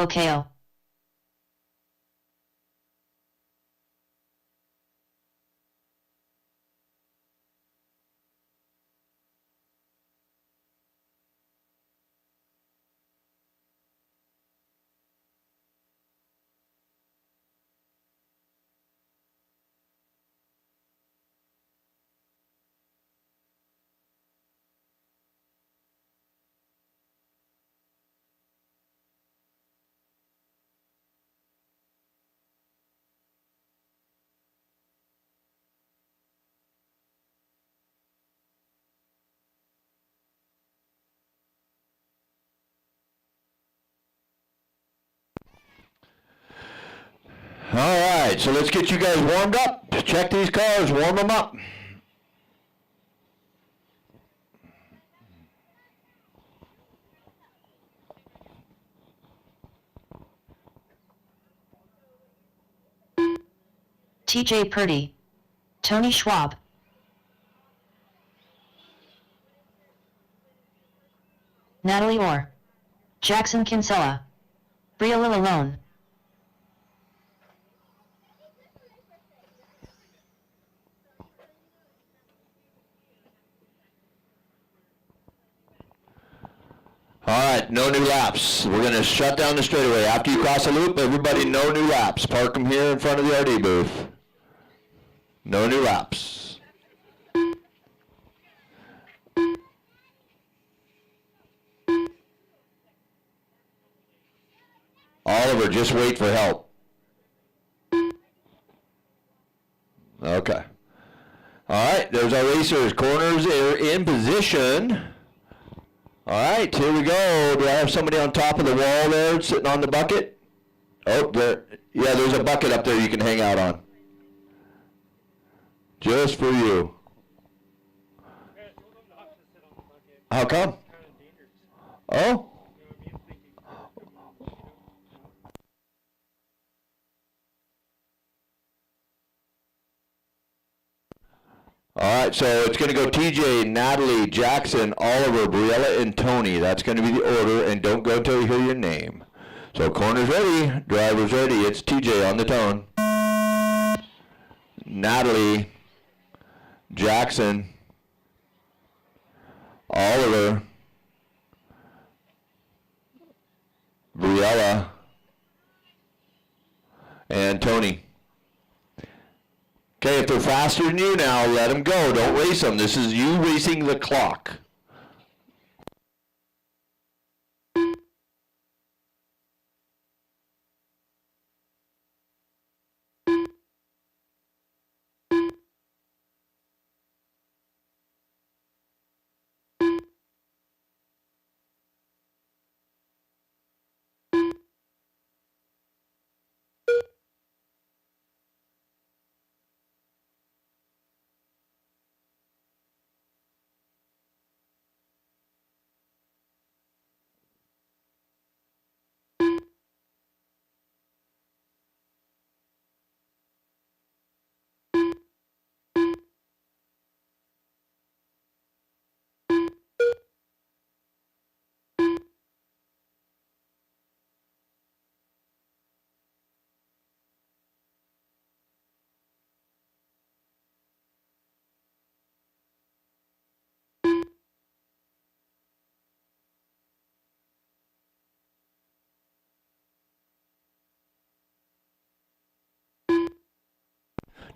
OKO. All right, so let's get you guys warmed up. Check these cars, warm them up. TJ Purdy, Tony Schwab, Natalie Orr, Jackson Kinsella, Briella Lalone. All right, no new laps. We're going to shut down the straightaway. After you cross the loop, everybody, no new laps. Park them here in front of the RD booth. No new laps. Oliver, just wait for help. Okay. All right, there's our racers. Corners are in position. All right, here we go. Do I have somebody on top of the wall there sitting on the bucket? Oh, there. Yeah, there's a bucket up there you can hang out on. Just for you. How come? Oh? All right, so it's going to go TJ, Natalie, Jackson, Oliver, Briella, and Tony. That's going to be the order, and don't go until you hear your name. So corner's ready, driver's ready. It's TJ on the tone. Natalie, Jackson, Oliver, Briella, and Tony. Okay, if they're faster than you now, let them go. Don't race them. This is you racing the clock.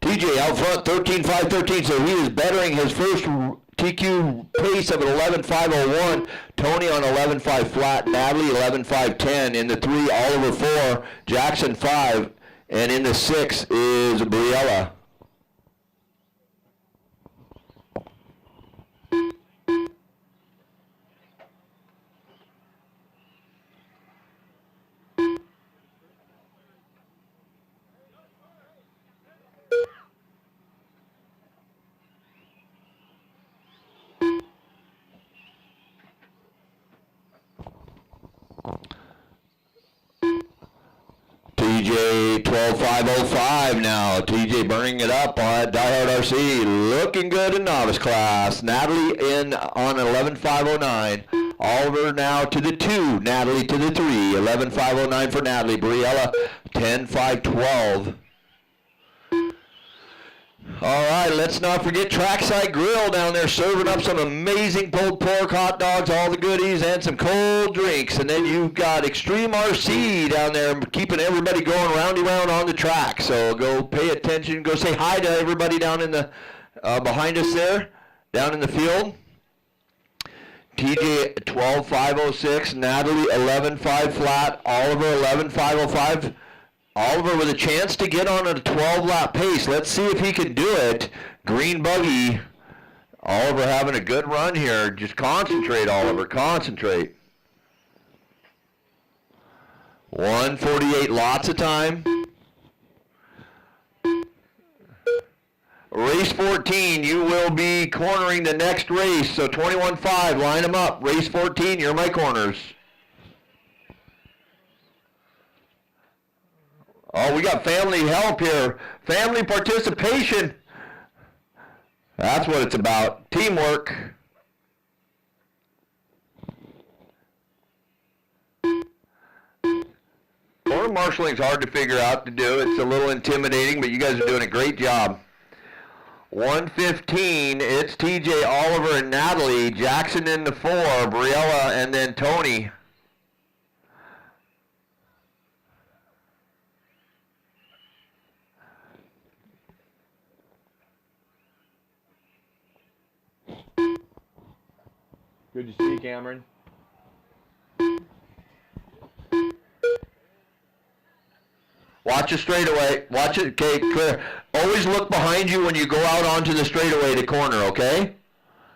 TJ out front, 13.513, so he is bettering his first TQ pace of an 11.501. Tony on 11.5 flat, Natalie 11.510. In the 3, Oliver 4, Jackson 5, and in the 6 is Briella. TJ 12.505 now. TJ burning it up on DieHard RC. Looking good in novice class. Natalie in on 11.509. Oliver now to the 2, Natalie to the 3, 11.509 for Natalie, Briella 10.512. All right, let's not forget Trackside Grill down there serving up some amazing pulled pork, hot dogs, all the goodies, and some cold drinks. And then you've got Extreme RC down there keeping everybody going roundy round on the track. So go pay attention. Go say hi to everybody down in the behind us there, down in the field. TJ 12.506, Natalie 11.5 flat, Oliver 11.505. Oliver with a chance to get on a 12-lap pace. Let's see if he can do it. Green buggy. Oliver having a good run here. Just concentrate, Oliver. Concentrate. 1:48, lots of time. Race 14, you will be cornering the next race. So 21.5, line them up. Race 14, you're my corners. Oh, we got family help here. Family participation. That's what it's about. Teamwork. Corner marshaling's hard to figure out to do. It's a little intimidating, but you guys are doing a great job. 1:15, it's TJ, Oliver, and Natalie. Jackson in the 4, Briella, and then Tony. Good to see you, Cameron. Watch the straightaway. Watch it. Okay, clear. Always look behind you when you go out onto the straightaway to corner, okay?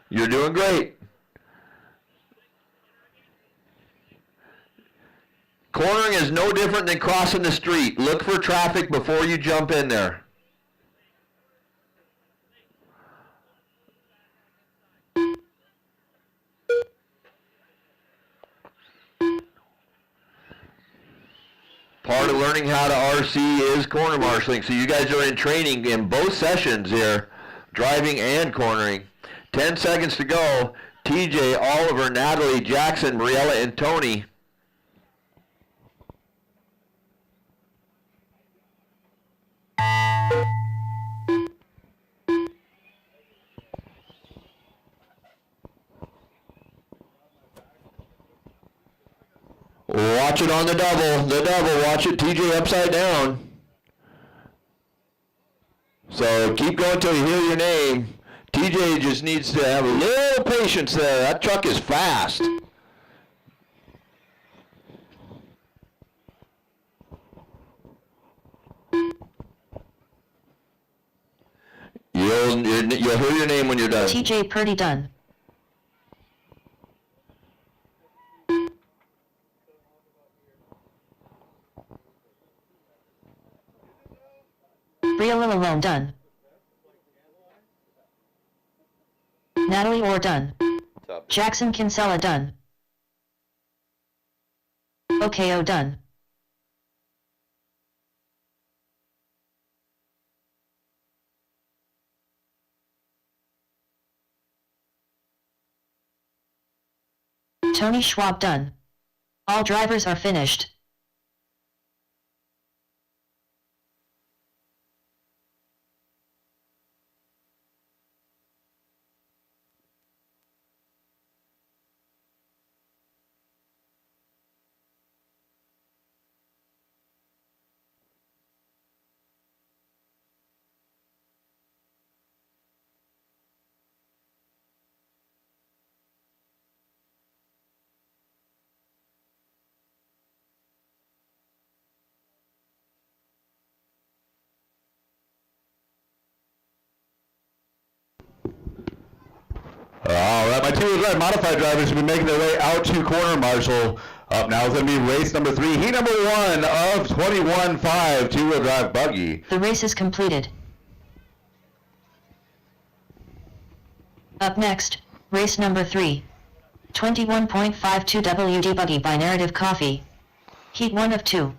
You're doing great. Cornering is no different than crossing the street. Look for traffic before you jump in there. Part of learning how to RC is corner marshaling. So you guys are in training in both sessions here, driving and cornering. 10 seconds to go. TJ, Oliver, Natalie, Jackson, Briella, and Tony. Watch it on the double, watch it, TJ upside down. So keep going till you hear your name. TJ just needs to have a little patience there. That truck is fast. You'll hear your name when you're done. TJ Purdy done. Briella alone done. Natalie Orr done. Jackson Kinsella done. OKO done. Tony Schwab done. All drivers are finished. All right, my two-wheel drive modified drivers have been making their way out to corner marshal. Up now is going to be race number 3, heat number 1 of 21.5 two-wheel drive buggy. The race is completed. Up next, race number 3. 21.52 WD buggy by Narrative Coffee. Heat 1 of 2.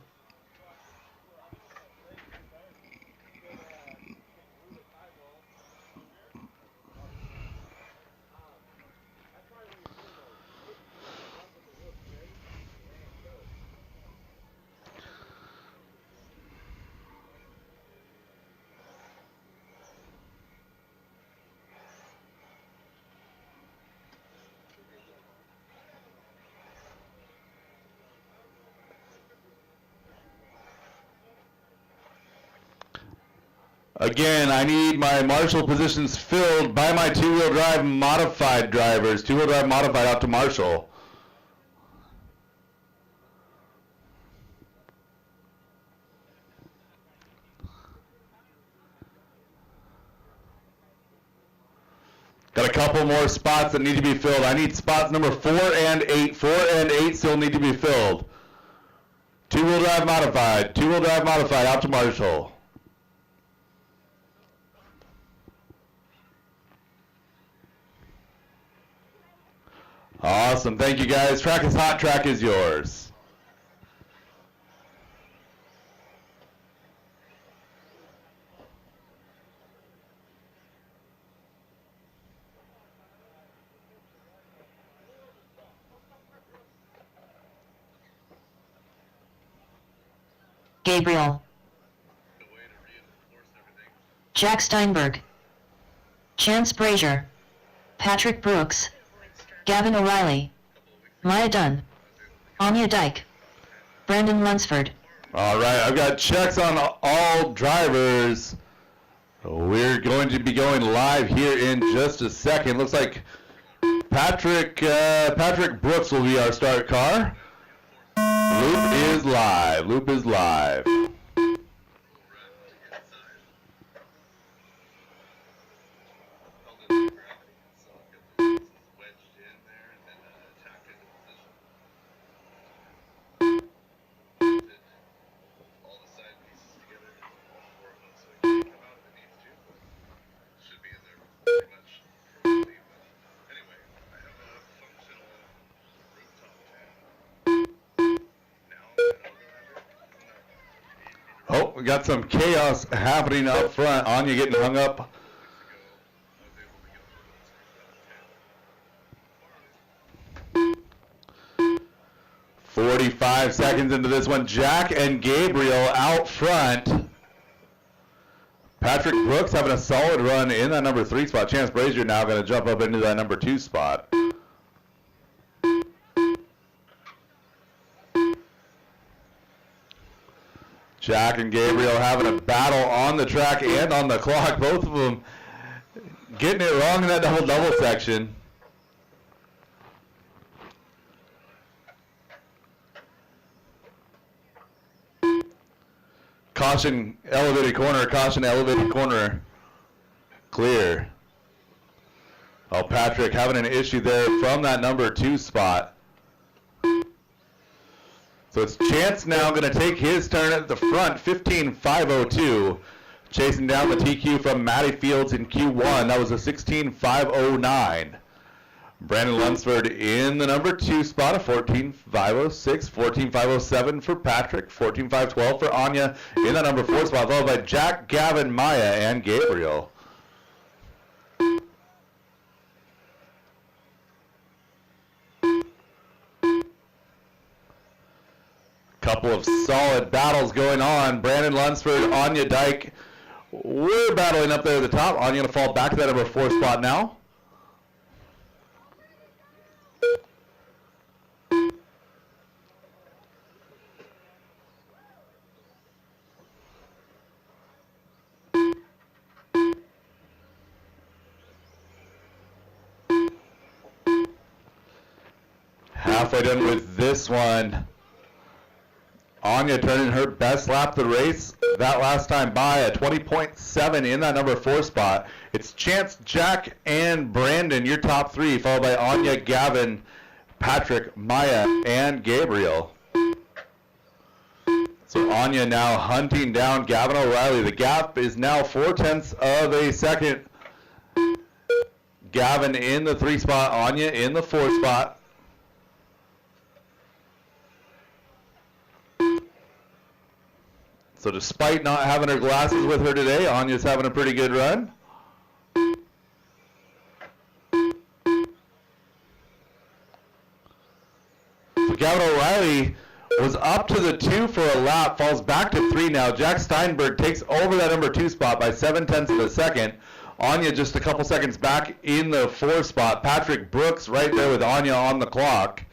Again, I need my marshal positions filled by my two-wheel drive modified drivers. Two-wheel drive modified out to marshal. Got a couple more spots that need to be filled. I need spots number 4 and 8. 4 and 8 still need to be filled. Two-wheel drive modified. Two-wheel drive modified out to marshal. Awesome. Thank you, guys. Track is hot. Track is yours. Gabriel. Jack Steinberg. Chance Brazier. Patrick Brooks. Gavin O'Reilly. Maya Dunn. Anya Dyke. Brandon Lunsford. All right, I've got checks on all drivers. We're going to be going live here in just a second. Looks like Patrick Brooks will be our start car. Loop is live. Loop is live. Oh, we got some chaos happening up front. Anya getting hung up. "45 seconds into this one. Jack and Gabriel out front. Patrick Brooks having a solid run in that number 3 spot. Chance Brazier now going to jump up into that number 2 spot. Jack and Gabriel having a battle on the track and on the clock. Both of them getting it wrong in that double section. Caution, elevated corner. Caution, elevated corner. Clear. Oh, Patrick having an issue there from that number 2 spot. So it's Chance now going to take his turn at the front, 15.502, chasing down the TQ from Matty Fields in Q1. That was a 16.509. Brandon Lunsford in the number 2 spot, a 14.506, 14.507 for Patrick, 14.512 for Anya in the number 4 spot, followed by Jack, Gavin, Maya, and Gabriel. Couple of solid battles going on. Brandon Lunsford, Anya Dyke. We're battling up there at the top. Anya going to fall back to that number 4 spot now. Halfway done with this one. Anya turning her best lap of the race that last time by, a 20.7 in that number 4 spot. It's Chance, Jack, and Brandon, your top 3, followed by Anya, Gavin, Patrick, Maya, and Gabriel. So Anya now hunting down Gavin O'Reilly. The gap is now 0.4 of a second. Gavin in the 3 spot, Anya in the 4 spot. So despite not having her glasses with her today, Anya's having a pretty good run. So Gavin O'Reilly was up to the 2 for a lap, falls back to 3 now. Jack Steinberg takes over that number 2 spot by 0.7 of a second. Anya just a couple seconds back in the 4 spot. Patrick Brooks right there with Anya on the clock.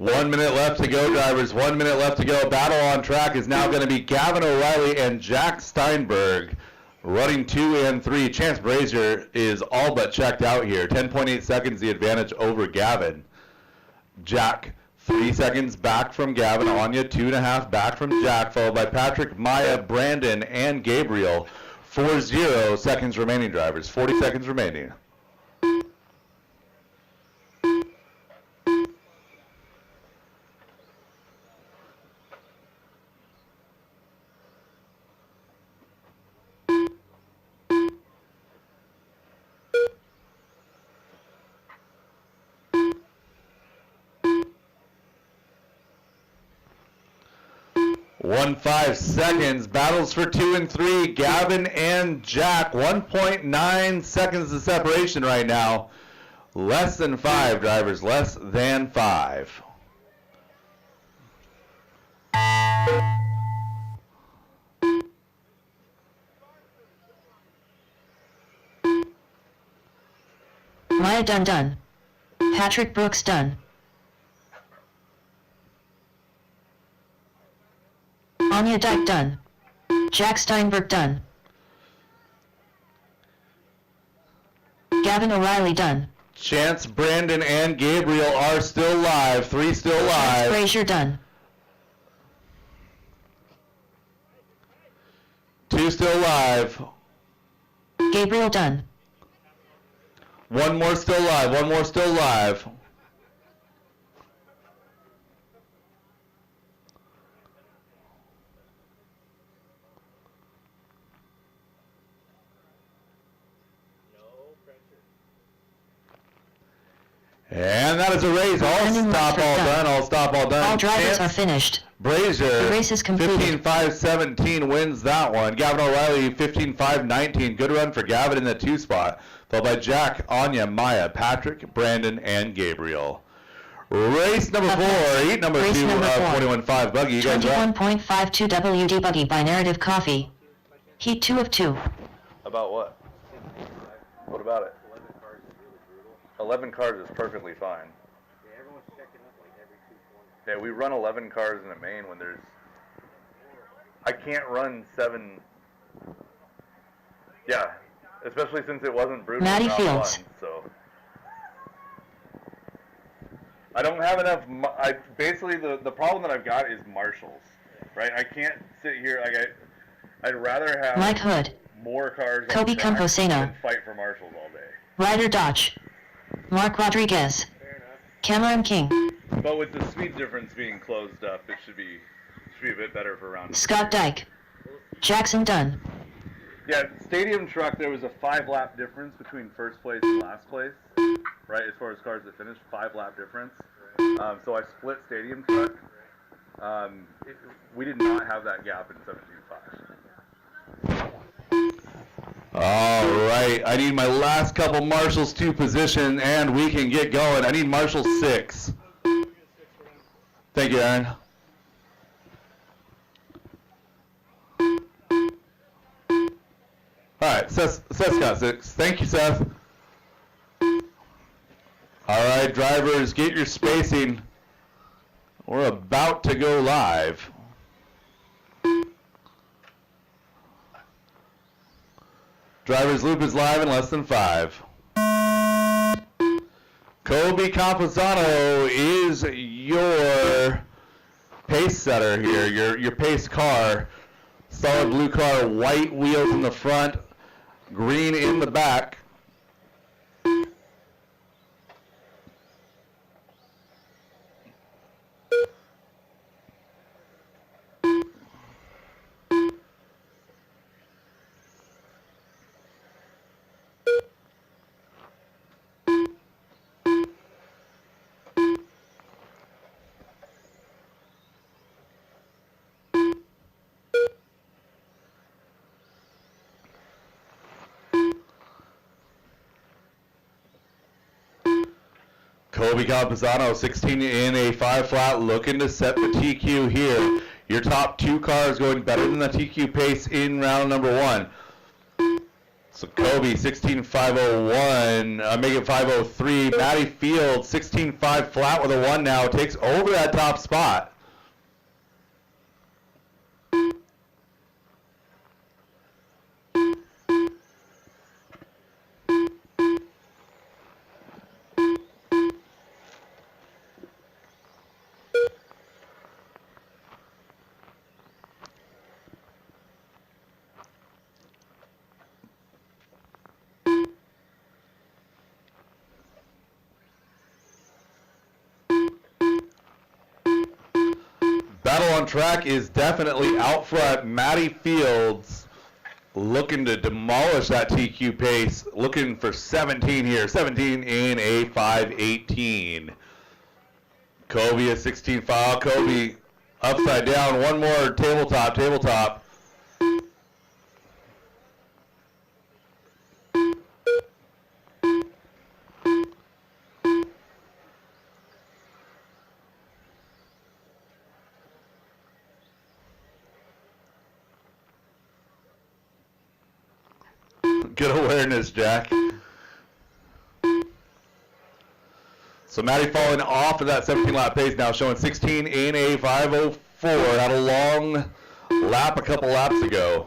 1 minute left to go, drivers. 1 minute left to go. Battle on track is now going to be Gavin O'Reilly and Jack Steinberg running 2 and 3. Chance Brazier is all but checked out here. 10.8 seconds the advantage over Gavin. Jack 3 seconds back from Gavin. Anya 2.5 back from Jack, followed by Patrick, Maya, Brandon, and Gabriel. 40 seconds remaining, drivers. 40 seconds remaining. One 5 seconds. Battles for 2 and 3. Gavin and Jack. 1.9 seconds of separation right now. Less than 5, drivers. Less than 5. Maya done. Patrick Brooks done. Anya Dyke done. Jack Steinberg done. Gavin O'Reilly done. Chance, Brandon, and Gabriel are still live. 3 still Chance live. Brazier done. 2 still live. Gabriel done. 1 more still live. 1 more still live. And that is a race. All stop, all done. All stop, all done. All drivers Chance are finished. Brazier, The race is completed. 15.5.17 wins that one. Gavin O'Reilly, 15.5.19. Good run for Gavin in the 2 spot. Followed by Jack, Anya, Maya, Patrick, Brandon, and Gabriel. Race number 4, heat number 2 of 21.5. Buggy, you guys are up. 21.52 WD Buggy by Narrative Coffee. Heat 2 of 2. About what? What about it? 11 cars is perfectly fine. Yeah, everyone's checking up like every 2 corners. Yeah, we run 11 cars in a main when there's... I can't run 7... Yeah, especially since it wasn't brutal Matty round Fields. 1, so... I don't have enough... basically, the problem that I've got is marshals, right? I can't sit here... I'd rather have Mike Hood. more cars Kobe on track Camposano. than fight for marshals all day. Ryder Dodge. Mark Rodriguez. Fair enough. Cameron King. But with the speed difference being closed up, it should be a bit better for round. Scott Dyke. Jackson Dunn. Yeah, stadium truck, there was a 5-lap difference between first place and last place, right, as far as cars that finished, 5-lap difference. So I split stadium truck. We did not have that gap in 17.5. All right, I need my last couple marshals to position, and we can get going. I need marshal 6. Thank you, Aaron. All right, Seth's got 6. Thank you, Seth. All right, drivers, get your spacing. We're about to go live. Driver's loop is live in less than 5. Kobe Camposano is your pace setter here, your pace car. Solid blue car, white wheels in the front, green in the back. Kobe Camposano, 16 in a 5 flat, looking to set the TQ here. Your top 2 cars going better than the TQ pace in round number 1. So Kobe 16.501, make it 503. Matty Fields 16.5 flat with a 1 now, takes over that top spot. Battle on track is definitely out front. Matty Fields looking to demolish that TQ pace, looking for 17 here. 17 in a 5:18. Kobe at 16.5. Kobe upside down. One more tabletop. Good awareness, Jack. So Matty falling off of that 17-lap pace now, showing 16 in a 5:04. Had a long lap a couple laps ago.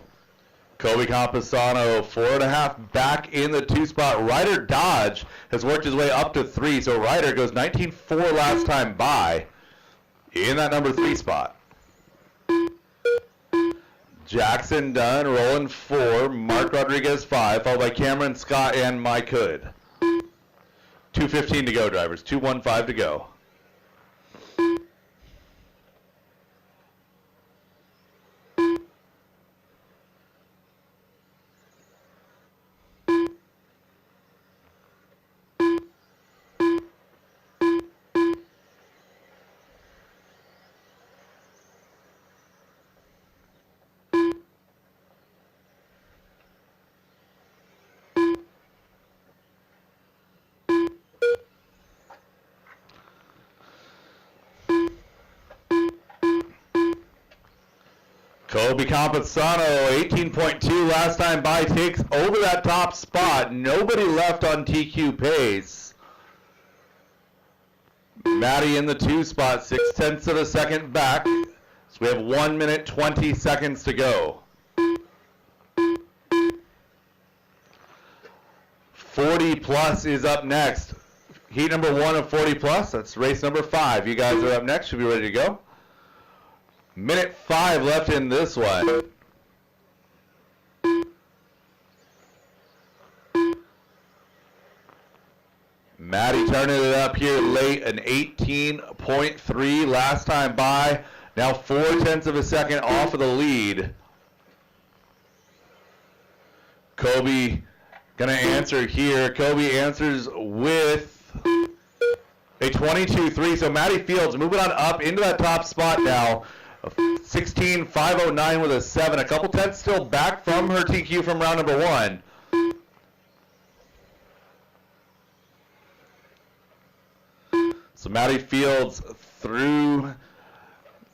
Kobe Camposano, 4.5 back in the 2 spot. Ryder Dodge has worked his way up to 3, so Ryder goes 19.4 last time by in that number 3 spot. Jackson Dunn rolling 4, Mark Rodriguez 5, followed by Cameron Scott and Mike Hood. 2:15 to go, drivers. 2:15 to go. Kobe Camposano, 18.2 last time by, takes over that top spot. Nobody left on TQ pace. Matty in the 2 spot, 0.6 of a second back. So we have 1 minute, 20 seconds to go. 40 plus is up next. Heat number 1 of 40 plus, that's race number 5. You guys are up next, should be ready to go. Minute 5 left in this one. Matty turning it up here late, an 18.3 last time by. Now 0.4 of a second off of the lead. Kobe gonna answer here. Kobe answers with a 22.3. So Matty Fields moving on up into that top spot now. 16.509 with a 7. A couple tenths still back from her TQ from round number 1. So Matty Fields through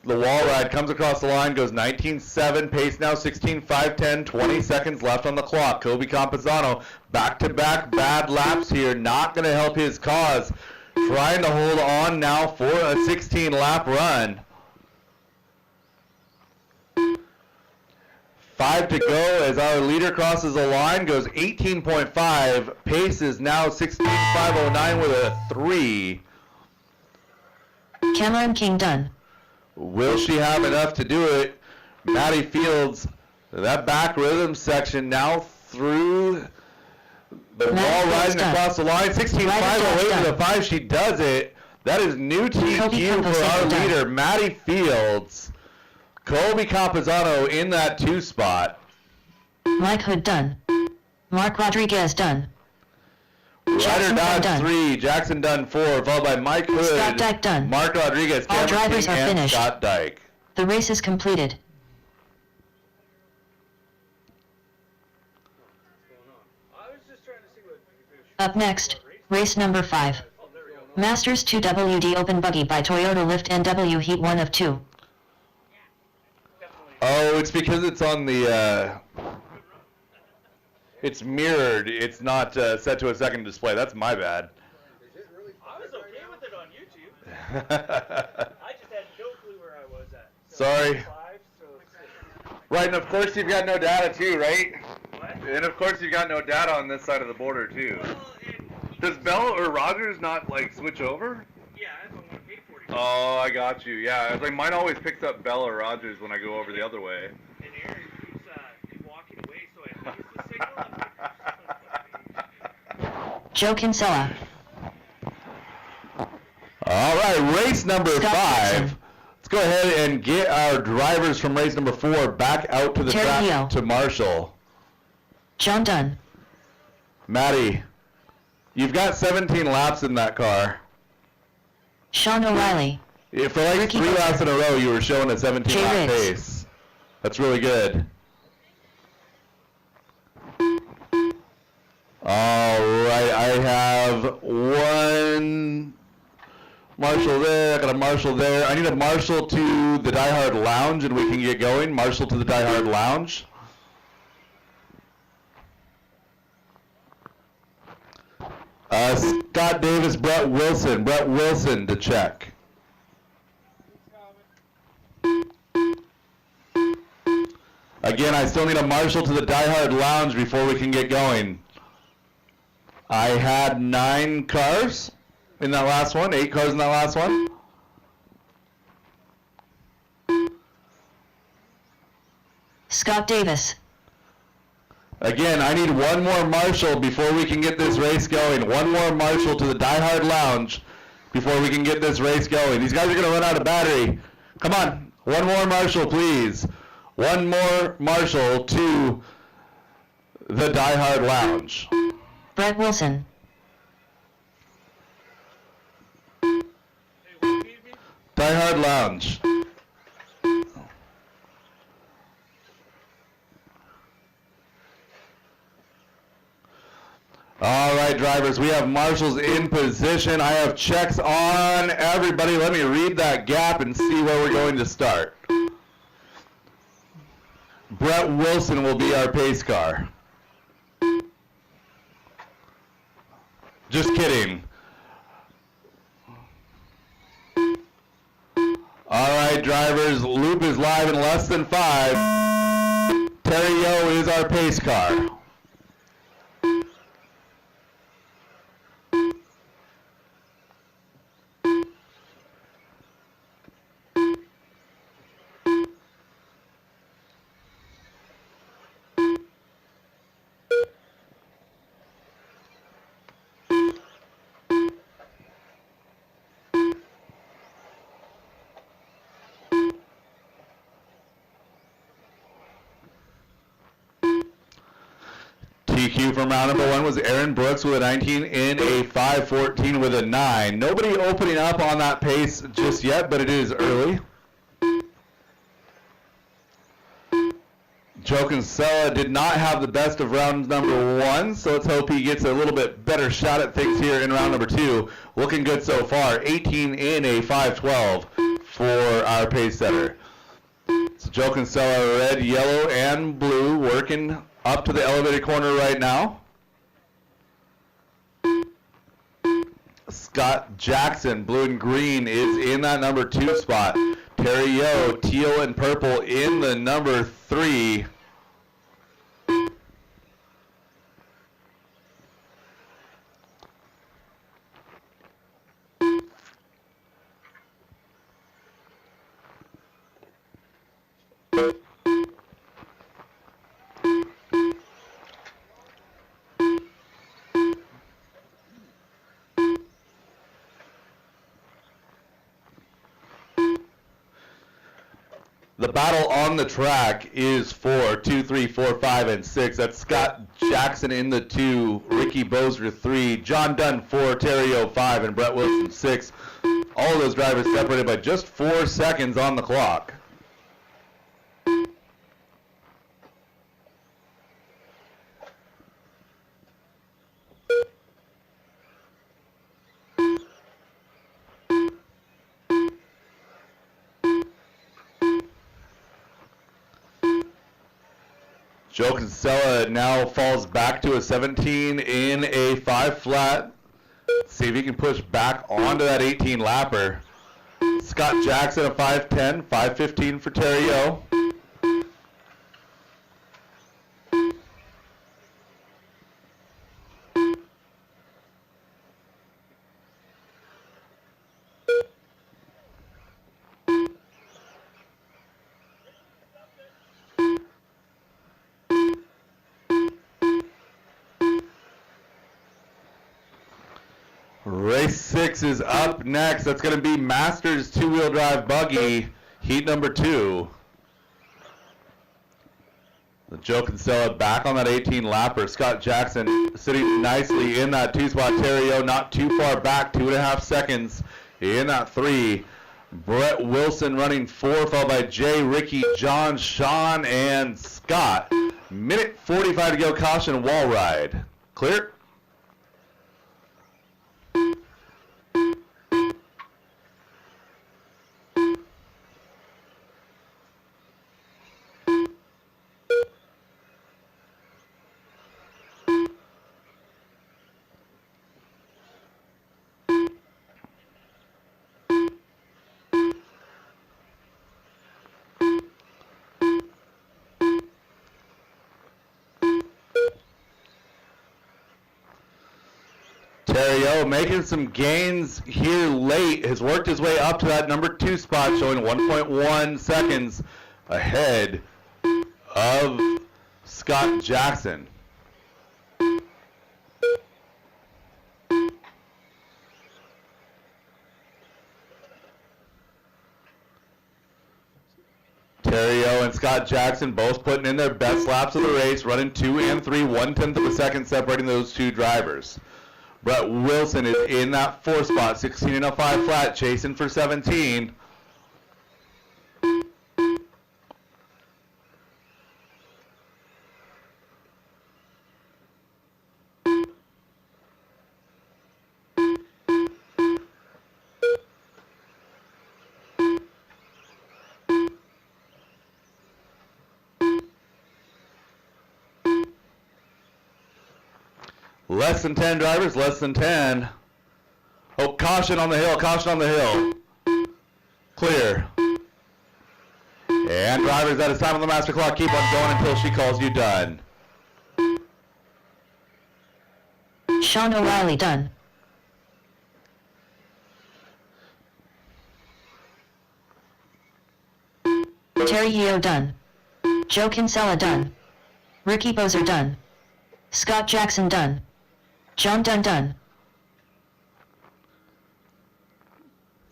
the wall ride, comes across the line, goes 19.7, pace now 16.510, 20 seconds left on the clock. Kobe Camposano, back-to-back bad laps here, not going to help his cause. Trying to hold on now for a 16-lap run. 5 to go as our leader crosses the line, goes 18.5. Pace is now 16.509 with a 3. Cameron King done. Will she have enough to do it? Matty Fields, that back rhythm section now through the ball riding across the line. 16.508 with a 5. She does it. That is new TQ for our leader, Matty Fields. Kobe Camposano in that 2 spot. Mike Hood done. Mark Rodriguez done. Ryder Dodge 3, Jackson Dunn 4, followed by Mike Hood, Scott Dyke done. Mark Rodriguez, All Cameron drivers King, are and finished. Scott Dyke. The race is completed. Up next, race number 5. Masters 2 WD Open Buggy by Toyota Lift NW Heat 1 of 2. Oh, it's because it's on the, It's mirrored. It's not set to a second display. That's my bad. I was okay with it on YouTube. I just had no clue where I was at. So Sorry. 5, so 6. Right, and of course you've got no data too, right? What? And of course you've got no data on this side of the border too. Well, Does Bell or Rogers not like switch over? yeah, I don't want to pay for it. Oh, I got you. Yeah, it's like mine always picks up Bell or Rogers when I go over the other way. And Aaron keeps walking away, so I lose the signal. Joe Kinsella. All right, race number Scott 5. Dixon. Let's go ahead and get our drivers from race number 4 back out to the Terry track Hill. to Marshall. John Dunn. Maddie, you've got 17 laps in that car. Sean O'Reilly. For like Ricky 3 laps in Butler. a row, you were showing a 17 Jay lap Riggs. pace. That's really good. All right, I have one Marshall there. I got a Marshall there. I need a Marshall to the DieHard Lounge, and we can get going. Marshall to the DieHard Lounge. Scott Davis, Brett Wilson to check. Again, I still need a Marshall to the DieHard Lounge before we can get going. I had 9 cars in that last one, 8 cars in that last one. Scott Davis. Again, I need one more Marshall before we can get this race going. One more Marshall to the DieHard Lounge before we can get this race going. These guys are going to run out of battery. Come on, one more Marshall, please. One more Marshall to the DieHard Lounge. Brett Wilson. DieHard Lounge. All right, drivers, we have marshals in position. I have checks on everybody. Let me read that gap and see where we're going to start. Brett Wilson will be our pace car. Just kidding. All right, drivers, loop is live in less than 5. Terry Yo is our pace car. TQ from round number 1 was Aaron Brooks with a 19 in a 5:14 with a 9. Nobody opening up on that pace just yet, but it is early. Joe Kinsella did not have the best of round number 1, so let's hope he gets a little bit better shot at things here in round number 2. Looking good so far. 18 in a 5:12 for our pace setter. So Joe Kinsella, red, yellow, and blue, working up to the elevated corner right now. Scott Jackson, blue and green, is in that number 2 spot. Terry Yo, teal and purple, in the number 3. The battle on the track is for 2, 3, 4, 5, and 6. That's Scott Jackson in the 2, Ricky Bozier 3, John Dunn 4, Terry O 5, and Brett Wilson 6. All of those drivers separated by just 4 seconds on the clock. Joe Kinsella now falls back to a 17 in a 5 flat. See if he can push back onto that 18 lapper. Scott Jackson a 5:10, 5:15 for Terry O. Race 6 is up next. That's going to be Masters two-wheel drive buggy, heat number 2. The Joe Kinsella back on that 18 lapper. Scott Jackson sitting nicely in that 2-spot. Terrio not too far back, 2.5 seconds in that 3. Brett Wilson running 4, followed by Jay, Ricky, John, Sean, and Scott. Minute 45 to go. Caution, wall ride. Clear. Terrio making some gains here late, has worked his way up to that number 2 spot, showing 1.1 seconds ahead of Scott Jackson. Terrio and Scott Jackson both putting in their best laps of the race, running 2 and 3, 1/10 of a second separating those two drivers. Brett Wilson is in that 4 spot, 16 and a 5 flat, chasing for 17. Less than 10 drivers, less than 10. Oh, caution on the hill, caution on the hill. Clear. And drivers, that is time on the master clock. Keep on going until she calls you done. Sean O'Reilly done. Terry Yeo done. Joe Kinsella done. Ricky Bozer done. Scott Jackson done. John Dunn done.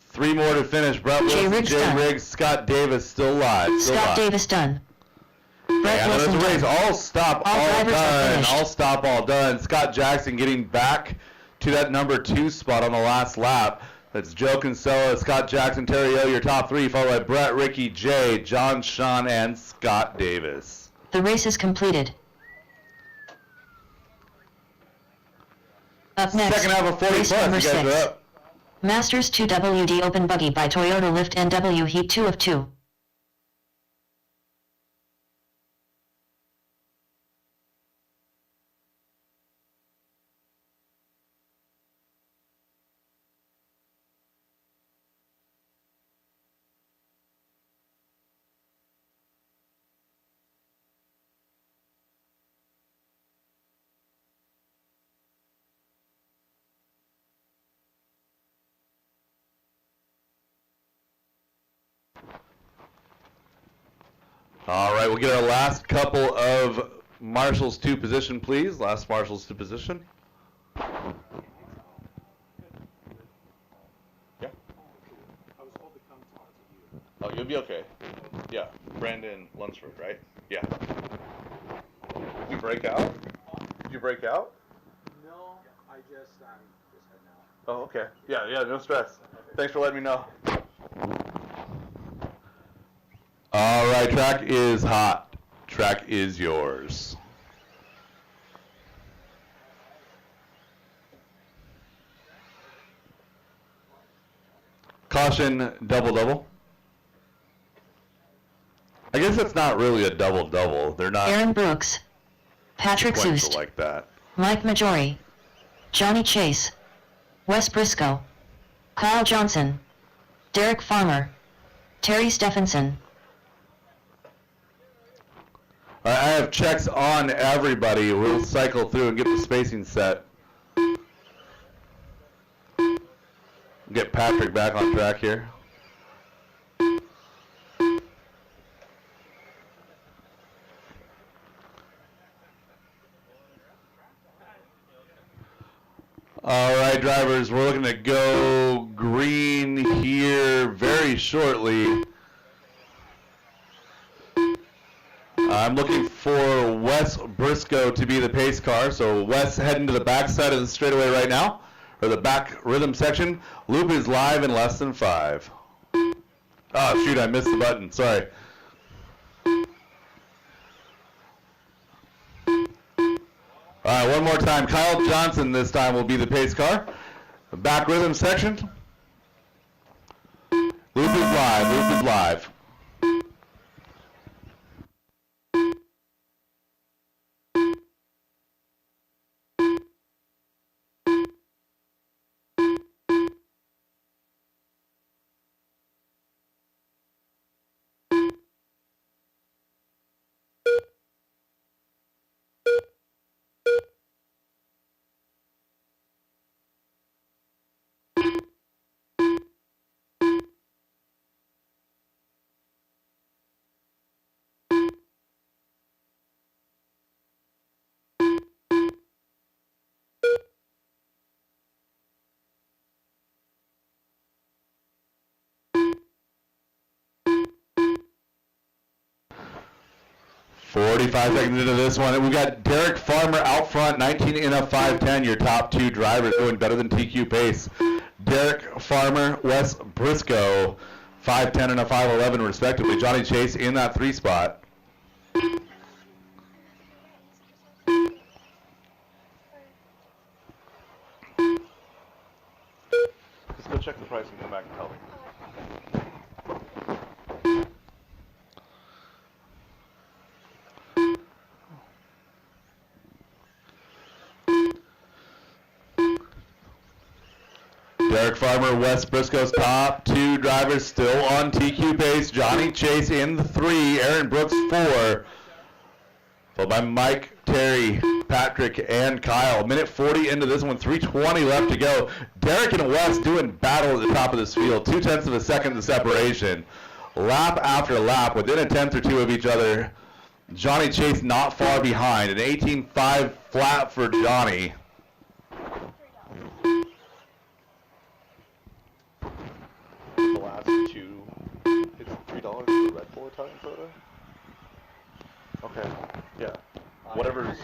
3 more to finish. Brett Wilson, Jay Riggs, Scott Davis still live. Scott Davis done. Brett And Wilson there's a race. done. All stop, All all drivers are done. finished. All stop, all done. Scott Jackson getting back to that number 2 spot on the last lap. That's Joe Kinsella, Scott Jackson, Terry O, your top 3, followed by Brett, Ricky, Jay, John, Sean, and Scott Davis. The race is completed. Up next, Second half of 40 race plus. number You guys 6. are up. Masters 2 WD Open Buggy by Toyota Lift NW Heat 2 of 2. All right, we'll get our last couple of marshals to position, please. Last marshals to position. Yeah. Oh, you'll be okay. Yeah, Brandon Lunsford, right? Yeah. Did you break out? Did you break out? No, I'm just heading out. Oh, okay. Yeah, no stress. Thanks for letting me know. All right, track is hot. Track is yours. Caution, double. I guess it's not really a double-double. They're not Aaron Brooks, Patrick sequential Zust, like that. Mike Majori, Johnny Chase, Wes Briscoe, Kyle Johnson, Derek Farmer, Terry Stephenson. I have checks on everybody. We'll cycle through and get the spacing set. Get Patrick back on track here. All right, drivers, we're looking to go green here very shortly. I'm looking for Wes Briscoe to be the pace car. So Wes heading to the backside of the straightaway right now, or the back rhythm section. Loop is live in less than 5. Oh, shoot, I missed the button. Sorry. All right, one more time. Kyle Johnson this time will be the pace car. The back rhythm section. Loop is live. Loop is live. Forty-five seconds into this one, we got Derek Farmer out front, 19 in a 5:10. Your top 2 drivers doing better than TQ pace. Derek Farmer, Wes Briscoe, 5:10 and a 5:11 respectively. Johnny Chase in that 3 spot. Just go check the price and come back and tell me. Derek Farmer, Wes Briscoe's top 2 drivers still on TQ pace. Johnny Chase in the 3, Aaron Brooks 4, followed by Mike, Terry, Patrick, and Kyle. Minute 40 into this one, 3:20 left to go. Derek and Wes doing battle at the top of this field, 0.2 of a second the separation. Lap after lap, within a tenth or 2 of each other. Johnny Chase not far behind, an 18.5 flat for Johnny. The last 2, it's $3 for Red Bull Italian soda. Okay, yeah. Whatever's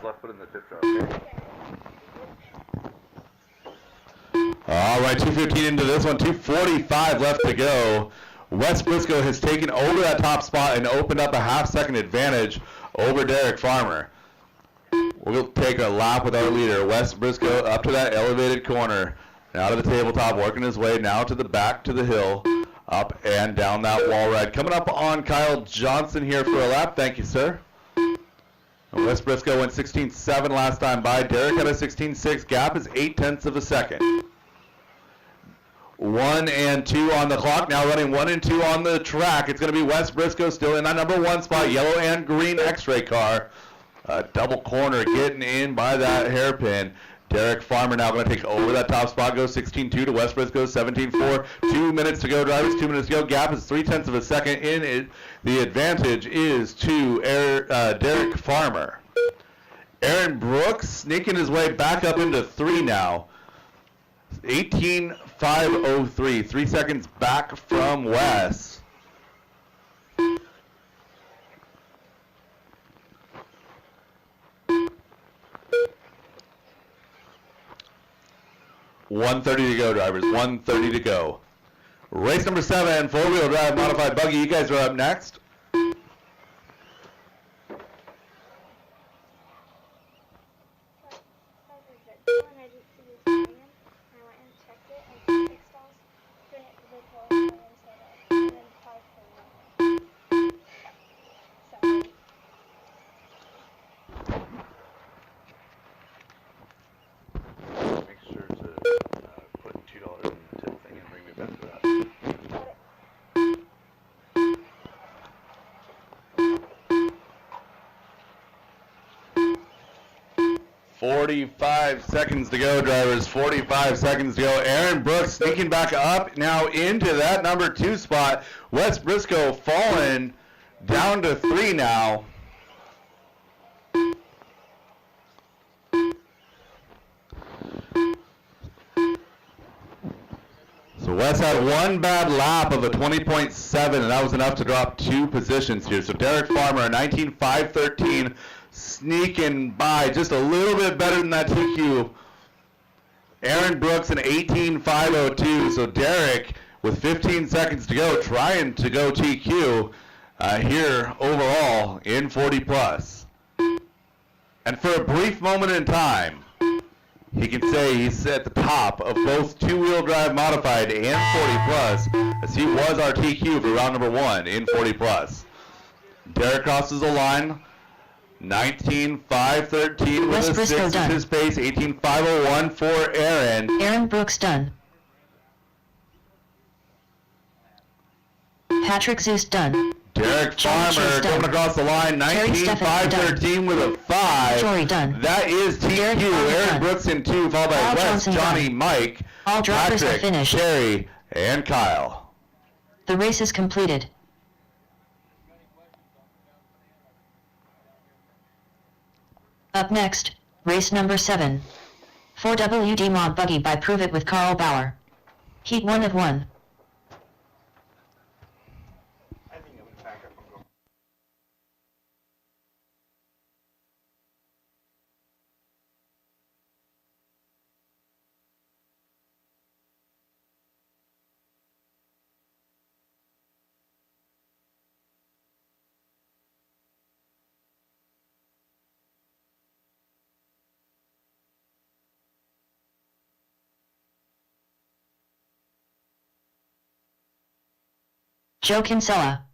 left, put in the tip jar. Okay. All right, 2:15 into this one, 2:45 left to go. Wes Briscoe has taken over that top spot and opened up a half-second advantage over Derek Farmer. We'll take a lap with our leader, Wes Briscoe, up to that elevated corner. Now to the tabletop, working his way now to the back to the hill, up and down that wall ride. Coming up on Kyle Johnson here for a lap. Thank you, sir. And Wes Briscoe went 16.7 last time by. Derek had a 16.6. Gap is 0.8 of a second. 1 and 2 on the clock. Now running 1 and 2 on the track. It's going to be Wes Briscoe still in that number 1 spot. Yellow and green X-ray car. Double corner getting in by that hairpin. Derek Farmer now going to take over that top spot. Goes 16.2 to Wes Briscoe, 17.4. 2 minutes to go, drivers. 2 minutes to go. Gap is 0.3 of a second in it. The advantage is to Derek Farmer. Aaron Brooks sneaking his way back up into 3 now. 18.503. 3 seconds back from Wes. $130 to go, drivers. $130 to go. Race number 7, 4-wheel drive modified buggy. You guys are up next. 45 seconds to go, drivers. 45 seconds to go. Aaron Brooks sneaking back up now into that number 2 spot. Wes Briscoe falling down to 3 now. So Wes had one bad lap of a 20.7, and that was enough to drop 2 positions here. So Derek Farmer, a 19.513, sneaking by just a little bit better than that TQ. Aaron Brooks, an 18.502. So Derek, with 15 seconds to go, trying to go TQ here overall in 40 plus. And for a brief moment in time, he can say he's at the top of both two-wheel drive modified and 40 plus, as he was our TQ for round number 1 in 40 plus. Derek crosses the line, 19.513 with a 6 is his pace, 18.501 for Aaron. Aaron Brooks done. Patrick Zeus done. Derek Farmer coming across the line, 19.513 with a 5. Jory done. That is TQ. Aaron Brooks in 2, followed by Wes, Johnny, Mike, all drivers Patrick, are finished. Sherry, and Kyle. The race is completed. Up next, race number 7. 4WD Mod Buggy by Prove It with Carl Bauer. Heat 1 of 1. Joe Kinsella.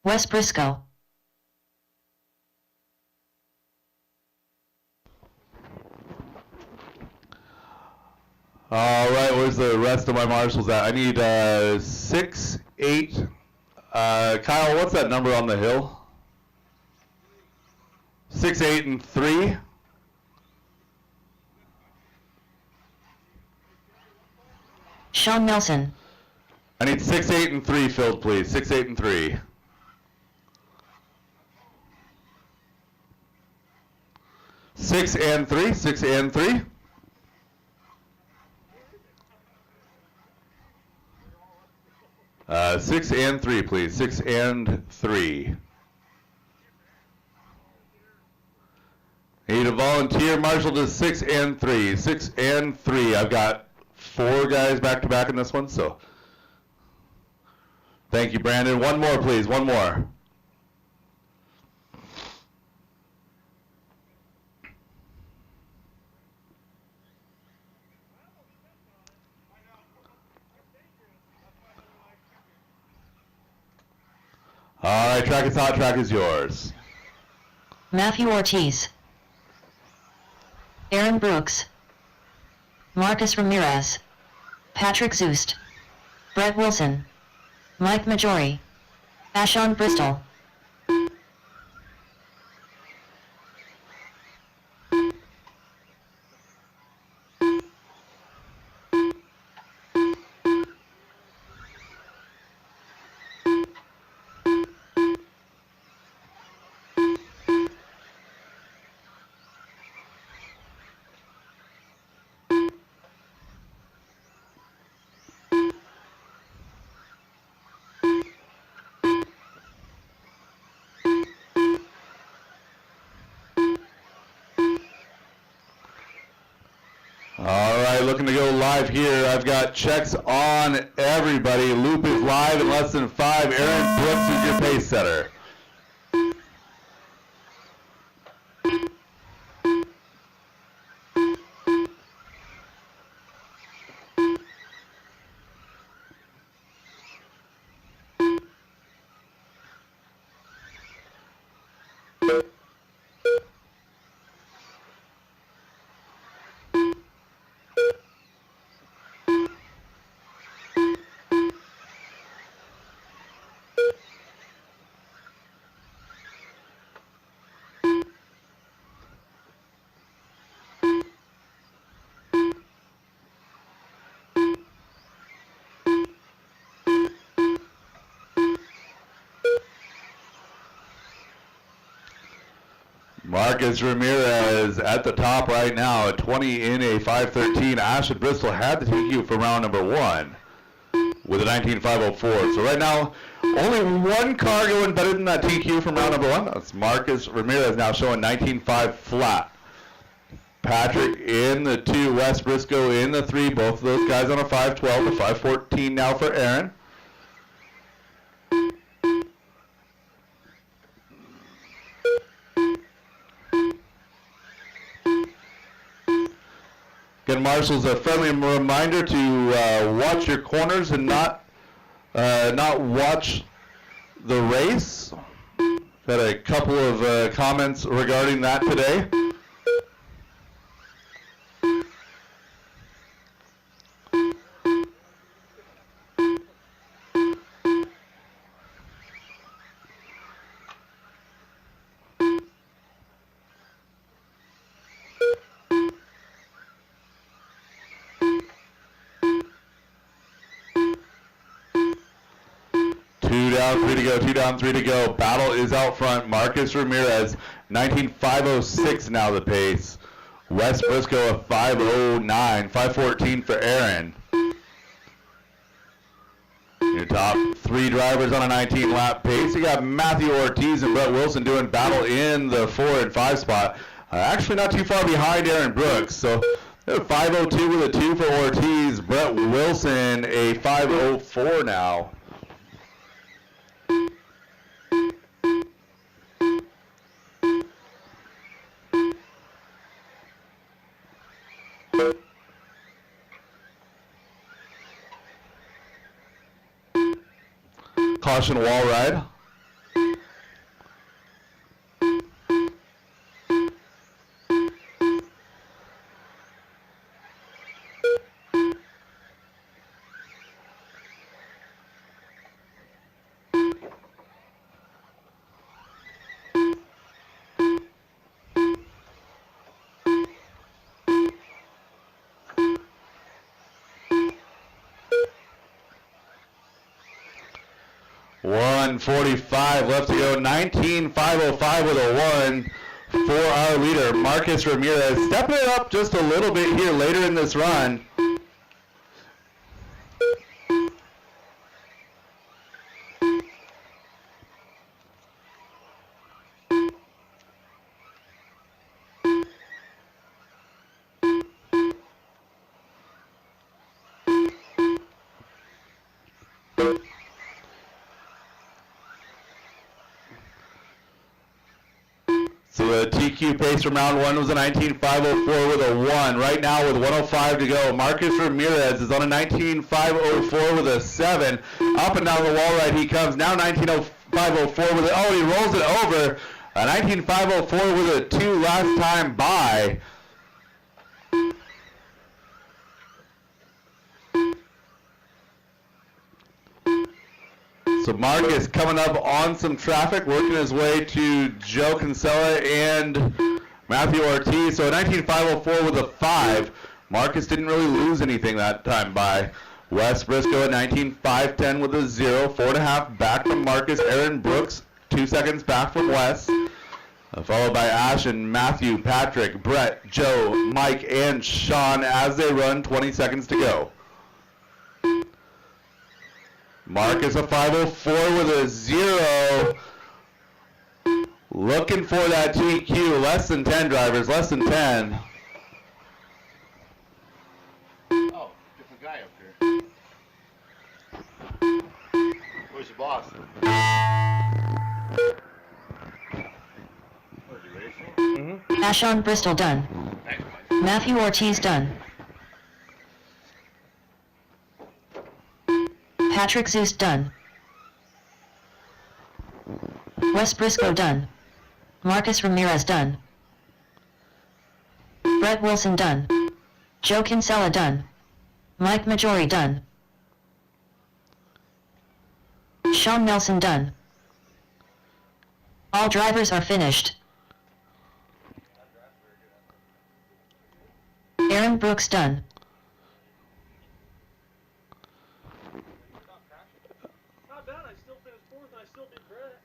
Wes Briscoe. All right, where's the rest of my marshals at? I need 6, 8. Kyle, what's that number on the hill? 6, 8, and 3. Sean Nelson. I need 6, 8, and 3 filled, please. 6, 8, and 3. Six and 3. 6 and 3. Uh, 6 and 3, please. 6 and 3. Need a volunteer marshal to 6 and 3. 6 and 3. I've got 4 guys back to back in this one, so thank you, Brandon. One more, please. One more. All right, track is hot, track is yours. Matthew Ortiz. Aaron Brooks. Marcus Ramirez. Patrick Zoost. Brett Wilson. Mike Majori. Ashon Bristol. All right, looking to go live here. I've got checks on everybody. Loop is live in less than 5. Aaron Brooks is your pace setter. Marcus Ramirez at the top right now, 20 in a 5:13. Ashton Bristol had the TQ for round number 1 with a 19.504. So right now, only one car going better than that TQ from round number 1. That's Marcus Ramirez now showing 19.5 flat. Patrick in the 2, Wes Briscoe in the 3. Both of those guys on a 5.12 to 5.14 now for Aaron. Again, marshals, a friendly reminder to watch your corners and not watch the race. Had a couple of comments regarding that today. Two down, 3 to go. Battle is out front. Marcus Ramirez, 19.506 now the pace. Wes Briscoe, a 5.09. 5.14 for Aaron. Your top 3 drivers on a 19-lap pace. You got Matthew Ortiz and Brett Wilson doing battle in the 4 and 5 spot. Actually not too far behind Aaron Brooks. So 5.02 with a 2 for Ortiz. Brett Wilson, a 5.04 now. Caution wall ride. .45 left to go. 19.505 with a 1 for our leader, Marcus Ramirez. Stepping it up just a little bit here later in this run. So the TQ pace from round 1 was a 19.504 with a 1. Right now with 105 to go, Marcus Ramirez is on a 19.504 with a 7. Up and down the wall right he comes. Now 19.504 with it. Oh, he rolls it over. A 19.504 with a 2 last time by. So Marcus coming up on some traffic, working his way to Joe Kinsella and Matthew Ortiz. So a 19.504 with a 5. Marcus didn't really lose anything that time by. Wes Briscoe at 19.510 with a 0. 4.5 back from Marcus. Aaron Brooks, 2 seconds back from Wes. Followed by Ash and Matthew, Patrick, Brett, Joe, Mike, and Sean as they run. 20 seconds to go. Marcus a 5.04 with a 0. Looking for that TQ. Less than 10 drivers. Less than 10. Who's your boss? Ashon Bristol done. Matthew Ortiz done. Patrick Zeus done. Wes Briscoe done. Marcus Ramirez done. Brett Wilson done. Joe Kinsella done. Mike Majori done. Sean Nelson done. All drivers are finished. Aaron Brooks done. Not bad. I still finished fourth, and I still beat Brett.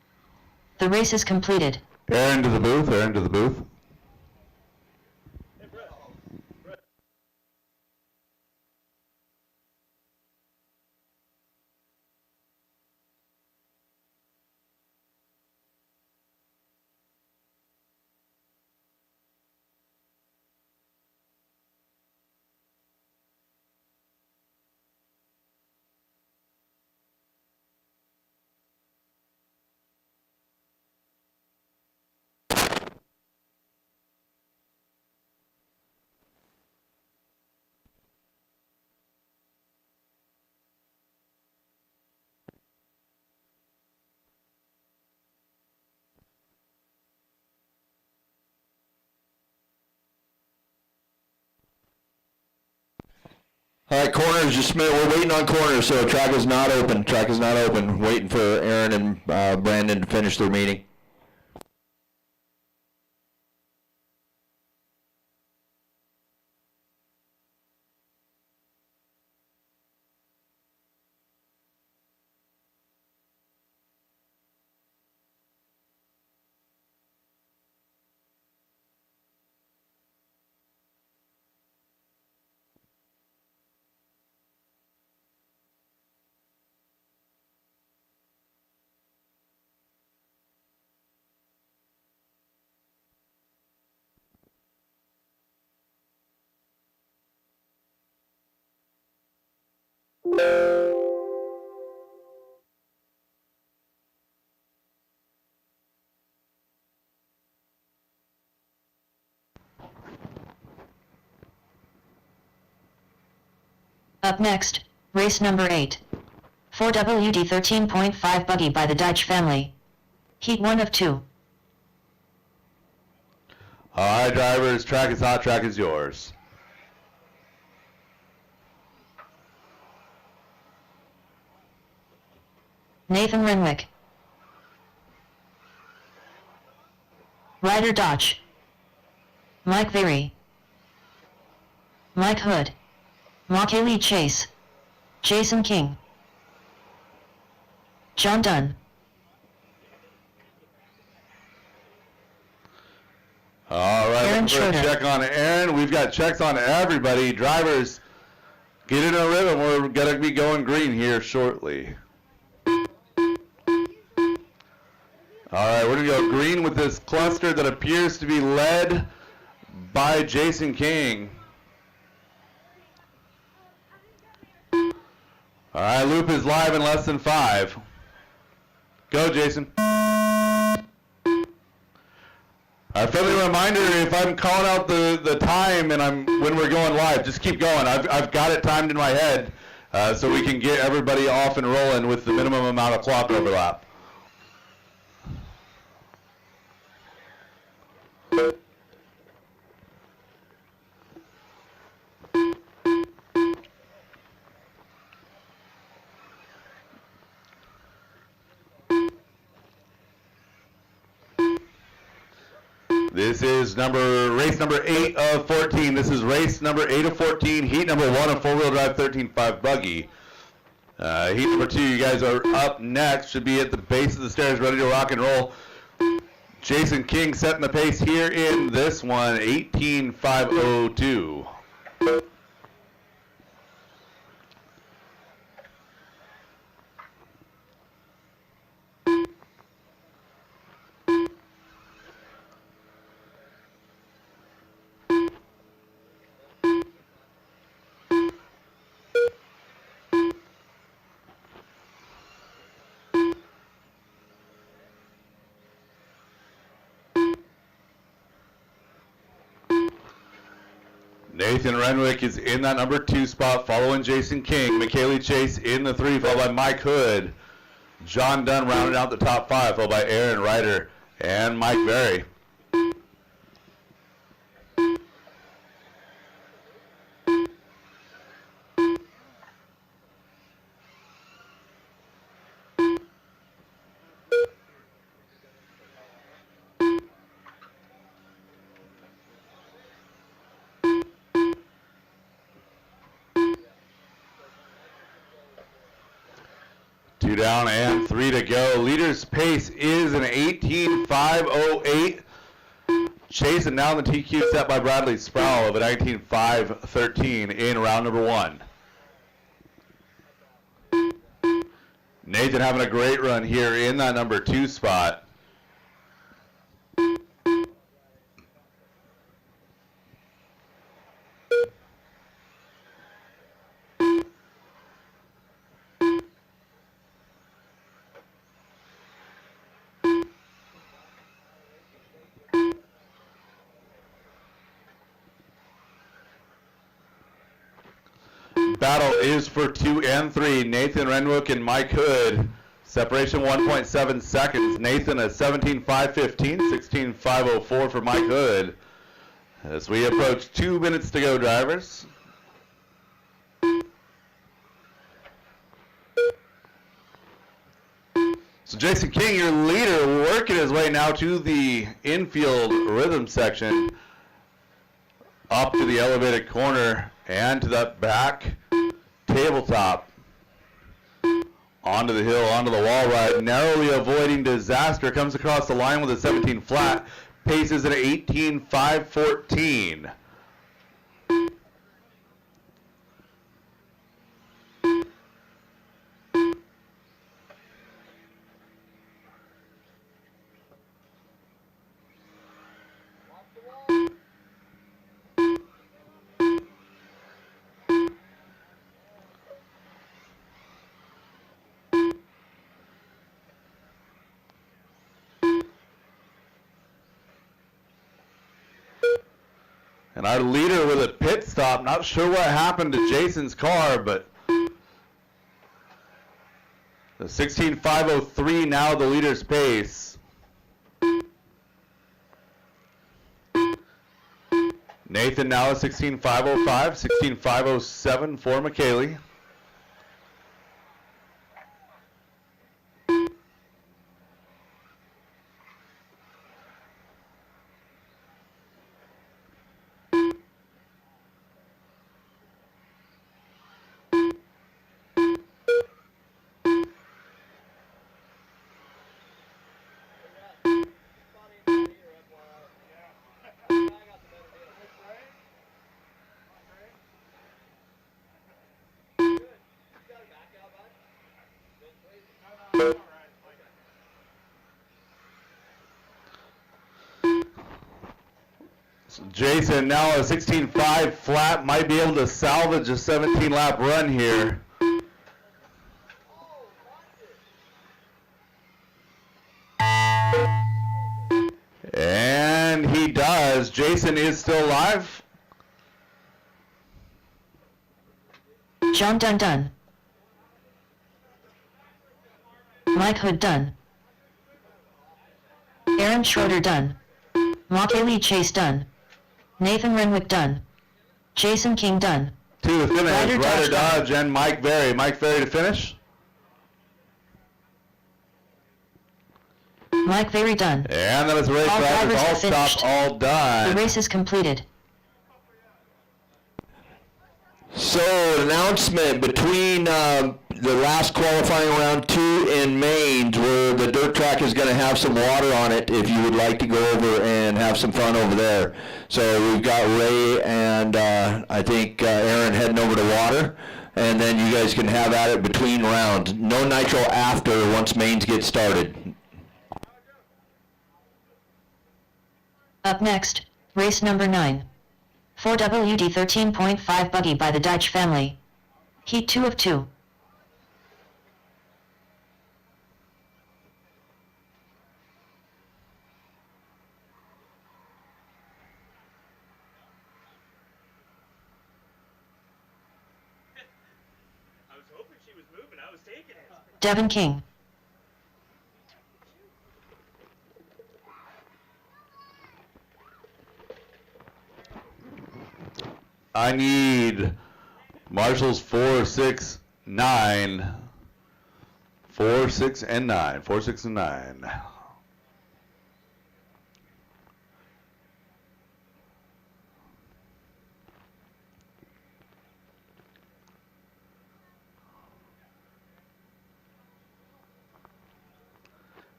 The race is completed. Aaron to the booth. Aaron to the booth. Hey, Brett. Brett. All right, corners, just a minute. We're waiting on corners, so track is not open. Track is not open. Waiting for Aaron and Brandon to finish their meeting. Up next, race number 8. 4WD 13.5 buggy by the Deitch family. Heat 1 of 2. All right, drivers. Track is hot. Track is yours. Nathan Renwick. Ryder Dodge. Mike Veary. Mike Hood. Makaylee Chase. Jason King. John Dunn. All right, Aaron let's put a Schroeder. check on Aaron. We've got checks on everybody. Drivers, get in a rhythm. We're going to be going green here shortly. All right, we're going to go green with this cluster that appears to be led by Jason King. All right, loop is live in less than 5. Go, Jason. A friendly reminder, if I'm calling out the time and when we're going live, just keep going. I've got it timed in my head so we can get everybody off and rolling with the minimum amount of clock overlap. This is race number 8 of 14. This is race number 8 of 14, heat number 1 of four-wheel drive 13.5 buggy. Heat number 2, you guys are up next. Should be at the base of the stairs, ready to rock and roll. Jason King setting the pace here in this one, 18.502. Nathan Renwick is in that number 2 spot, following Jason King. McKaylee Chase in the 3, followed by Mike Hood. John Dunn rounding out the top 5, followed by Aaron Ryder and Mike Berry. Two down and 3 to go. Leader's pace is an 18.508. Chasing down the TQ set by Bradley Sproul of a 19.513 in round number 1. Nathan having a great run here in that number 2 spot. Battle is for 2 and 3. Nathan Renwick and Mike Hood. Separation 1.7 seconds. Nathan a 17.515, 16.504 for Mike Hood. As we approach 2 minutes to go, drivers. So Jason King, your leader, working his way now to the infield rhythm section. Up to the elevated corner and to that back tabletop. Onto the hill, onto the wall ride, narrowly avoiding disaster. Comes across the line with a 17 flat. Paces at 18.514. And our leader with a pit stop. Not sure what happened to Jason's car, but the 16.503 now the leader's pace. Nathan now at 16.505, 16.507 for McKaylee. Jason now a 16.5 flat, might be able to salvage a 17-lap run here. And he does. Jason is still alive. John Dunn done. Mike Hood done. Aaron Schroeder done. McKaylee Chase done. Nathan Renwick done. Jason King done. To the finish, Ryder Ryder Dodge Dodge and Mike Berry. Mike Berry to finish. Mike Very done. And that is the race. All Drivers drivers all have stopped, finished. all The done. race is completed. So, announcement between the last qualifying round 2 in Maines, where the dirt track is going to have some water on it if you would like to go over and have some fun over there. So we've got Ray and I think Aaron heading over to water, and then you guys can have at it between rounds. No nitro after once Maines gets started. Up next, race number 9. 4WD 13.5 buggy by the Deitch family. Heat 2 of 2. was moving, I was taking it. Devin King. I need Marshall's 4, 6, 9. 4, 6, and 9. 4, 6, and 9.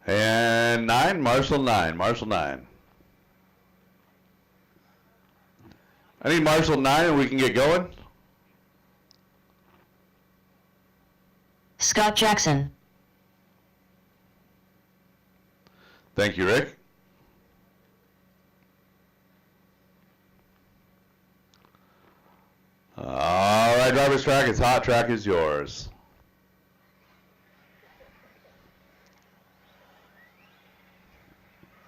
And 9, Marshall 9. Marshall 9. I need Marshall 9 and we can get going. Scott Jackson. Thank you, Rick. All right, driver's track is hot. Track is yours.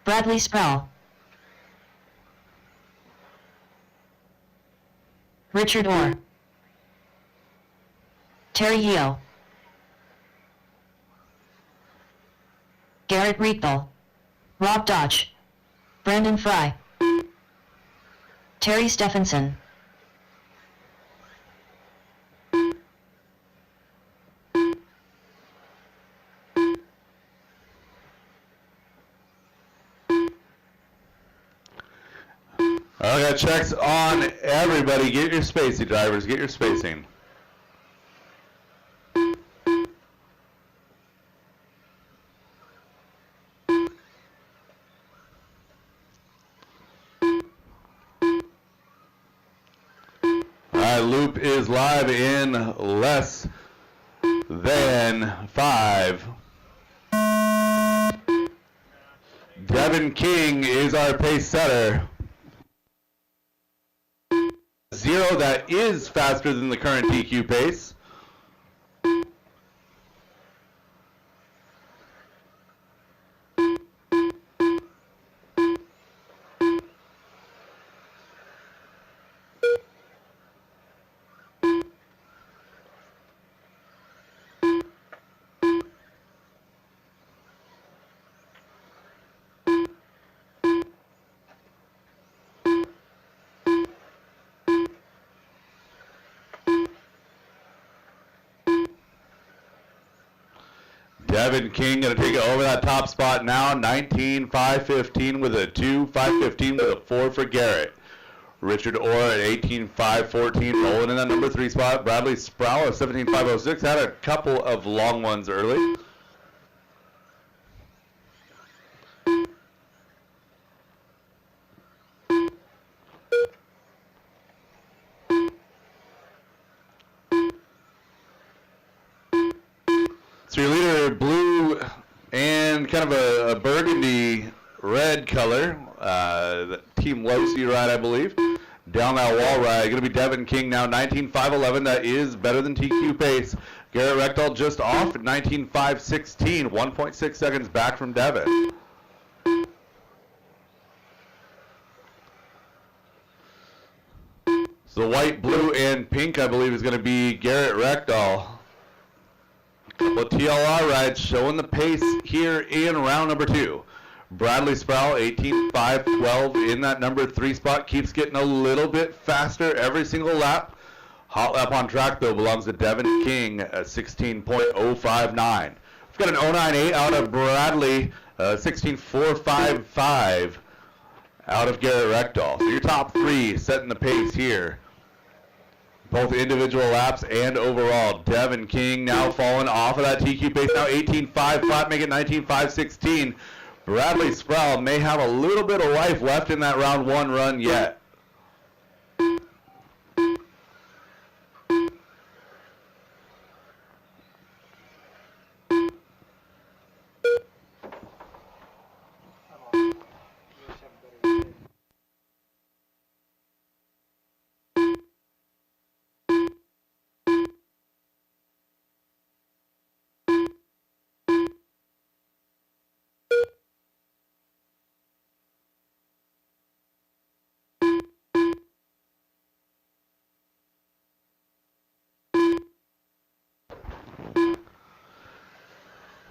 Bradley Sproul. Richard Orr. Terry Yeo. Garrett Rietball. Rob Dodge. Brandon Fry. Terry Stephenson. I got checks on everybody. Get your spacing, drivers. Get your spacing. All right, loop is live in less than 5. Devin King is our pace setter. 0 that is faster than the current DQ pace. Devin King going to take it over that top spot now. 19.515 with a 2, 5:15 with a 4 for Garrett. Richard Orr at 18.514 rolling in that number 3 spot. Bradley Sproul at 17.506 had a couple of long ones early. So your leader, blue and kind of a burgundy red color, Team Losi ride, I believe. Down that wall ride, going to be Devin King now, 19.511. That is better than TQ pace. Garrett Rectal just off at 19.516, 1.6 seconds back from Devin. So the white, blue, and pink, I believe, is going to be Garrett Rectal. Couple of TLR rides showing the pace here in round number 2. Bradley Sproul, 18.512 in that number 3 spot. Keeps getting a little bit faster every single lap. Hot lap on track, though, belongs to Devin King at 16.059. We've got an 098 out of Bradley, 16.455 out of Garrett Rectal. So your top 3 setting the pace here. Both individual laps and overall. Devin King now falling off of that TQ pace. Now 18.5 flat, make it 19.516. Bradley Sproul may have a little bit of life left in that round 1 run yet.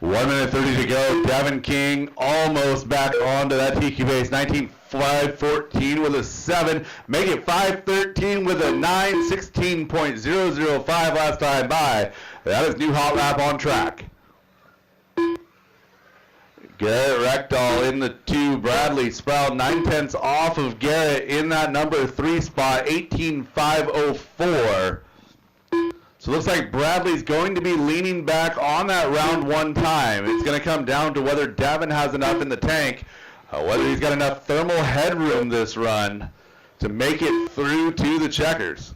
1 minute 30 to go. Devin King almost back onto that TQ base. 19.514 with a 7. Make it 513 with a 9. 16.005 last time by. That is new hot lap on track. Garrett Reckdahl in the 2. Bradley Sproul 9/10 off of Garrett in that number 3 spot. 18.504. So it looks like Bradley's going to be leaning back on that round 1 time. It's going to come down to whether Devin has enough in the tank, whether he's got enough thermal headroom this run to make it through to the checkers.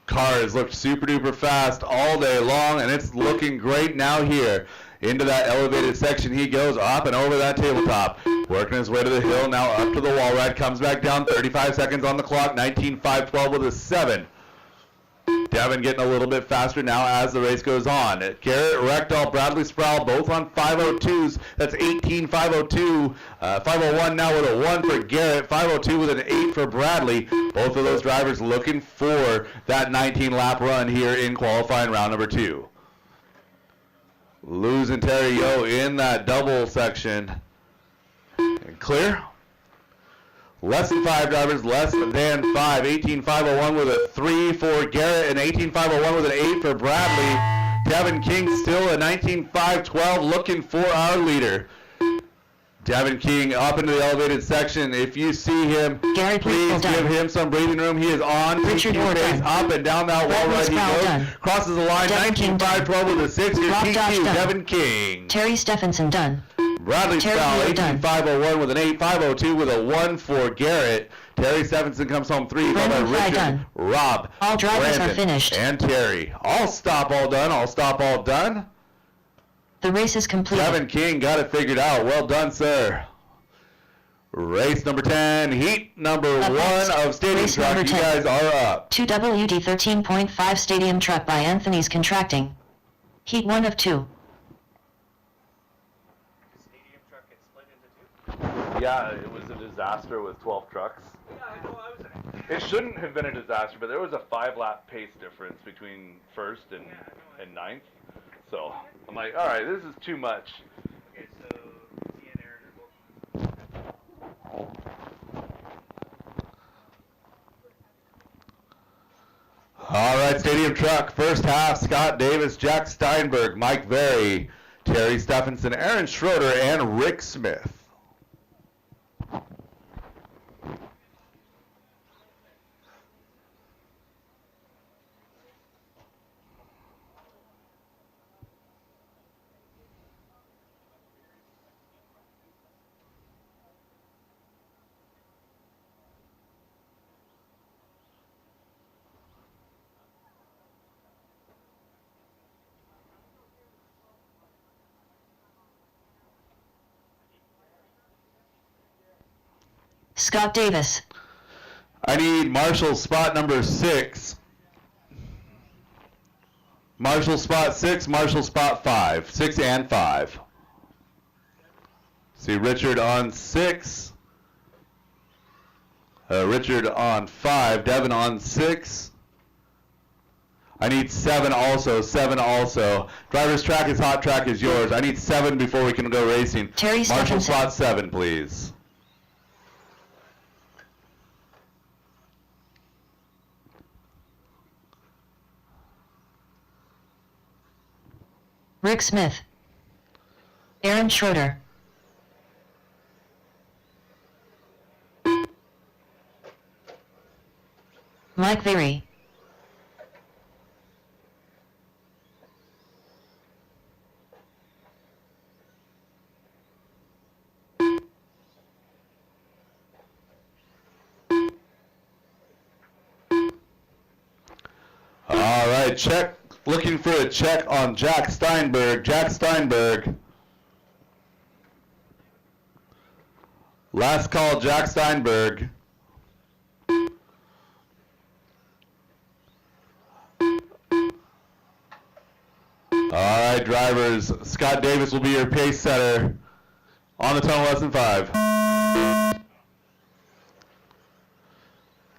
Car has looked super duper fast all day long, and it's looking great now here. Into that elevated section he goes, up and over that tabletop. Working his way to the hill, now up to the wall ride, comes back down, 35 seconds on the clock, 19.512 with a 7. Devin getting a little bit faster now as the race goes on. Garrett Reckdahl, Bradley Sproul, both on 502s. That's 18.502. 501 now with a 1 for Garrett. 502 with an 8 for Bradley. Both of those drivers looking for that 19-lap run here in qualifying round number 2. Luz and Terry Yo in that double section. And clear. Less than 5 drivers, less than 5. 18.501 with a 3 for Garrett and 18.501 with an 8 for Bradley. Devin King still at 19.512 looking for our leader. Devin King up into the elevated section. If you see him, Gary, please give him some breathing room. He is on Richard TQ base, up and down that wall right he goes. Done. Crosses the line, 19.512 with a 6. Here's Rob TQ, Josh done. Devin King. Terry Stephenson done. Bradley Terry Sproul, Hill done. 18.501 with an 8. 502 with a 1 for Garrett. Terry Stephenson comes home 3. Brandon Followed by Fry Richard, done. Rob, All drivers Brandon, are finished. and Terry. All stop, all done. All stop, all done. The race is completed. Devin King got it figured out. Well done, sir. Race number 10, heat number Up 1 next. of Stadium Race Truck. number You 10. guys are up. 2 WD 13.5 Stadium Truck by Anthony's Contracting. Heat 1 of 2. Stadium truck gets split into 2. Yeah, it was a disaster with 12 trucks. Yeah, I know. I was in it. It shouldn't have been a disaster, but there was a 5-lap pace difference between first and ninth. So I'm like, all right, this is too much. Okay, so T and Aaron are both. All right, Stadium Truck, first half, Scott Davis, Jack Steinberg, Mike Berry, Terry Stephenson, Aaron Schroeder, and Rick Smith. Scott Davis. I need Marshall spot number 6. Marshall spot 6, Marshall spot 5. 6 and 5. See Richard on 6. Richard on 5. Devin on 6. I need 7 also. 7 also. Driver's track is hot track is yours. I need 7 before we can go racing. Terry Marshall Stephenson. spot 7, please. Rick Smith. Aaron Schroeder. Mike Berry. All right, check. Looking for a check on Jack Steinberg. Jack Steinberg. Last call, Jack Steinberg. All right, drivers. Scott Davis will be your pace setter on the tunnel less than 5.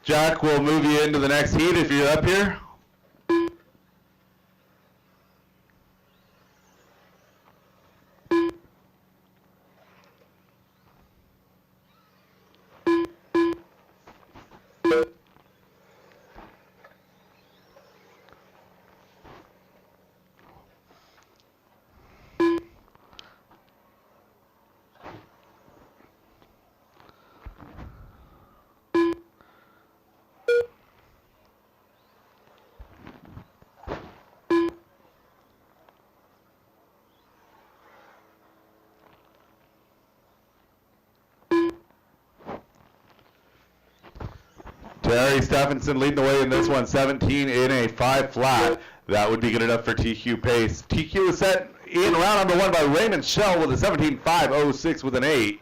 Jack will move you into the next heat if you're up here. Terry Stephenson leading the way in this one, 17 in a 5 flat. That would be good enough for TQ pace. TQ is set in round number 1 by Raymond Shell with a 17.506 with an 8.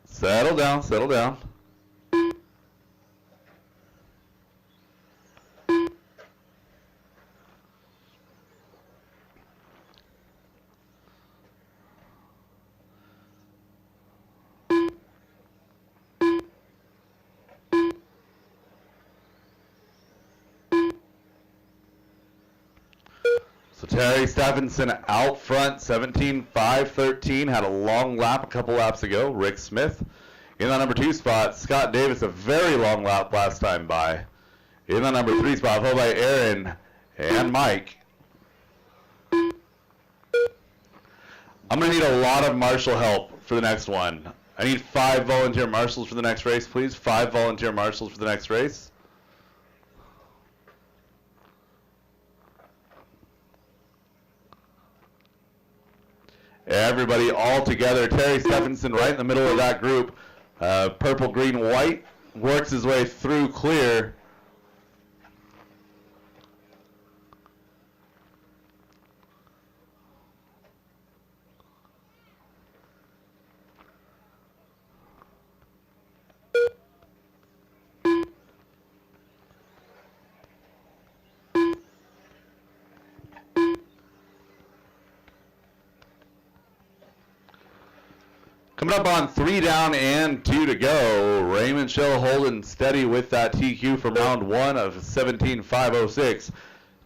Settle down, settle down. So Terry Stephenson out front, 17.513, had a long lap a couple laps ago. Rick Smith in the number 2 spot. Scott Davis, a very long lap last time by. In the number 3 spot, followed by Aaron and Mike. I'm going to need a lot of marshal help for the next one. I need 5 volunteer marshals for the next race, please. 5 volunteer marshals for the next race. Everybody all together. Terry Stephenson right in the middle of that group. Purple, green, white. Works his way through clear. Coming up on 3 down and 2 to go. Raymond Shell holding steady with that TQ from round 1 of 17.506.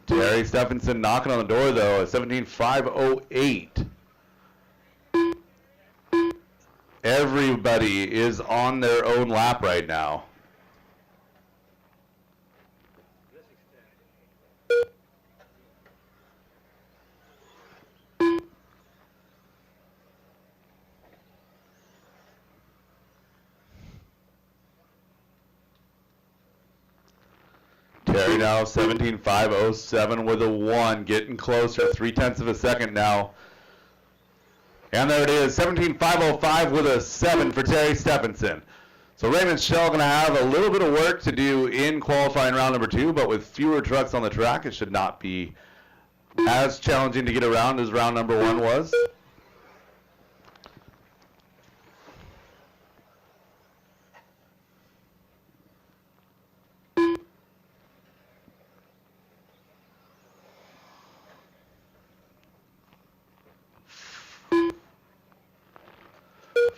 Terry Stephenson knocking on the door though at 17.508. Everybody is on their own lap right now. Terry now 17.507 with a 1, getting closer, 0.3 of a second now. And there it is, 17.505 with a 7 for Terry Stephenson. So Raymond Shell going to have a little bit of work to do in qualifying round number 2, but with fewer trucks on the track, it should not be as challenging to get around as round number 1 was.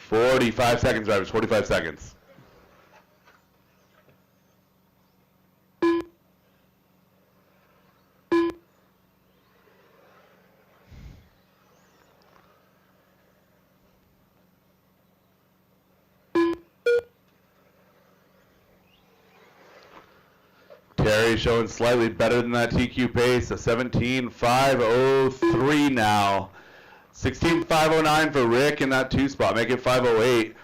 "45 seconds, drivers, 45 seconds. Terry showing slightly better than that TQ pace, a 17.503 now. 16.509 for Rick in that 2 spot, make it 508.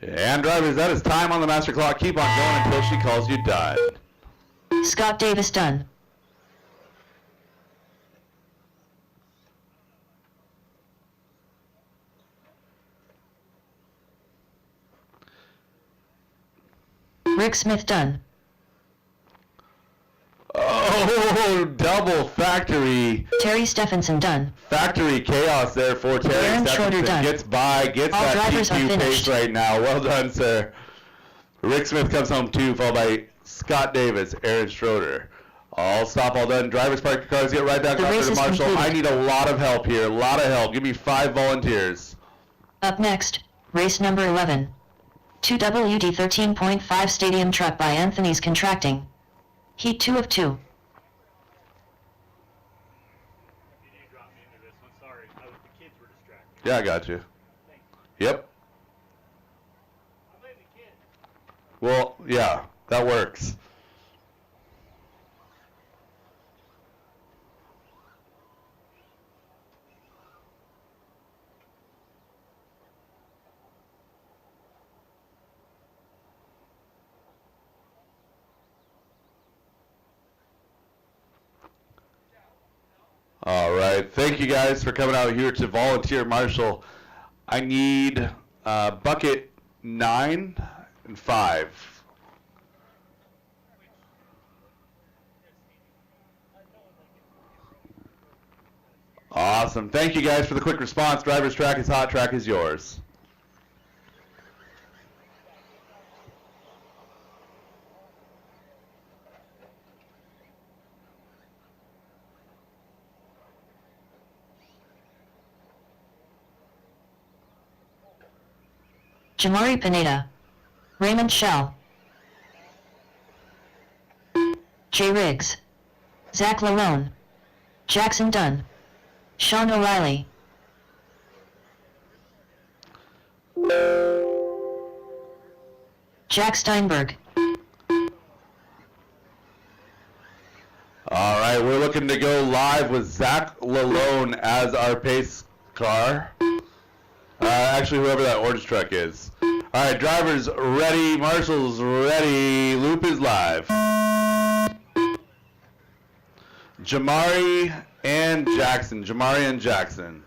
And drivers, that is time on the master clock. Keep on going until she calls you done. Scott Davis done. Rick Smith done. Oh, double factory. Terry Stephenson done. Factory chaos there for Terry Aaron Schroeder Stephenson. done. Gets by, gets All that drivers are TQ pace finished. right now. Well done, sir. Rick Smith comes home 2, followed by Scott Davis, Aaron Schroeder. All stop, all done. Drivers park your cars, get right back The out race there to is Marshall. completed. I need a lot of help here, a lot of help. Give me 5 volunteers. Up next, race number 11. 2WD 13.5 Stadium Truck by Anthony's Contracting. Heat 2 of 2. Sorry, the kids were distracted. Yeah, I got you. Thanks. Yep. I'm blaming the kids. Well, yeah, that works. All right. Thank you guys for coming out here to volunteer marshal. I need bucket 9 and 5. Awesome. Thank you guys for the quick response. Driver's track is hot. Track is yours. Jamari Pineda, Raymond Shell, Jay Riggs, Zach Lalone, Jackson Dunn, Sean O'Reilly, Jack Steinberg. All right, we're looking to go live with Zach Lalone as our pace car. Actually, whoever that orange truck is. All right, drivers ready, marshals ready, loop is live. Jamari and Jackson. Jamari and Jackson.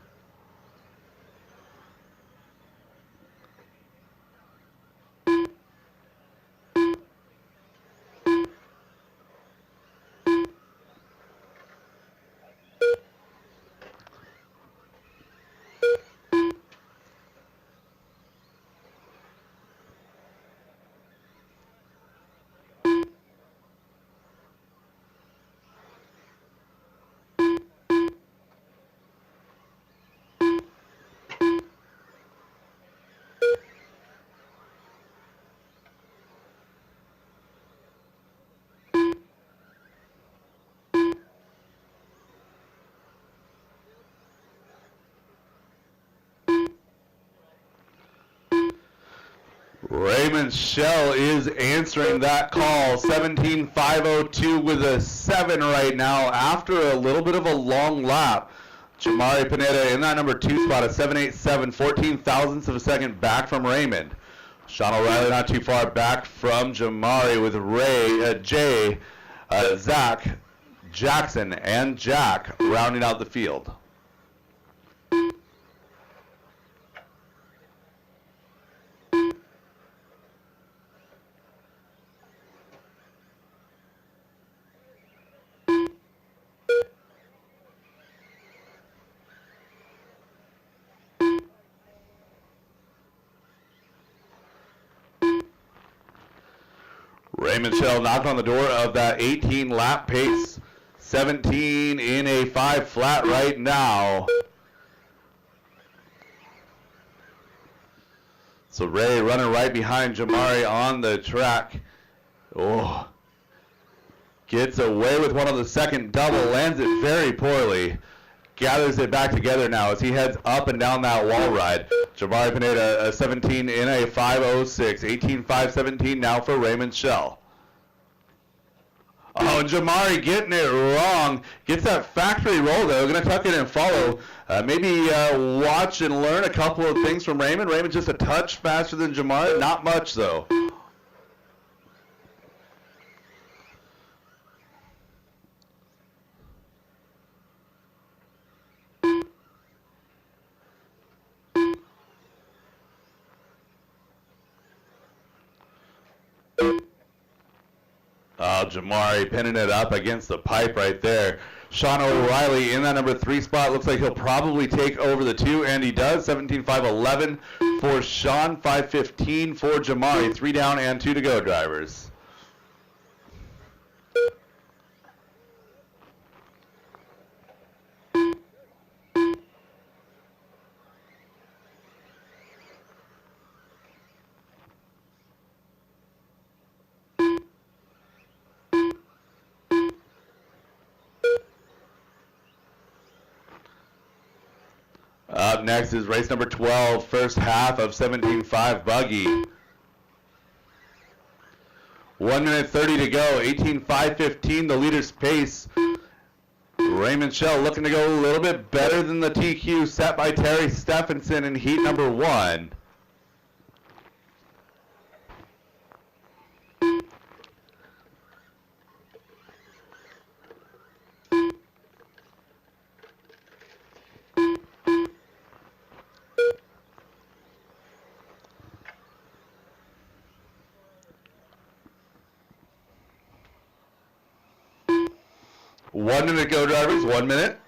Raymond Shell is answering that call. 17502 with a 7 right now after a little bit of a long lap. Jamari Pineda in that number 2 spot at 787, 14 thousandths of a second back from Raymond. Sean O'Reilly not too far back from Jamari with Jay, Zach, Jackson, and Jack rounding out the field. Raymond Shell knocked on the door of that 18 lap pace. 17 in a 5 flat right now. So Ray running right behind Jamari on the track. Oh. Gets away with one on the second double, lands it very poorly. Gathers it back together now as he heads up and down that wall ride. Jamari Pineda, 17 in a 5.06. 18.517 now for Raymond Shell. Oh, and Jamari getting it wrong. Gets that factory roll, though. Going to tuck it and follow. Maybe watch and learn a couple of things from Raymond. Raymond just a touch faster than Jamari. Not much, though. Jamari pinning it up against the pipe right there. Sean O'Reilly in that number 3 spot. Looks like he'll probably take over the 2, and he does. 17.511 for Sean, 5.15 for Jamari. 3 down and 2 to go, drivers. Up next is race number 12, first half of 17.5 buggy. 1 minute 30 to go, 18.515 the leader's pace. Raymond Shell looking to go a little bit better than the TQ set by Terry Stephenson in heat number 1. One minute go, drivers. 1 minute.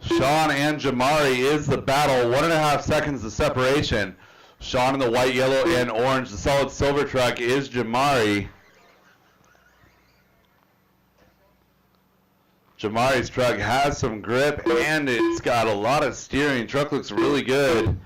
Sean and Jamari is the battle. 1.5 seconds of separation. Sean in the white, yellow, and orange. The solid silver truck is Jamari. Jamari's truck has some grip and it's got a lot of steering. Truck looks really good.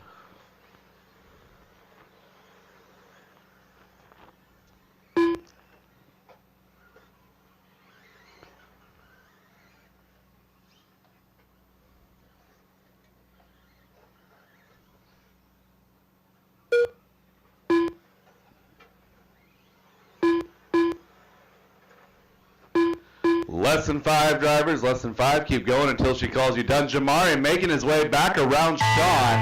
Less than 5 drivers, less than 5. Keep going until she calls you done. Jamari making his way back around Sean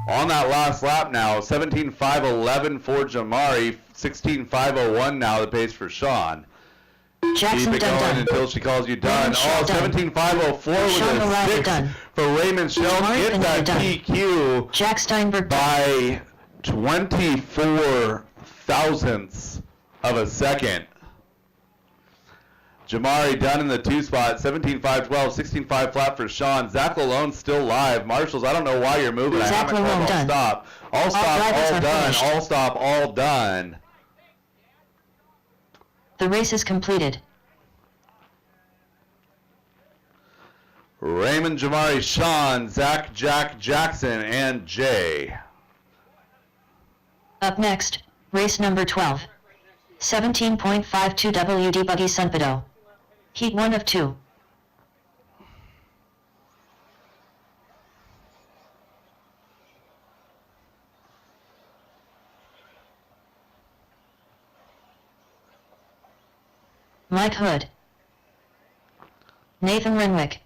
on that last lap now. 17.511 for Jamari. 16.501 now the pace for Sean. Jackson Keep it going done. until she calls you done. Shell Oh, done. 17.504 Sean with a O'Reilly 6 done. for Raymond Shell. Jamari Get Pineda that done. TQ Jack Steinberg done. by 24 thousandths of a second. Jamari done in the 2 spot, 17.512, 16.5 flat for Sean. Zach Lalone still live. Marshals, I don't know why you're moving. Zach I haven't Lalone called all done. stop. All stop, drivers all are done. finished. All stop, all done. The race is completed. Raymond, Jamari, Sean, Zach, Jack, Jackson, and Jay. Up next, race number 12. 17.52 WD Buggy Sunpedo. Heat 1 of 2. Mike Hood. Nathan Renwick.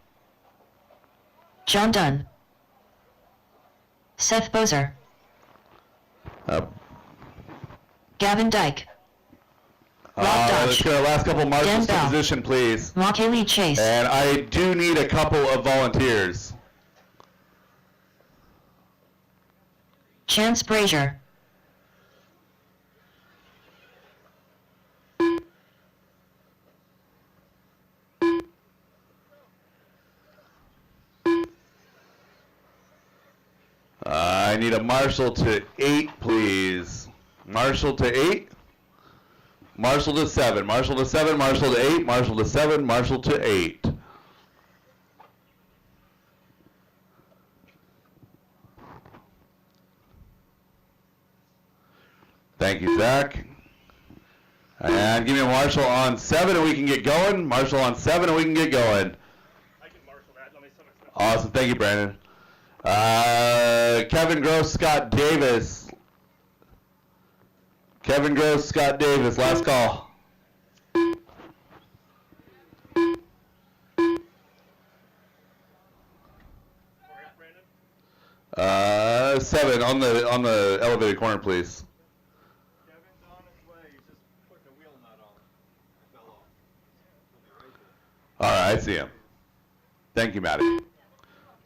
John Dunn. Seth Bozer. Gavin Dyke. Rob Let's Dodge. go. Last couple marshals to Dan Bell. position, please. Mockley Chase. And I do need a couple of volunteers. Chance Brazier. I need a marshal to 8, please. Marshal to 8. Marshal to 7. Marshal to 7. Marshal to 8. Marshal to 7. Marshal to 8. Thank you, Zach. And give me a marshal on 7 and we can get going. Marshal on 7 and we can get going. I can marshal that. Let me summon stuff. Awesome. Thank you, Brandon. Kevin Gross, Scott Davis. Kevin Gross, Scott Davis. Last call. Where at, Brandon? 7 on the elevated corner, please. Kevin's on his way. He's just putting a wheel nut on. It fell off. He'll be right there. All right, I see him. Thank you, Matty.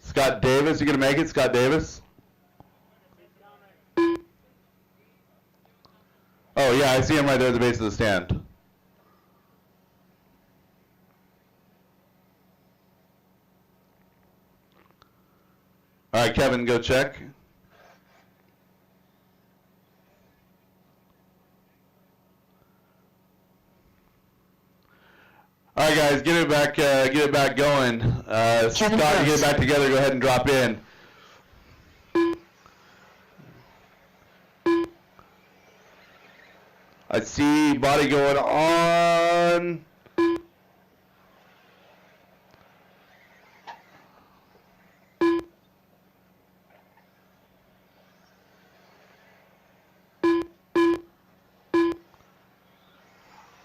Scott Davis, you gonna make it, Scott Davis? Oh yeah, I see him right there at the base of the stand. All right, Kevin, go check. All right, guys, get it back going. Scott, Kevin you get Gross. it back together. Go ahead and drop in. I see body going on.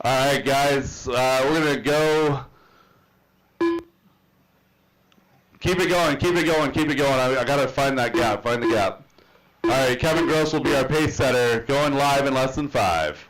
All right, guys, we're going to go. Keep it going, keep it going, keep it going. I got to find that gap, find the gap. All right, Kevin Gross will be our pace setter, going live in less than 5.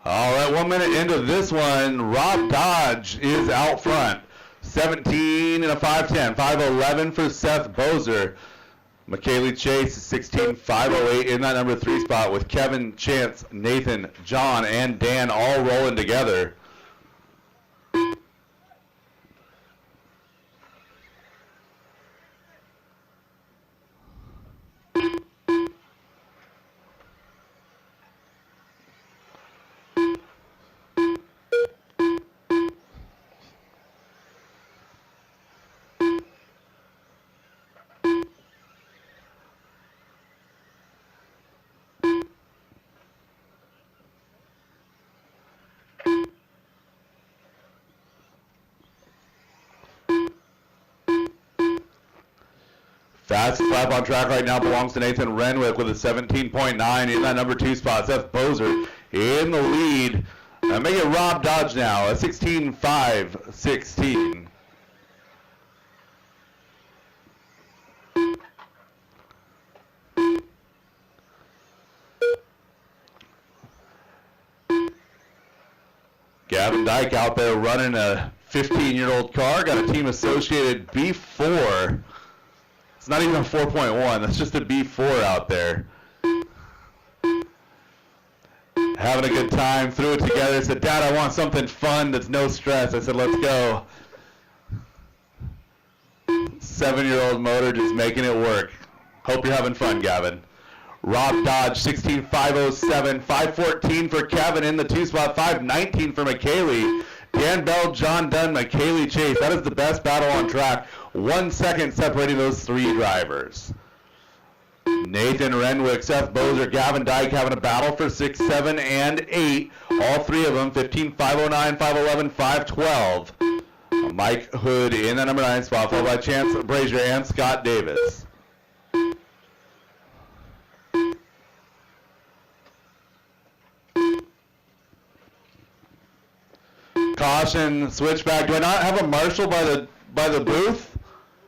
All right, 1 minute into this one, Rob Dodge is out front. 17 and a 5:10, 5:11 for Seth Bozer. McKaylee Chase is 16.508 in that number 3 spot with Kevin, Chance, Nathan, John, and Dan all rolling together. Fastest lap on track right now belongs to Nathan Renwick with a 17.9 in that number 2 spot. Seth Bozer in the lead. Make it Rob Dodge now, a 16.516. Gavin Dyke out there running a 15-year-old car. Got a team associated B4. It's not even a 4.1. That's just a B4 out there. Having a good time. Threw it together. Said, Dad, I want something fun that's no stress. I said, let's go. 7-year-old motor just making it work. Hope you're having fun, Gavin. Rob Dodge, 16.507. 5:14 for Kevin in the 2 spot. 5:19 for McKaylee. Dan Bell, John Dunn, McKaylee Chase. That is the best battle on track. 1 second separating those 3 drivers. Nathan Renwick, Seth Bozer, Gavin Dyke having a battle for 6, 7, and 8. All 3 of them, 15.509, 5:11, 5:12. Mike Hood in the number 9 spot, followed by Chance Brazier and Scott Davis. Caution, switchback. Do I not have a marshal by the booth?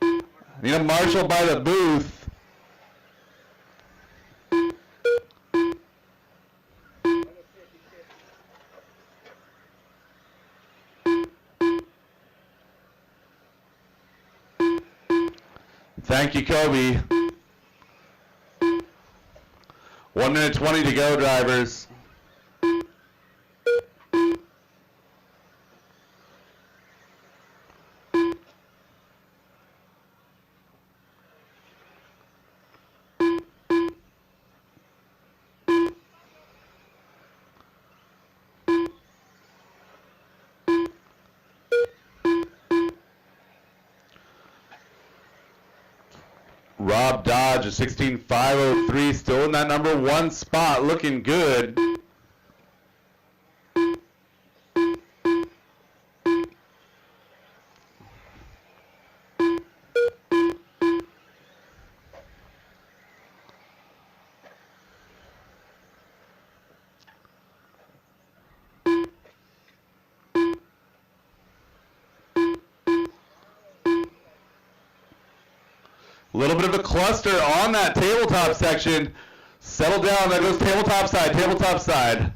I need a marshal by the booth. Thank you, Kobe. 1 minute 20 to go, drivers. Rob Dodge, a 16.503, still in that number 1 spot, looking good. A little bit of a cluster on that tabletop section. Settle down. That goes tabletop side, tabletop side.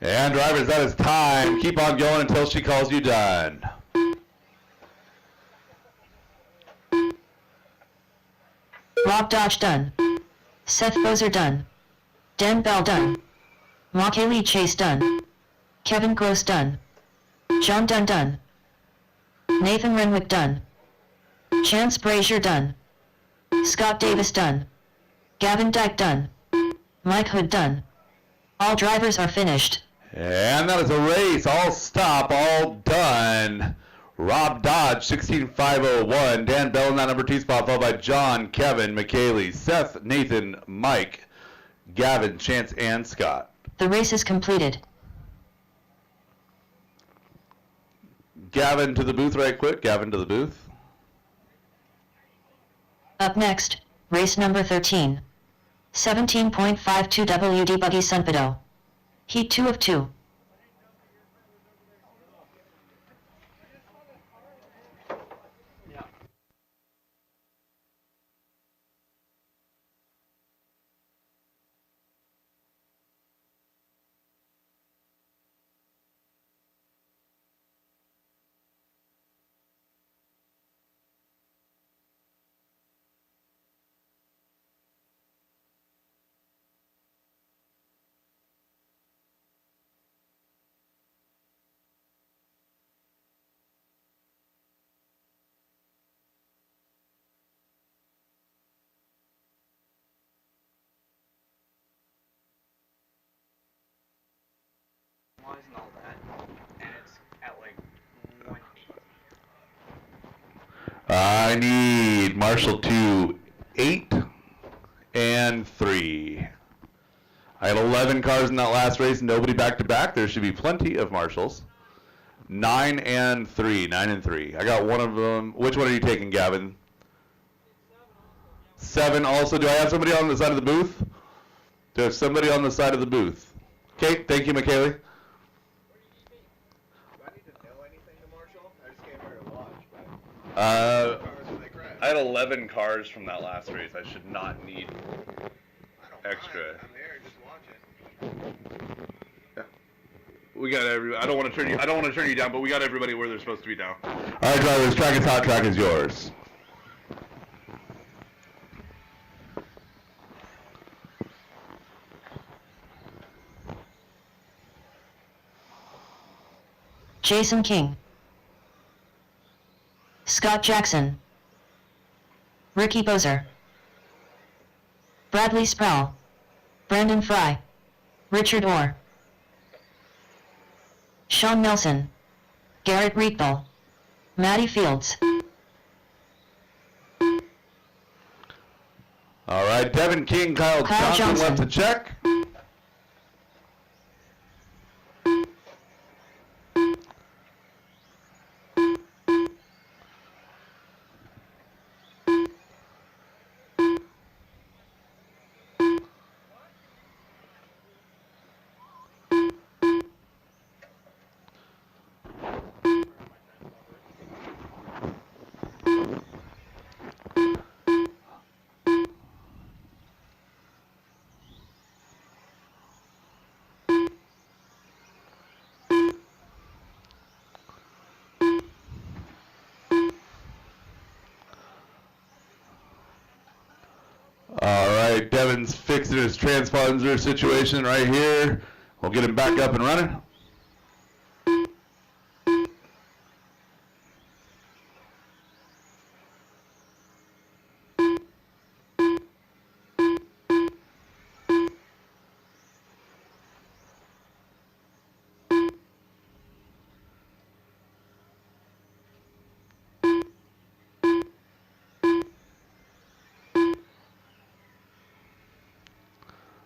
And drivers, that is time. Keep on going until she calls you done. Rob Dodge done. Seth Bozer done. Dan Bell done. Makaylee Chase done. Kevin Gross done. John Dunn done. Nathan Renwick done. Chance Brazier done. Scott Davis done. Gavin Dyke done. Mike Hood done. All drivers are finished. And that is a race. All stop, all done. Rob Dodge, 16.501. Dan Bell in that number 2 spot, followed by John, Kevin, McKaylee, Seth, Nathan, Mike, Gavin, Chance, and Scott. The race is completed. Gavin to the booth right quick. Gavin to the booth. Up next, race number 13. 17.52 WD Buggy Sunpedo. Heat 2 of 2. And all that, and it's at like 180. I need Marshall to 8 and 3. I had 11 cars in that last race, nobody back to back. There should be plenty of Marshalls. 9 and 3, 9 and 3. I got one of them. Which one are you taking, Gavin? 7 also. Do I have somebody on the side of the booth? Do I have somebody on the side of the booth? Okay, thank you, McKaylee. Do I need to know anything to Marshall? I just came here to watch, but cars when they crash. I had 11 cars from that last race. I should not need I don't extra. mind. I'm there just watching. We got every. I don't want to turn you down, but we got everybody where they're supposed to be now. All right, drivers. Track is hot. Track is yours. Jason King. Scott Jackson. Ricky Bozer. Bradley Sproul. Brandon Fry. Richard Orr. Sean Nelson. Garrett Rietball. Matty Fields. All right, Devin King, Kyle Johnson left to check. All right, Devin's fixing his transponder situation right here. We'll get him back up and running.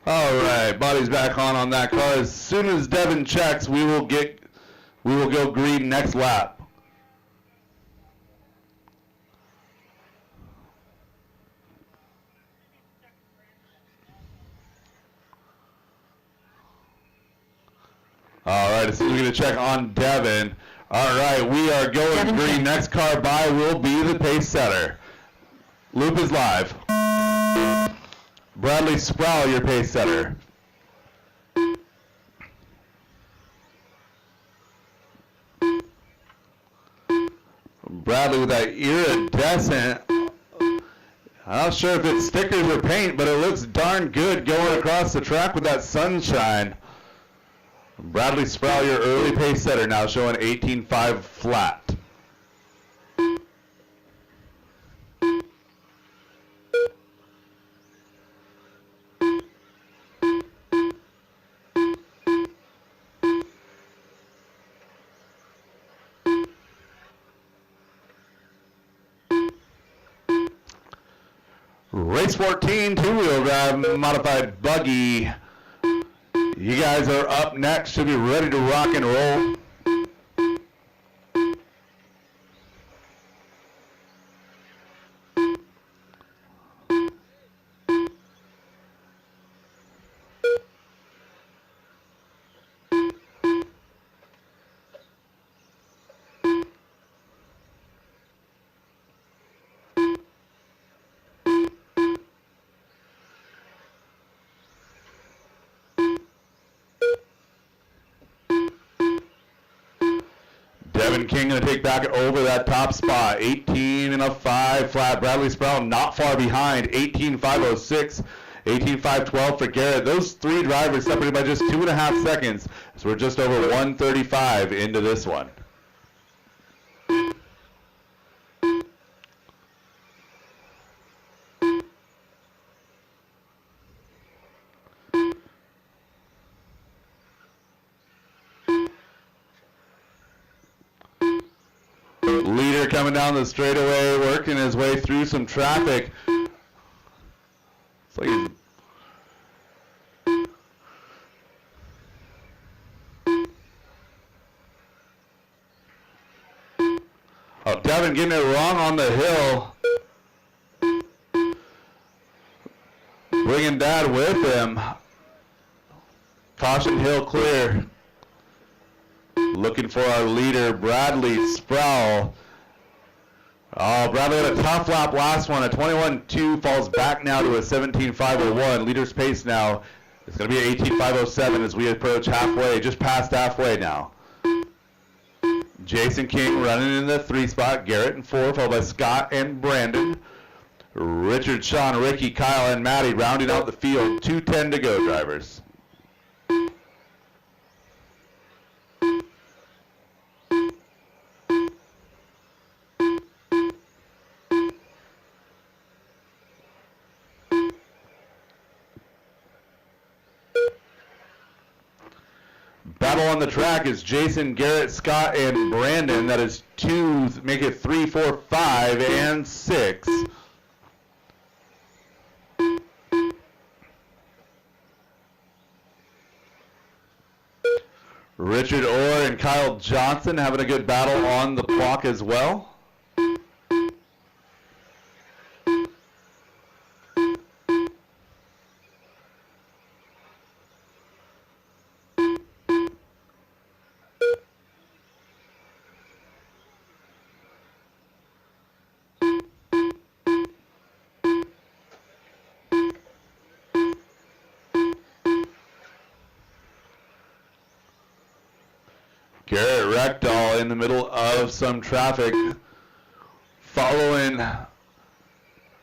All right, body's back on that car. As soon as Devin checks, we will go green next lap. All right, as soon as we get a check on Devin. All right, we are going Devin green. checked. Next car by will be the pace setter. Loop is live. Bradley Sproul, your pace setter. Bradley with that iridescent. I'm not sure if it's stickers or paint, but it looks darn good going across the track with that sunshine. Bradley Sproul, your early pace setter, now showing 18.5 flat. Race 14, two-wheel drive, modified buggy. You guys are up next, should be ready to rock and roll. Devin King going to take back over that top spot. 18.5 flat. Bradley Sproul not far behind. 18.506. 18.512 for Garrett. Those three drivers separated by just 2.5 seconds. So we're just over 135 into this one. Leader coming down the straightaway, working his way through some traffic. It's like he's Devin getting it wrong on the hill. Bringing Dad with him. Caution hill clear. Looking for our leader, Bradley Sproul. Oh, Bradley had a tough lap last one. A 21.2 falls back now to a 17.501. Leader's pace now is going to be 18.507 as we approach halfway, just past halfway now. Jason King running in the 3 spot. Garrett in 4, followed by Scott and Brandon. Richard, Sean, Ricky, Kyle, and Maddie rounding out the field. 2:10 to go, drivers. Battle on the track is Jason, Garrett, Scott, and Brandon. That is 2, make it 3, 4, 5, and 6. Richard Orr and Kyle Johnson having a good battle on the block as well. Garrett Rectal in the middle of some traffic, following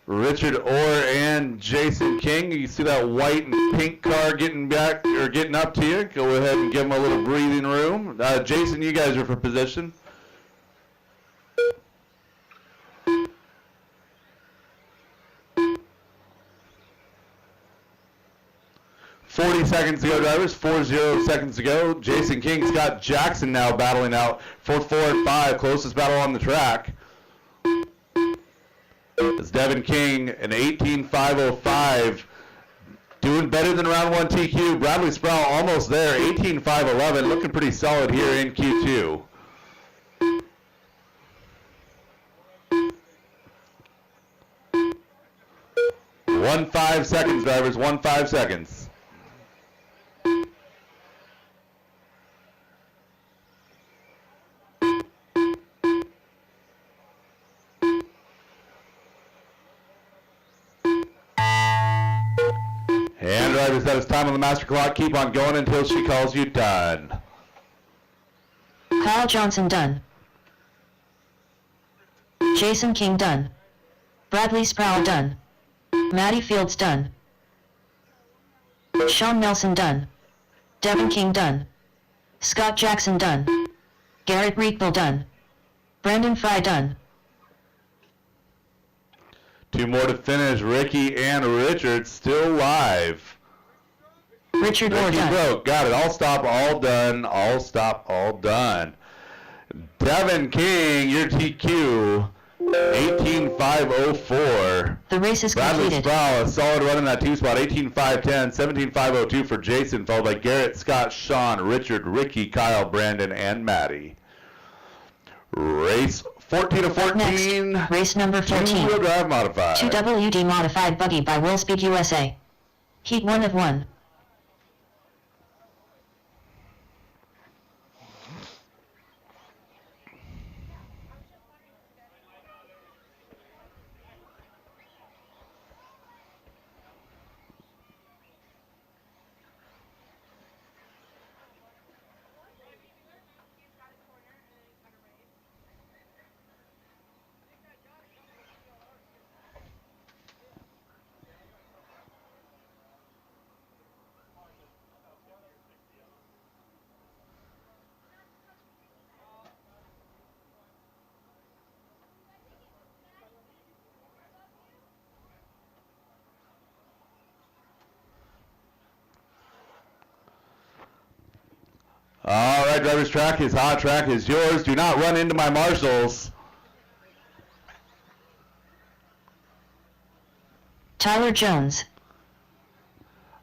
Richard Orr and Jason King. You see that white and pink car getting back or getting up to you. Go ahead and give them a little breathing room. Jason, you guys are for position. .40 seconds to go, drivers. 40 seconds to go. Jason King, Scott Jackson now battling out for 4 and 5. Closest battle on the track. It's Devin King, an 18.505. Doing doing better than round 1 TQ. Bradley Sproul almost there, 18.511, looking pretty solid here in Q2. One 5 seconds, drivers, 5 seconds. And drivers, that is time on the master clock. Keep on going until she calls you done. Kyle Johnson done. Jason King done. Bradley Sproul done. Matty Fields done. Sean Nelson done. Devin King done. Scott Jackson done. Garrett Reekville done. Brandon Fry done. 2 more to finish. Ricky and Richard still live. Richard Orr Ricky done. broke. Got it. All stop, all done. All stop, all done. Devin King, your TQ, 18.504. The race is Bradley completed. Sproul, a solid run in that 2 spot, 18.510, 17.502 for Jason, followed by Garrett, Scott, Sean, Richard, Ricky, Kyle, Brandon, and Maddie. Race 14 to 14. Next, race number 14. Two-wheel drive modified. 2WD modified buggy by Willspeed USA. Heat 1 of 1. All right, driver's track is hot, track is yours. Do not run into my marshals. Tyler Jones.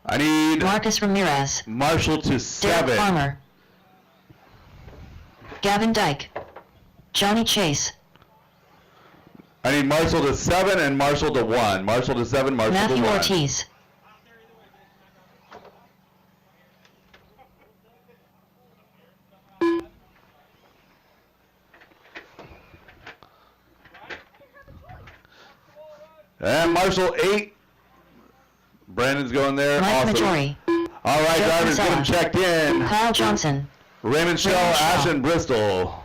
I need Marcus Ramirez. Marshall to Derek 7. Farmer. Gavin Dyke. Johnny Chase. I need Marshall to 7 and Marshall to 1. Marshall to 7, Marshall Matthew to 1. Ortiz. And Marshall 8. Brandon's going there. Mike Awesome. Majori. All right, Joe drivers, get Kinsella. them checked in. Kyle Johnson. Raymond Shell, Raymond Shell. Ashton Bristol.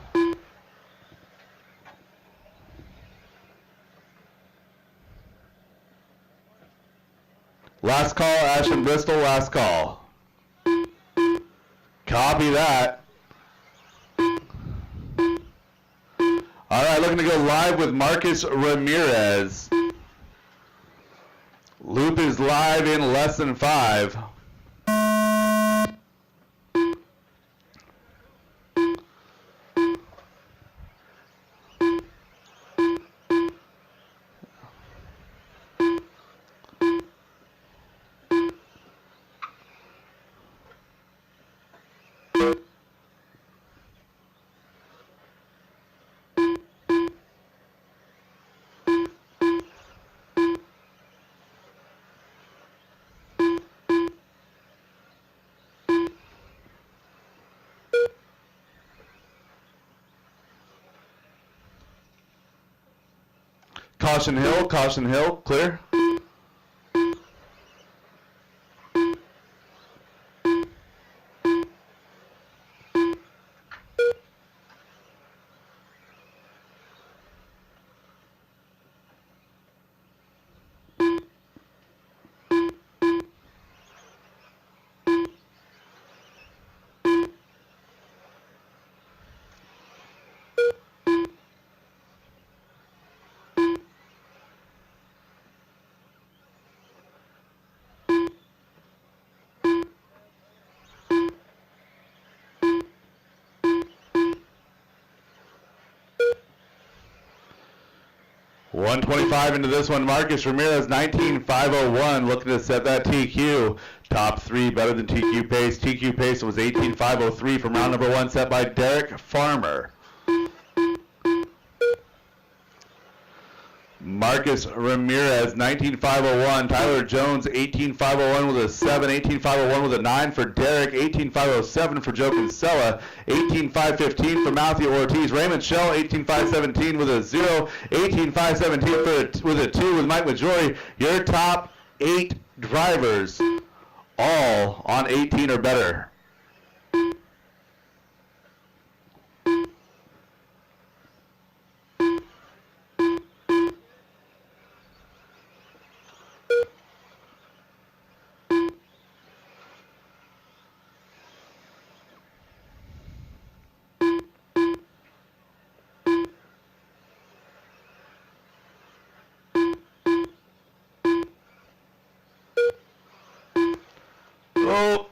Last call, Ashton Bristol, last call. Copy that. All right, looking to go live with Marcus Ramirez. Loop is live in less than 5. Caution Hill, clear. 125 into this one. Marcus Ramirez, 19.501, looking to set that TQ. Top three better than TQ pace. TQ pace was 18.503 from round number one, set by Derek Farmer. Marcus Ramirez, 19.501. Tyler Jones, 18.501 with a 7. 18.501 with a 9 for Derek. 18.507 for Joe Kinsella. 18.515 for Matthew Ortiz. Raymond Shell, 18.517 with a 0. 18.517 with a 2 with Mike Majori. Your top 8 drivers, all on 18 or better. Oh.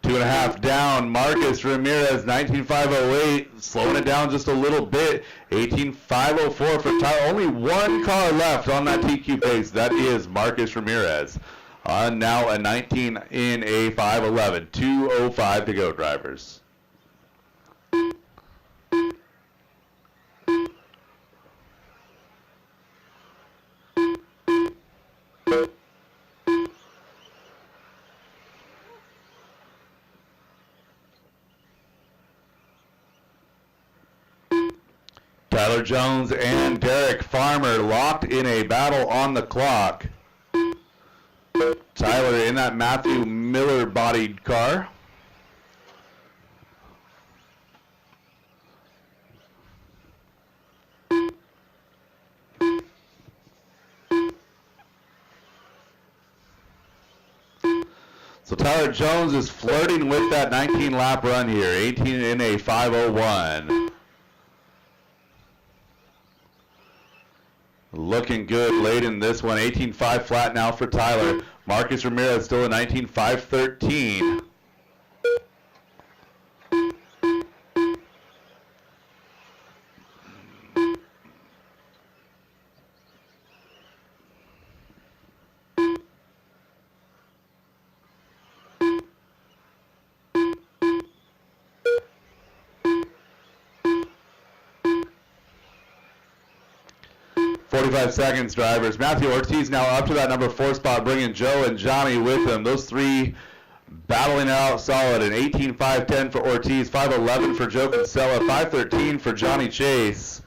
Two and a half down. Marcus Ramirez, 19.508, slowing it down just a little bit. 18.504 for Tyler. Only one car left on that TQ pace. That is Marcus Ramirez. Now a 19 in a 511. 2:05 to go, drivers. Tyler Jones and Derek Farmer locked in a battle on the clock. Tyler in that Matthew Miller bodied car. So Tyler Jones is flirting with that 19 lap run here. 18 in a 5:01. Looking good late in this one. 18.5 flat now for Tyler. Marcus Ramirez still a 19.513. Seconds, drivers. Matthew Ortiz now up to that number 4 spot, bringing Joe and Johnny with him. Those three battling out solid. An 18.510 for Ortiz, 5.11 for Joe Kinsella, 5.13 for Johnny Chase.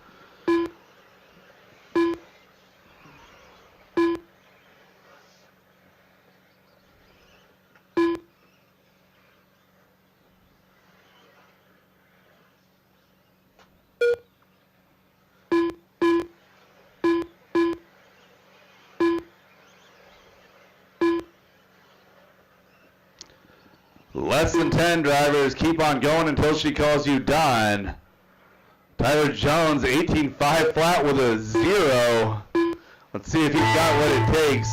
Less than 10, drivers. Keep on going until she calls you done. Tyler Jones, 18.5 flat with a 0. Let's see if he's got what it takes.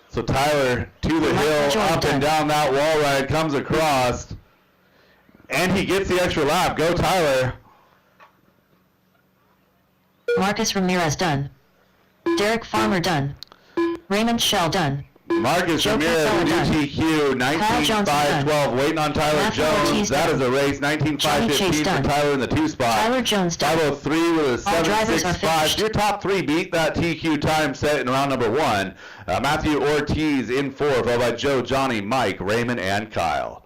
So Tyler to the hill, up and down that wall ride, comes across. And he gets the extra lap. Go Tyler. Marcus Ramirez done. Derek Farmer done. Raymond Shell done. Marcus Joe Ramirez, Kinsella new TQ, 19.512, waiting on Tyler Matthew Jones. Ortiz That done. is a race, 19.515 for Tyler in the 2 spot. Tyler Jones done. 503 with a All drivers are 7.65. finished. Your top 3 beat that TQ time set in round number 1. Matthew Ortiz in 4, followed by Joe, Johnny, Mike, Raymond, and Kyle.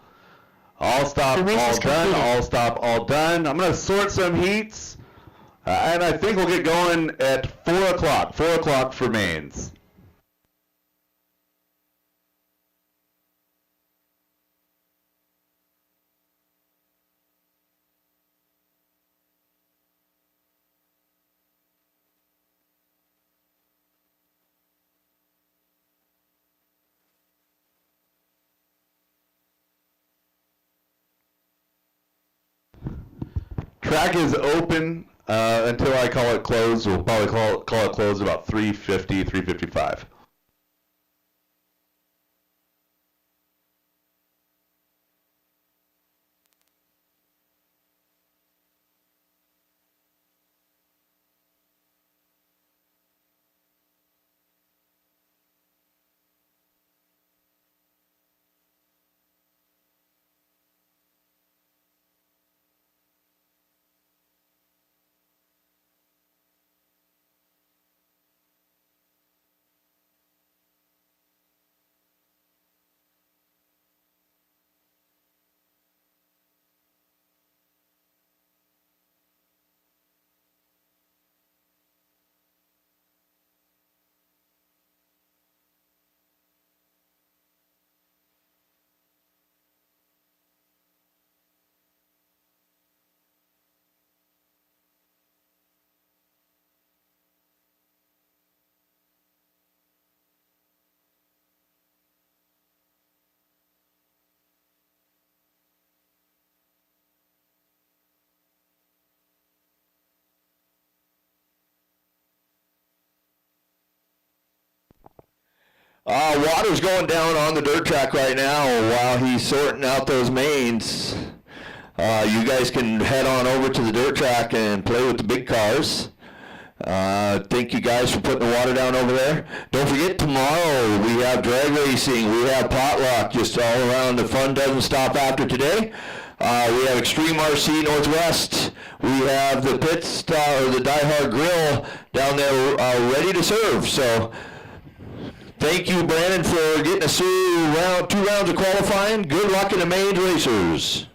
All stop, The race all is done, completed. all stop, all done. I'm going to sort some heats, and I think we'll get going at 4 o'clock. 4 o'clock for mains. Track is open until I call it closed. We'll probably call it closed about 3:50, 3:55. Water's going down on the dirt track right now while he's sorting out those mains. You guys can head on over to the dirt track and play with the big cars. Thank you guys for putting the water down over there. Don't forget, tomorrow we have drag racing, we have potluck, just all around. The fun doesn't stop after today. We have Extreme RC Northwest. We have the the DieHard Grill down there ready to serve. So thank you, Brandon, for getting us through 2 rounds of qualifying. Good luck in the main racers.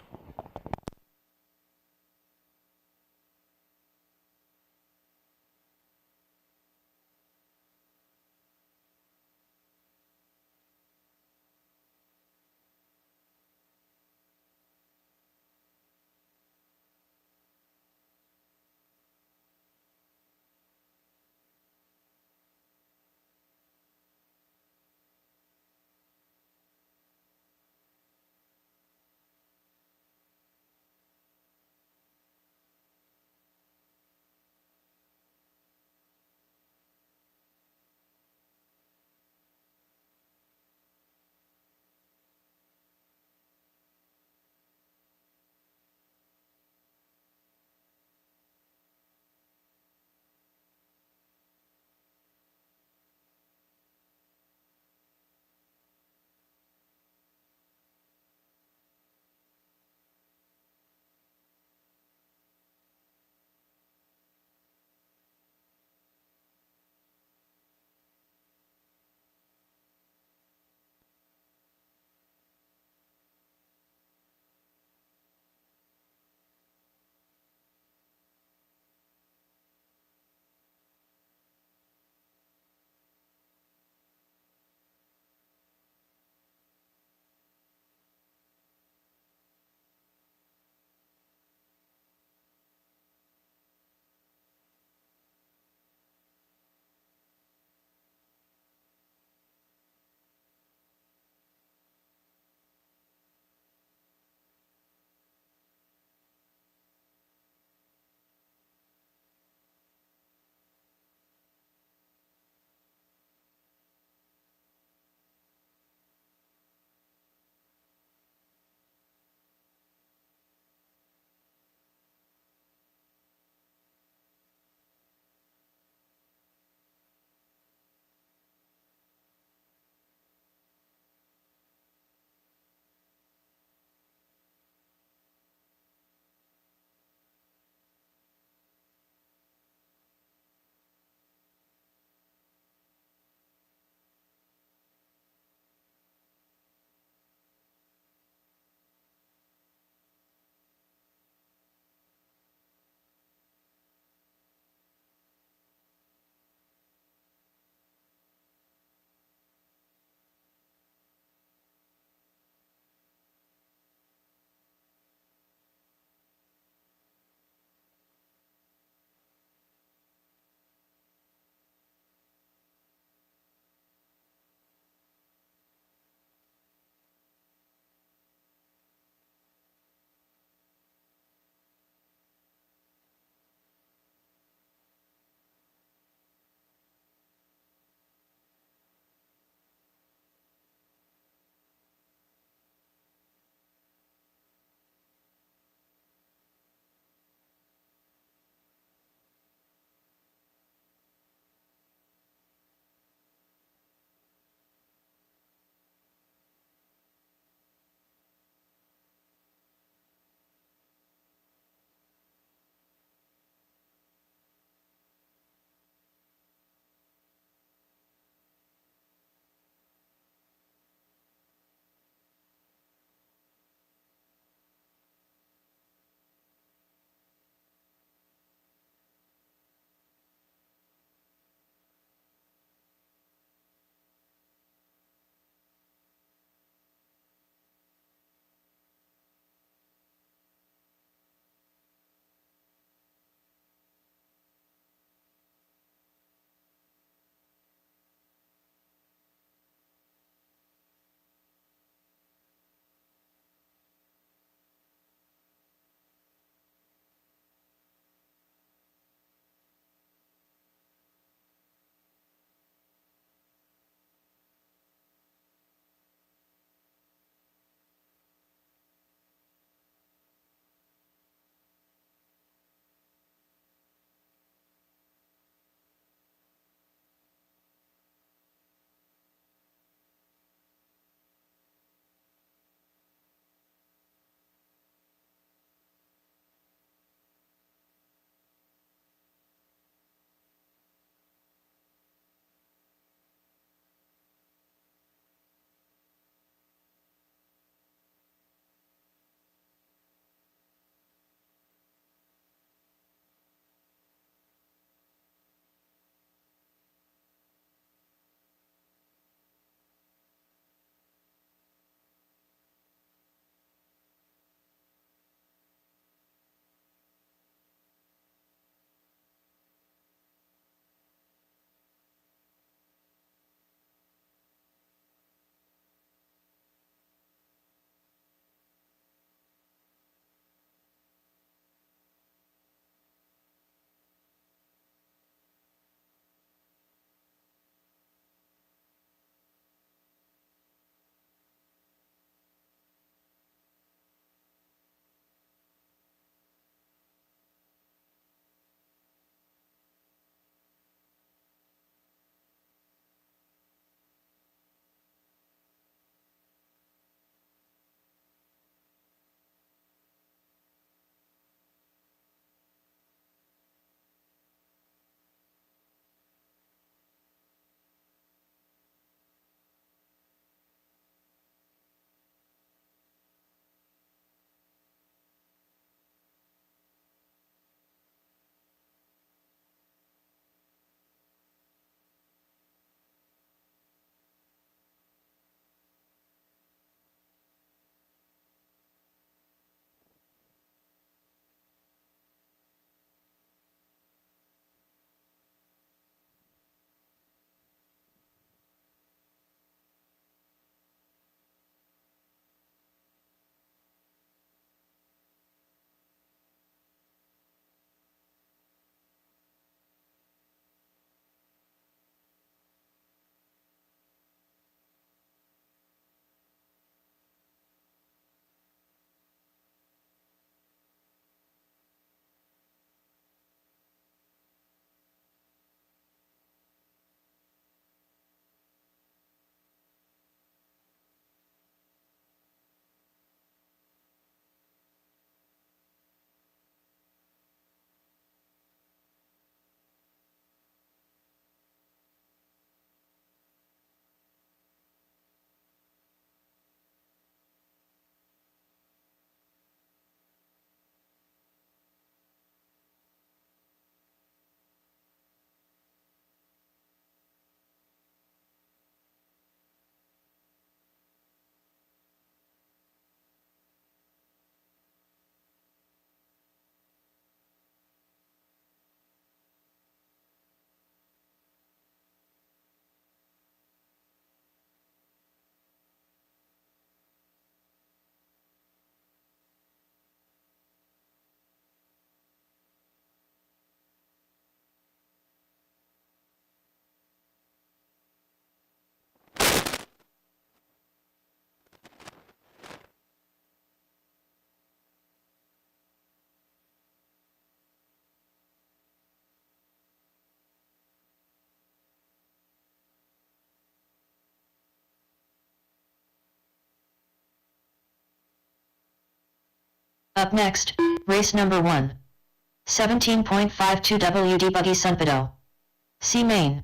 Up next, race number 1. 17.52 WD Buggy Sunpedo. C main.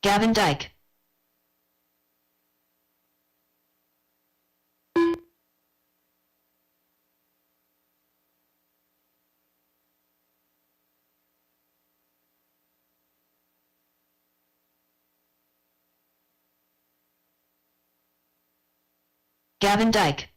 Gavin Dyke. Gavin Dyke.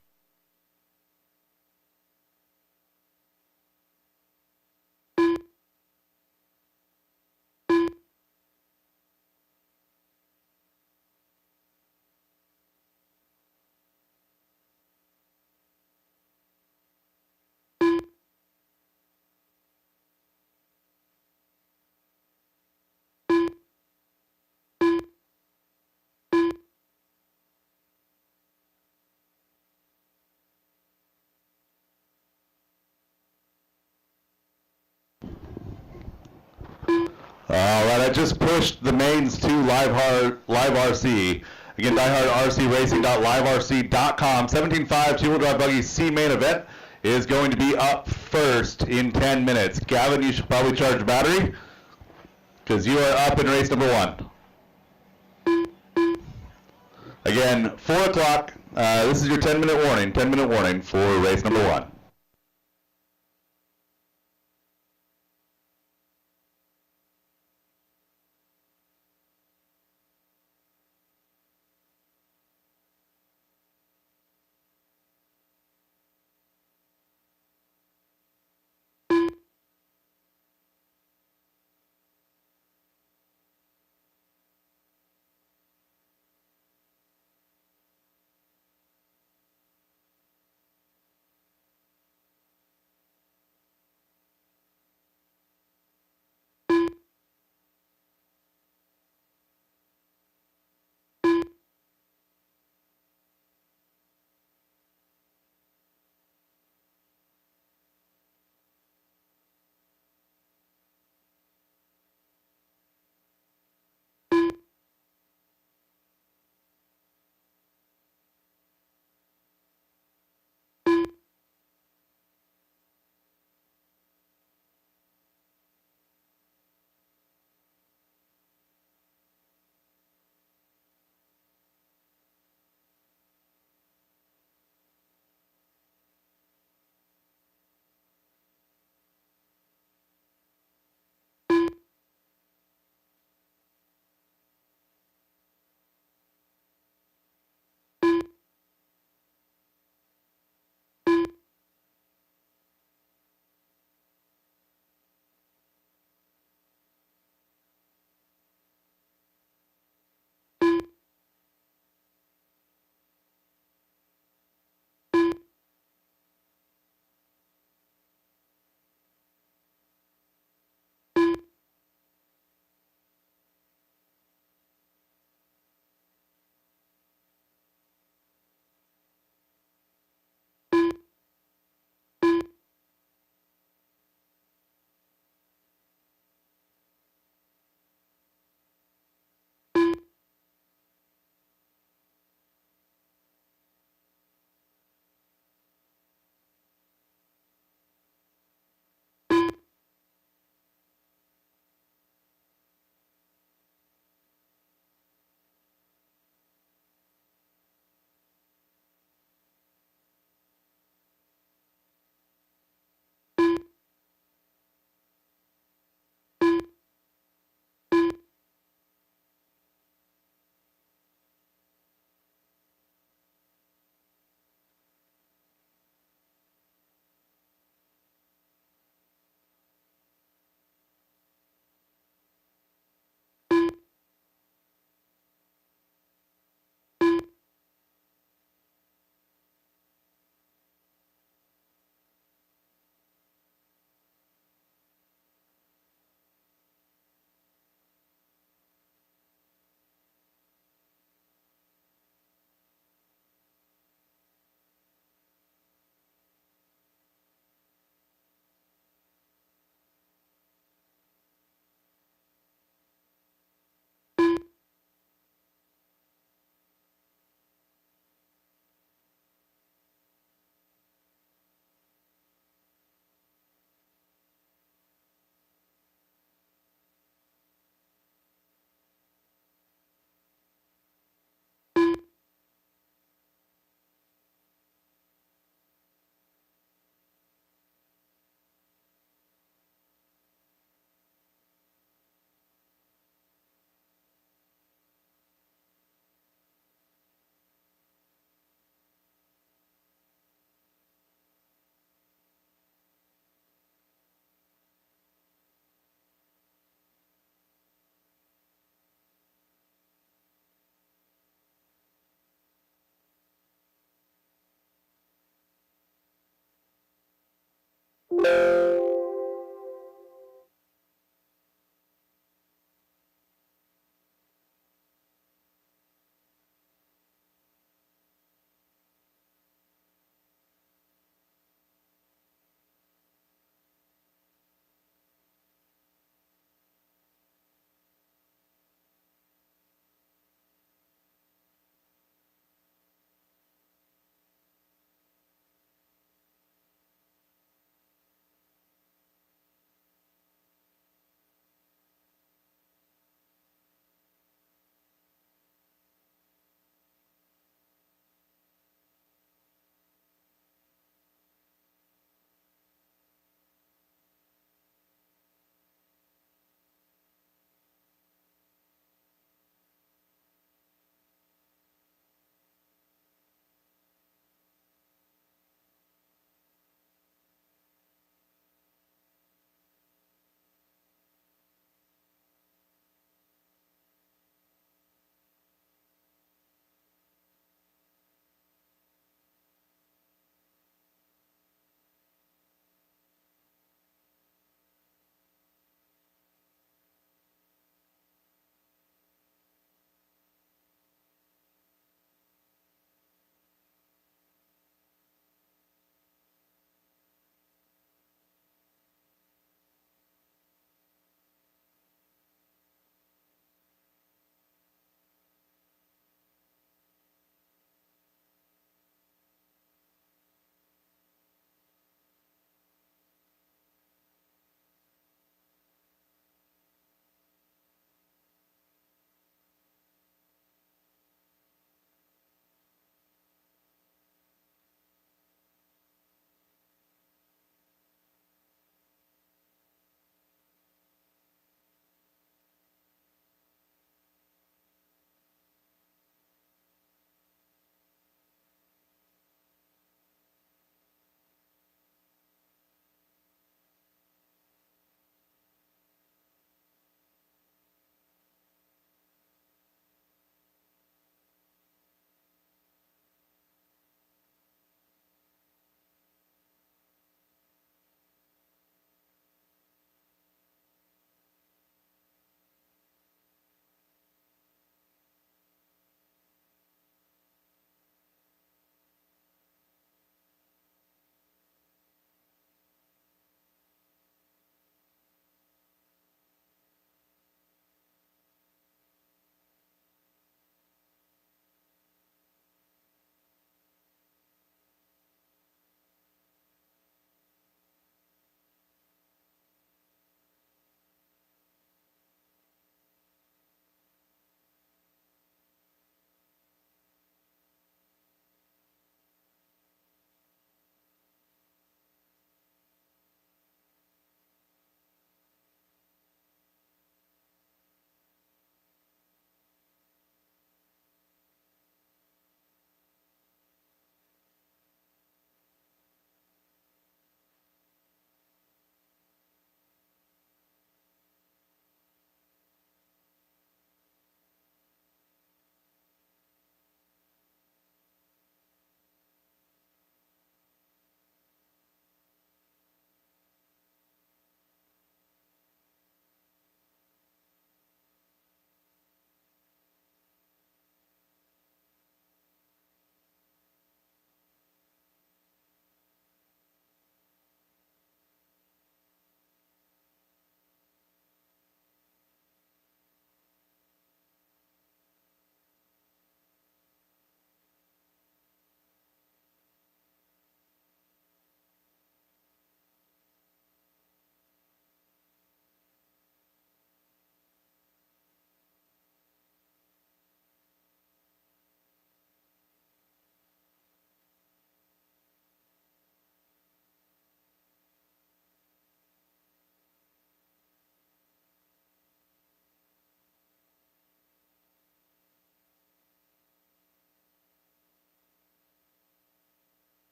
All right, I just pushed the mains to Live RC. Again, DieHardRCRacing.liverc.com. 17.5 two-wheel drive buggy C main event is going to be up first in 10 minutes. Gavin, you should probably charge your battery because you are up in race number 1. Again, 4 o'clock. This is your 10-minute warning. 10-minute warning for race number 1.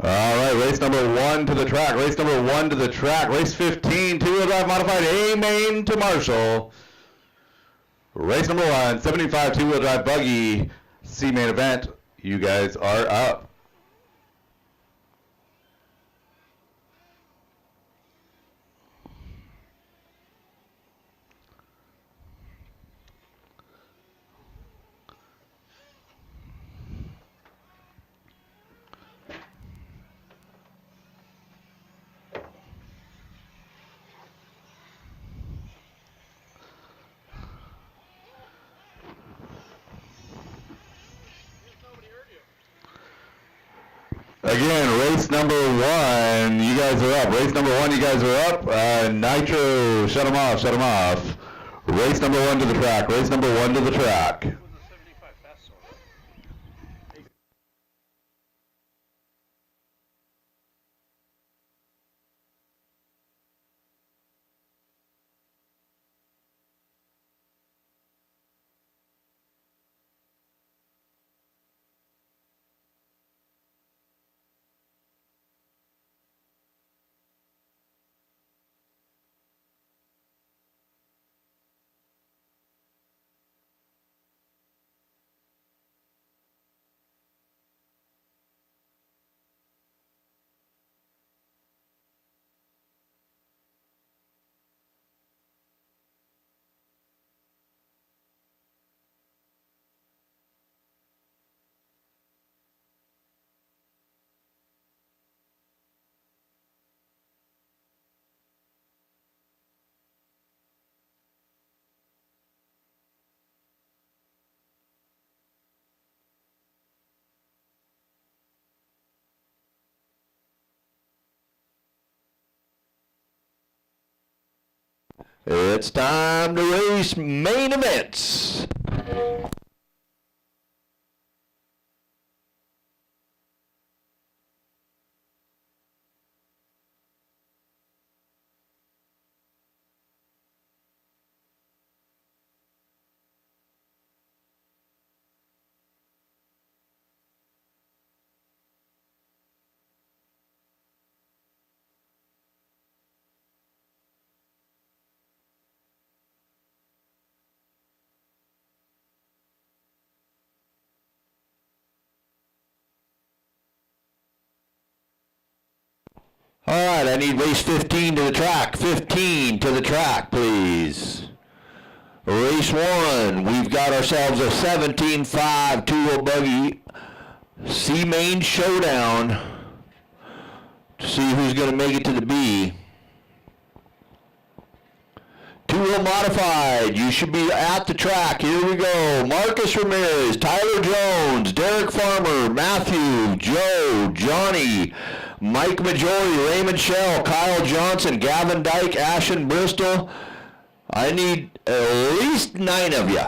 All right, race number 1 to the track. Race number 1 to the track. Race 15, two-wheel drive modified A main to Marshall. Race number 1, 75 two-wheel drive buggy C main event. You guys are up. Again, race number 1, you guys are up. Race number 1, you guys are up. Nitro, shut them off, shut them off. Race number 1 to the track. Race number 1 to the track. It's time to race main events. All right, I need race 15 to the track. 15 to the track, please. Race 1, we've got ourselves a 17.5 two-wheel buggy C main showdown to see who's going to make it to the B. Two-wheel modified, you should be at the track. Here we go. Marcus Ramirez, Tyler Jones, Derek Farmer, Matthew, Joe, Johnny, Mike Majori, Raymond Shell, Kyle Johnson, Gavin Dyke, Ashton Bristol. I need at least 9 of you.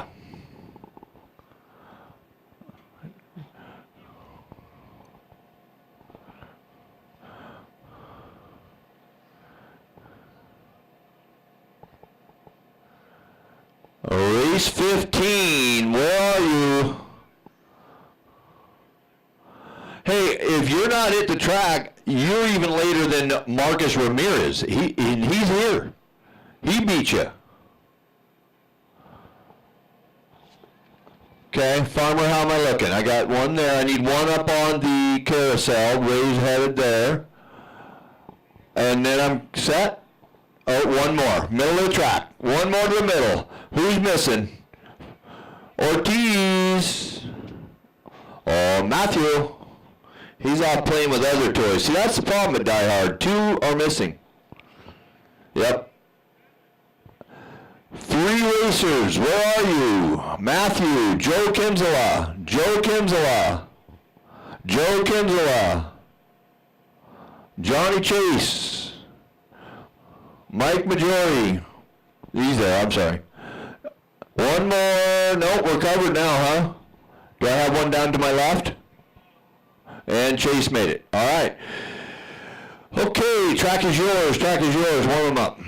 Race 15, where are you? Hey, if you're not at the track, you're even later than Marcus Ramirez. He's here. He beat you. Okay, Farmer, how am I looking? I got one there. I need one up on the carousel. Ray's headed there. And then I'm set. Oh, one more. Middle of the track. One more to the middle. Who's missing? Ortiz. Oh, Matthew. He's off playing with other toys. See, that's the problem with DieHard. 2 are missing. Yep. 3 racers. Where are you? Matthew. Joe Kimzela. Joe Kimzela. Joe Kimzela. Johnny Chase. Mike Majori. He's there, I'm sorry. One more. Nope, we're covered now, huh? Do I have one down to my left? And Chase made it. All right. Okay, track is yours. Track is yours. Warm them up.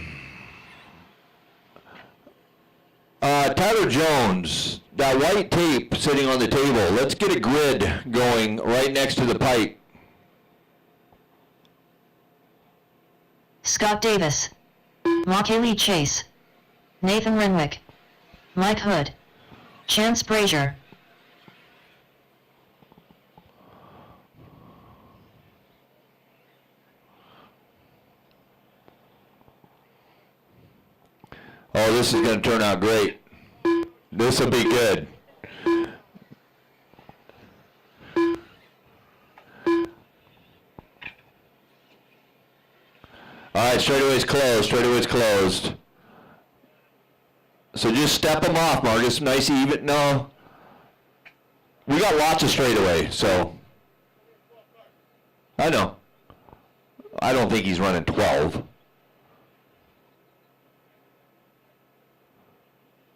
Tyler Jones, that white tape sitting on the table. Let's get a grid going right next to the pipe. Scott Davis, Macaulay Chase, Nathan Renwick, Mike Hood, Chance Brazier. Oh, this is going to turn out great. This will be good. All right, straightaway's closed. Straightaway's closed. So just step them off, Marcus. Nice even. No. We got lots of straightaway, so. I know. I don't think he's running 12.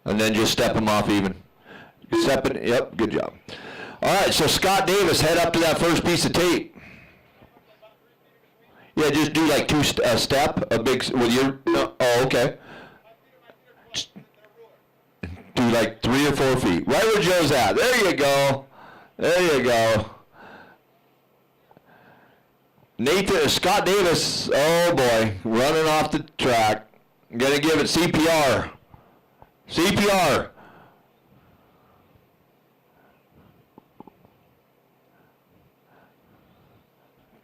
And then just step them off even. Step it, yep, good job. All right, so Scott Davis, head up to that first piece of tape. Yeah, just do like two step, a big, with your, no, oh, okay. Do like 3 or 4 feet. Right where Joe's at. There you go. There you go. Scott Davis, oh boy, running off the track. I'm going to give it CPR. CPR.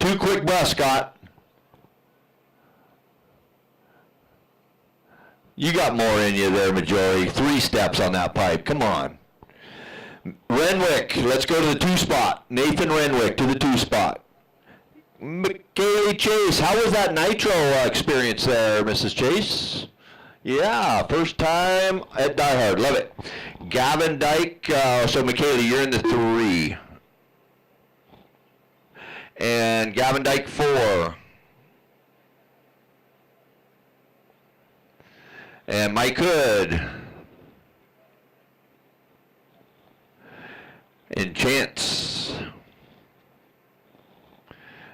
Two quick breaths, Scott. You got more in you there, Majority. 3 steps on that pipe. Come on. Renwick, let's go to the 2 spot. Nathan Renwick to the 2 spot. Macaulay Chase, how was that nitro experience there, Mrs. Chase? Yeah, first time at DieHard. Love it. Gavin Dyke, so Macaulay, you're in the 3. And Gavin Dyke 4. And Mike Hood. And Chance.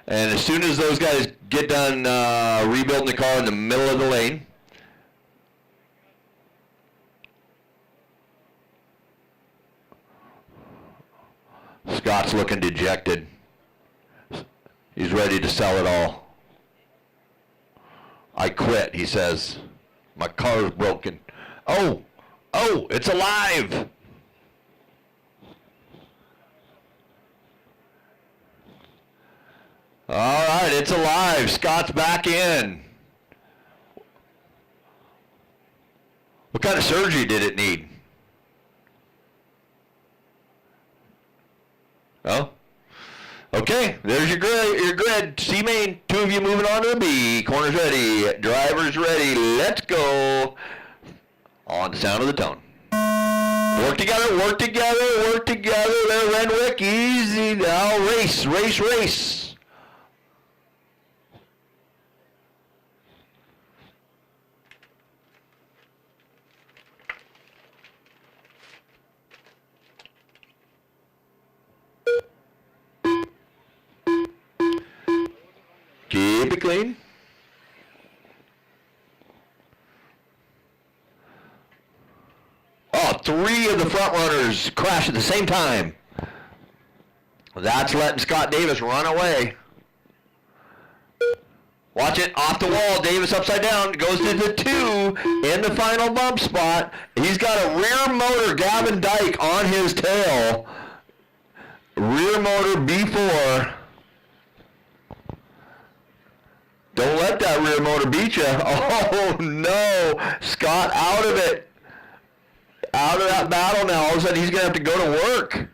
And as soon as those guys get done rebuilding the car in the middle of the lane, Scott's looking dejected. He's ready to sell it all. I quit, he says. My car's broken. Oh, it's alive. All right, it's alive. Scott's back in. What kind of surgery did it need? Oh, okay. There's your grid. C main. 2 of you moving on to the B. Corner's ready. Driver's ready. Let's go. On the sound of the tone. Work together. Work together. Work together. There, Renwick. Easy now. Race. Race. Race. Keep it clean. Oh, 3 of the front runners crash at the same time. That's letting Scott Davis run away. Watch it, off the wall, Davis upside down, goes to the 2 in the final bump spot. He's got a rear motor, Gavin Dyke, on his tail. Rear motor B4. Don't let that rear motor beat you. Oh, no. Scott out of it. Out of that battle now. All of a sudden, he's going to have to go to work.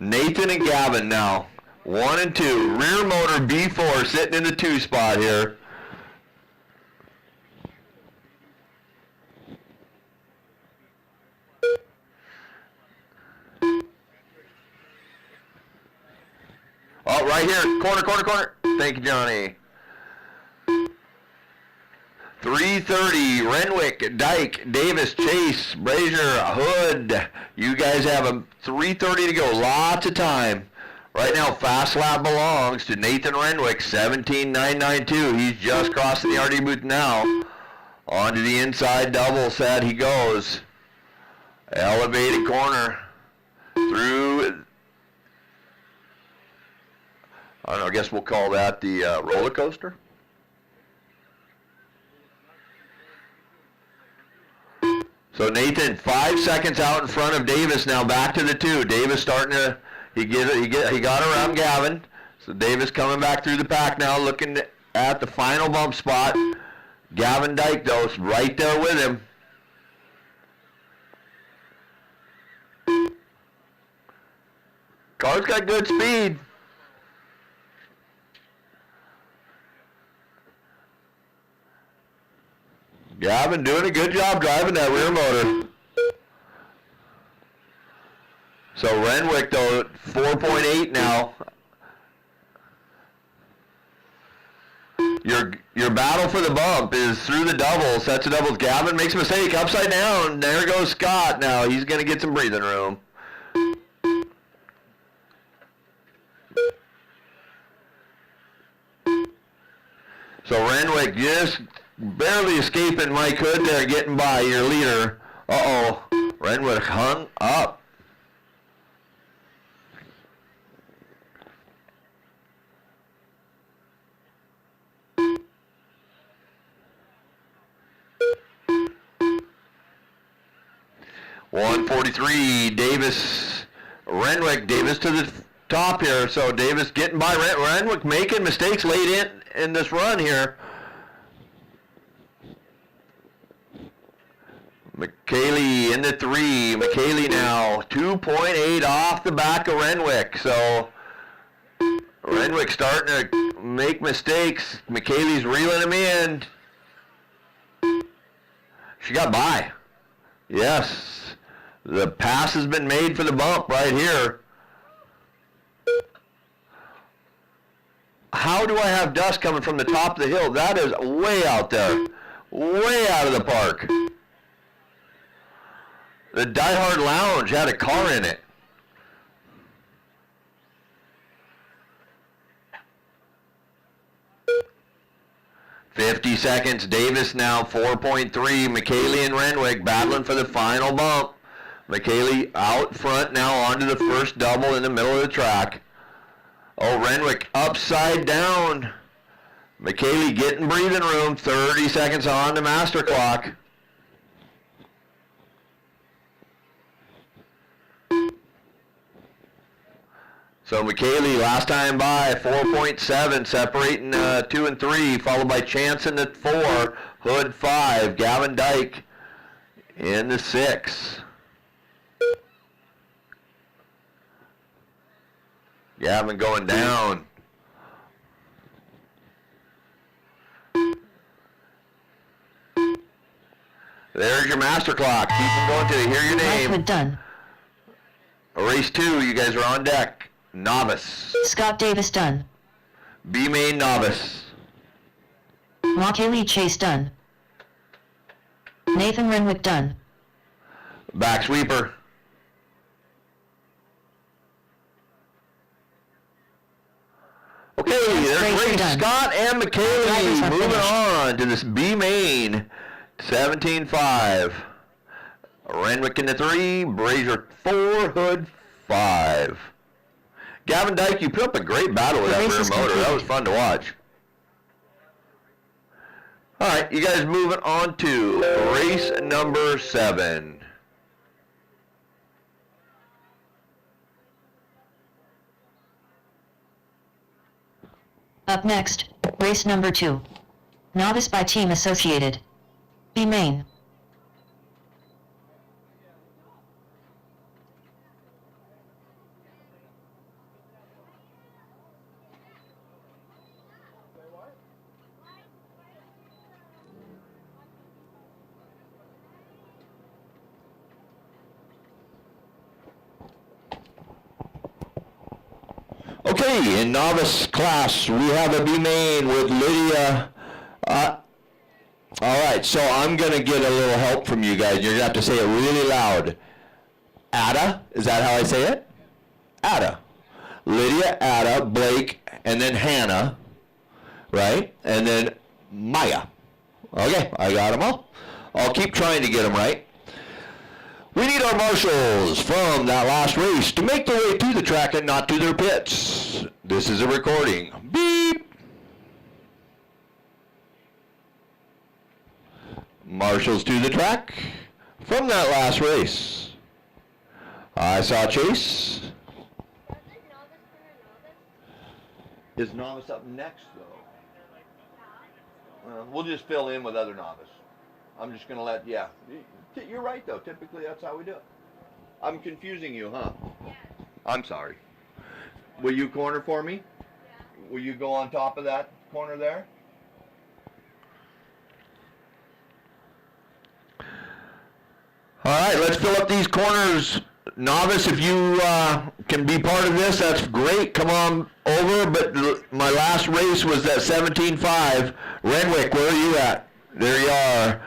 Nathan and Gavin now. 1 and 2. Rear motor B4 sitting in the 2 spot here. Oh, right here. Corner, corner, corner. Thank you, Johnny. 3:30. Renwick, Dyke, Davis, Chase, Brazier, Hood. You guys have a 3:30 to go. Lots of time. Right now, fast lap belongs to Nathan Renwick, 17.992. He's just crossing the RD booth now. Onto the inside double set he goes. Elevated corner. Through, I don't know, I guess we'll call that the roller coaster. So Nathan, 5 seconds out in front of Davis now, back to the 2. Davis starting to, he got around Gavin. So Davis coming back through the pack now, looking at the final bump spot. Gavin Dyke, though, is right there with him. Car's got good speed. Gavin doing a good job driving that rear motor. So Renwick, though, 4.8 now. Your battle for the bump is through the doubles. Sets of doubles. Gavin makes a mistake. Upside down. There goes Scott now. He's going to get some breathing room. So Renwick just barely escaping Mike Hood there, getting by your leader. Uh-oh. Renwick hung up. .143, Davis, Renwick, Davis to the top here. So Davis getting by Renwick, making mistakes late in this run here. McKaylee in the 3. McKaylee now 2.8 off the back of Renwick. So Renwick starting to make mistakes. McKaylee's reeling him in. She got by. Yes. The pass has been made for the bump right here. How do I have dust coming from the top of the hill? That is way out there. Way out of the park. The DieHard Lounge had a car in it. .50 seconds. Davis now 4.3. McKaylee and Renwick battling for the final bump. McKaylee out front now onto the first double in the middle of the track. Oh, Renwick upside down. McKaylee getting breathing room. 30 seconds on the master clock. So McKaylee last time by 4.7, separating 2 and 3, followed by Chance in the 4, Hood 5, Gavin Dyke in the 6. Gavin going down. There's your master clock. Keep them going till you hear your name. Hood done. Race 2, you guys are on deck. Novice. Scott Davis done. B main novice. McKaylee Chase done. Nathan Renwick done. Back sweeper. Okay, there's race Ray done. Scott and Drivers McKaylee are moving finished. on to this B main. 17.5. Renwick in the 3, Brazier 4, Hood 5. Gavin Dyke, you put up a great battle with The that race rear is motor. That complete. was fun to watch. All right, you guys moving on to race number 7. Up next, race number 2. Novice by Team Associated. B main. Okay, in novice class, we have a B main with Lydia. All right, so I'm going to get a little help from you guys. You're going to have to say it really loud. Ada, is that how I say it? Ada. Lydia, Ada, Blake, and then Hannah, right? And then Maya. Okay, I got them all. I'll keep trying to get them right. We need our marshals from that last race to make their way to the track and not to their pits. This is a recording. Beep. Marshals to the track. from that last race. I saw Chase. Is novice up next, though? We'll just fill in with other novice. I'm just going to let, yeah. You're right, though. Typically, that's how we do it. I'm confusing you, huh? I'm sorry. Will you corner for me? Will you go on top of that corner there? All right, let's fill up these corners. Novice, if you can be part of this, that's great. Come on over. But my last race was that 17.5. Renwick, where are you at? There you are.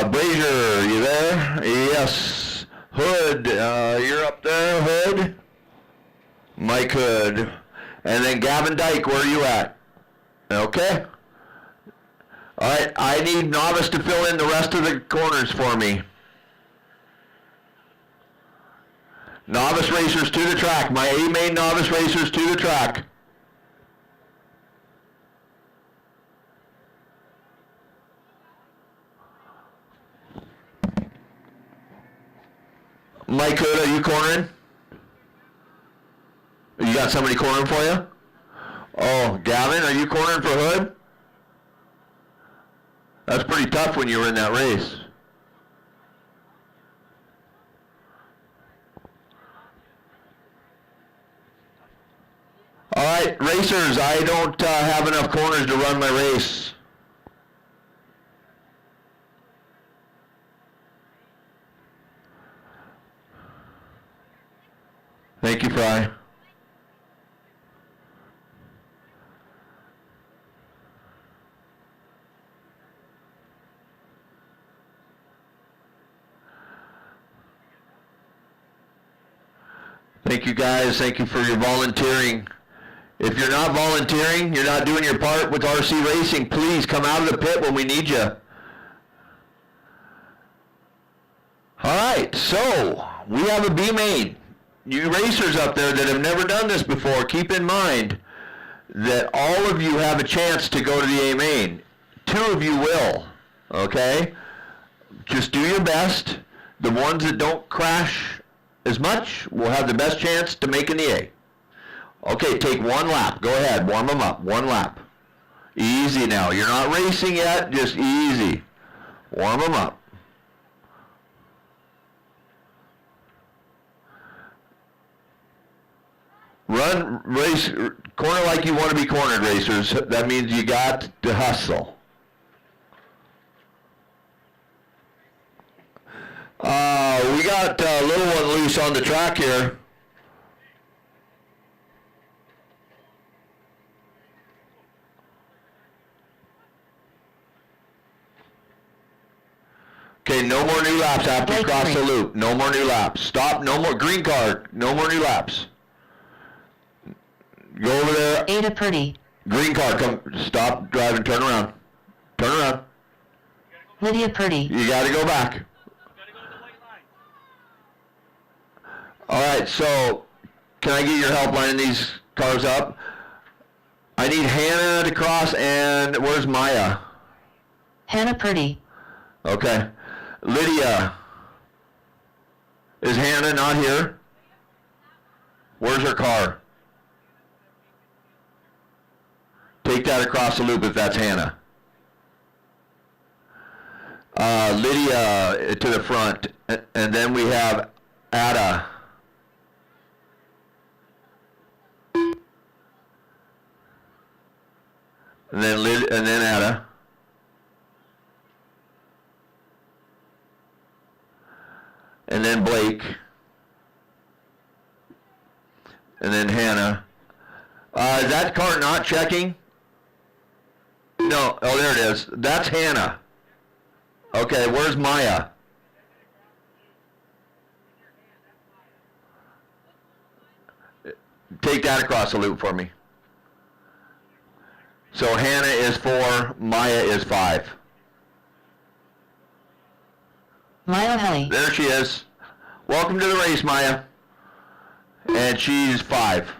Brazier, you there? Yes. Hood, you're up there, Hood. Mike Hood. And then Gavin Dyke, where are you at? Okay. All right, I need novice to fill in the rest of the corners for me. Novice racers to the track. My A-main novice racers to the track. Mike Hood, are you cornering? You got somebody cornering for you? Oh, Gavin, are you cornering for Hood? That's pretty tough when you were in that race. All right, racers, I don't have enough corners to run my race. Thank you, Fry. Thank you, guys. Thank you for your volunteering. If you're not volunteering, you're not doing your part with RC racing, please come out of the pit when we need you. All right, so we have a B main. You racers up there that have never done this before, keep in mind that all of you have a chance to go to the A main. 2 of you will, okay? Just do your best. The ones that don't crash as much will have the best chance to make an A. Okay, take 1 lap. Go ahead, warm them up. 1 lap. Easy now. You're not racing yet, just easy. Warm them up. Run, race, corner like you want to be cornered, racers. That means you got to hustle. We got a little one loose on the track here. Okay, no more new laps after you cross the loop. No more new laps. Stop, no more, green card, no more new laps. Go over there. Ada Purdy. Green card, come, stop driving, turn around. Turn around. Lydia Purdy. You gotta go back. Gotta go to the white line. Alright, so, can I get your help lining these cars up? I need Hannah to cross, and where's Maya? Hannah Purdy. Okay. Lydia. Is Hannah not here? Where's her car? Take that across the loop if that's Hannah. Lydia to the front, and then we have Ada. And then Ada. And then Blake. And then Hannah. Is that car not checking? No, oh there it is. That's Hannah. Okay, where's Maya? Take that across the loop for me. So Hannah is 4, Maya is 5. Maya Helly. There she is. Welcome to the race, Maya. And she's 5.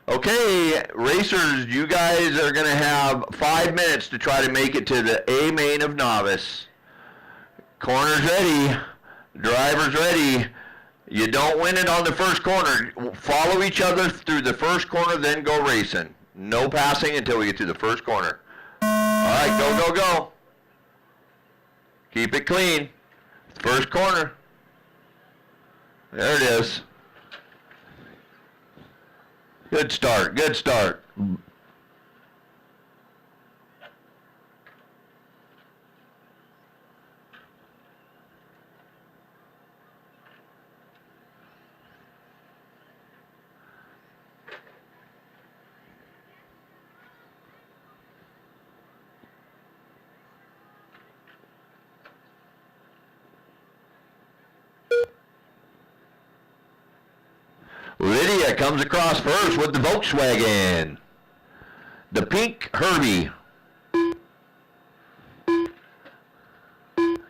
Okay, racers, you guys are going to have 5 minutes to try to make it to the A main of novice. Corner's ready. Driver's ready. You don't win it on the first corner. Follow each other through the first corner, then go racing. No passing until we get to the first corner. All right, go, go, go. Keep it clean. First corner. There it is. Good start, good start. Lydia comes across first with the Volkswagen. The pink Herbie.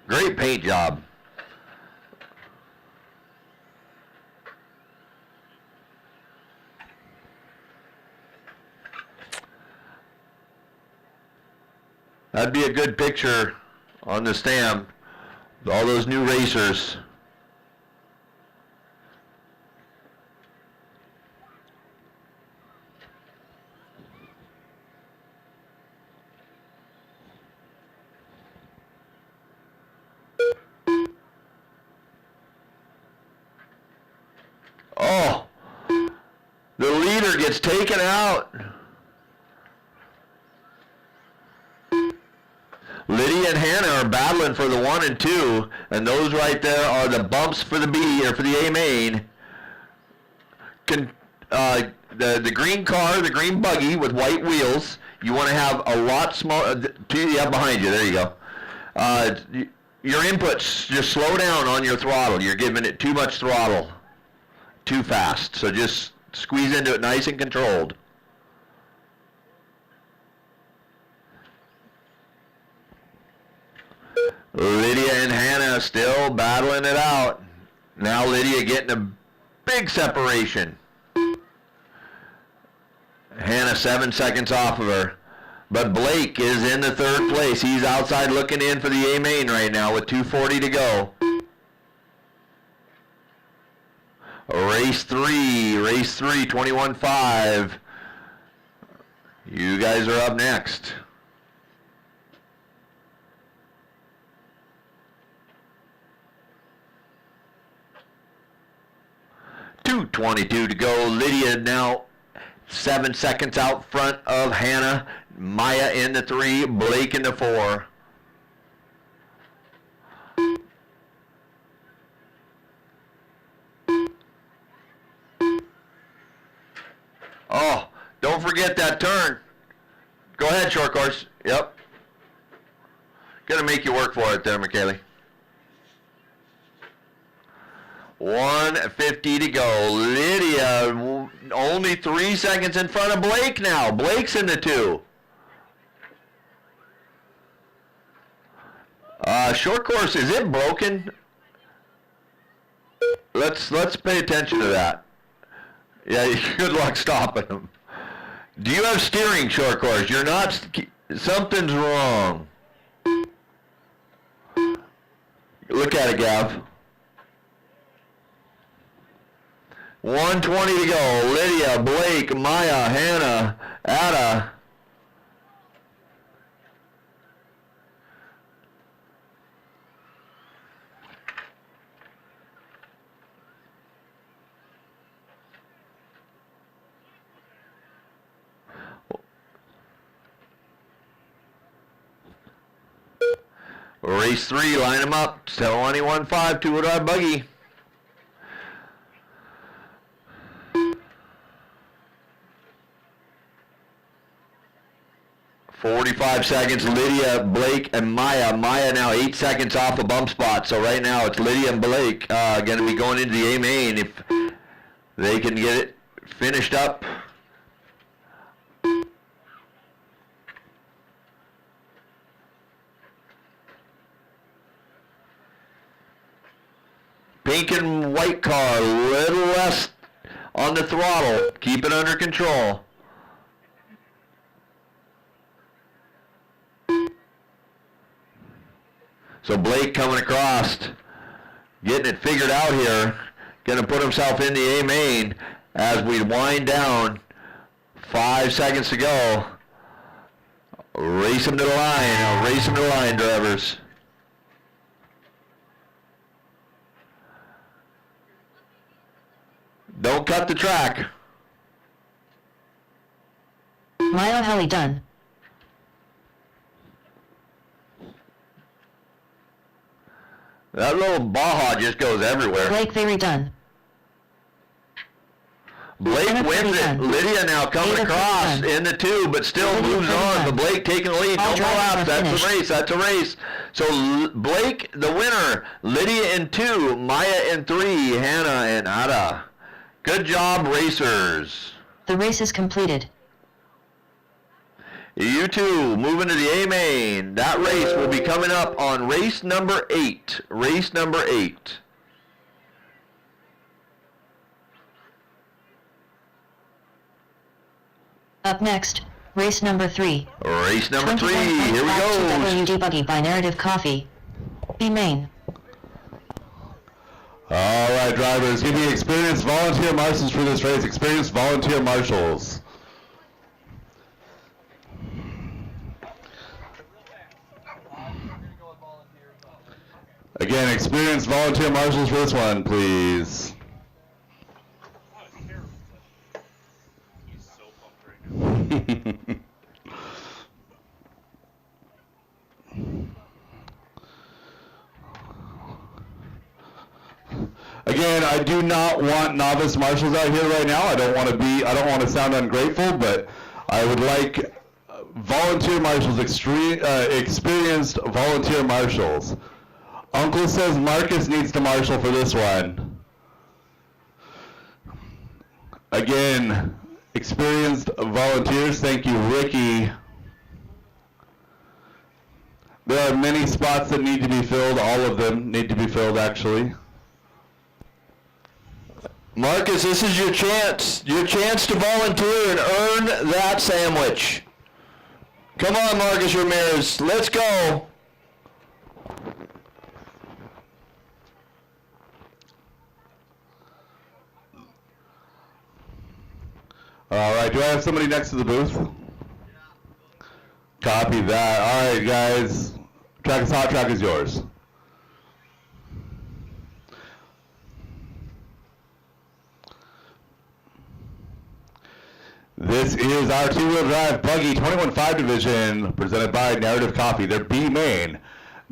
Great paint job. That'd be a good picture on the stamp. All those new racers. Oh, the leader gets taken out. Lydia and Hannah are battling for the 1 and 2, and those right there are the bumps for the B or for the A main. The green car, the green buggy with white wheels, you want to have a lot smaller. Yeah, behind you. There you go. Your inputs just slow down on your throttle. You're giving it too much throttle. Too fast, so just squeeze into it nice and controlled. Lydia and Hannah still battling it out. Now Lydia getting a big separation. Hannah 7 seconds off of her. But Blake is in the 3rd place. He's outside looking in for the A main right now with 2:40 to go. Race 3, 21.5. You guys are up next. .222 to go. Lydia now 7 seconds out front of Hannah. Maya in the 3, Blake in the 4. Oh, don't forget that turn. Go ahead, short course. Yep. Gonna make you work for it there, McKaylee. 1:50 to go. Lydia only 3 seconds in front of Blake now. Blake's in the 2. Short course, is it broken? Let's pay attention to that. Yeah, good luck stopping them. Do you have steering, short course? You're not, something's wrong. Look at it, Gav. 1:20 to go. Lydia, Blake, Maya, Hannah, Ada. Race 3, line them up. 21.5, 2-wheel buggy. .45 seconds, Lydia, Blake, and Maya. Maya now 8 seconds off a bump spot. So right now it's Lydia and Blake going to be going into the A main if they can get it finished up. Pink and white car, a little less on the throttle. Keep it under control. So Blake coming across, getting it figured out here, going to put himself in the A main as we wind down. 5 seconds to go. Race him to the line. Race him to the line, drivers. Don't cut the track. Maya Heli done. That little Baja just goes everywhere. Blake very done. Blake wins it. Lydia now coming across in the 2, but still moves on. But Blake taking the lead. No more laps. That's a race. That's a race. So Blake, the winner. Lydia in 2. Maya in 3. Hannah and Ada. Good job, racers. The race is completed. You two moving to the A main. That race will be coming up on race number 8. Race number 8. Up next, race number 3. Race number 3. Here we go. WD Buggy by Narrative Coffee. B main. All right, drivers, give me experienced volunteer marshals for this race. Experienced volunteer marshals. Again, experienced volunteer marshals for this one, please. He's so pumped right now. Again, I do not want novice marshals out here right now. I don't want to sound ungrateful, but I would like volunteer marshals, experienced volunteer marshals. Uncle says Marcus needs to marshal for this one. Again, experienced volunteers. Thank you, Ricky. There are many spots that need to be filled. All of them need to be filled, actually. Marcus, this is your chance to volunteer and earn that sandwich. Come on, Marcus Ramirez, let's go. All right, do I have somebody next to the booth? Copy that. All right, guys, track is hot, track is yours. This is our two-wheel drive buggy 21.5 division presented by Narrative Coffee. Their B main,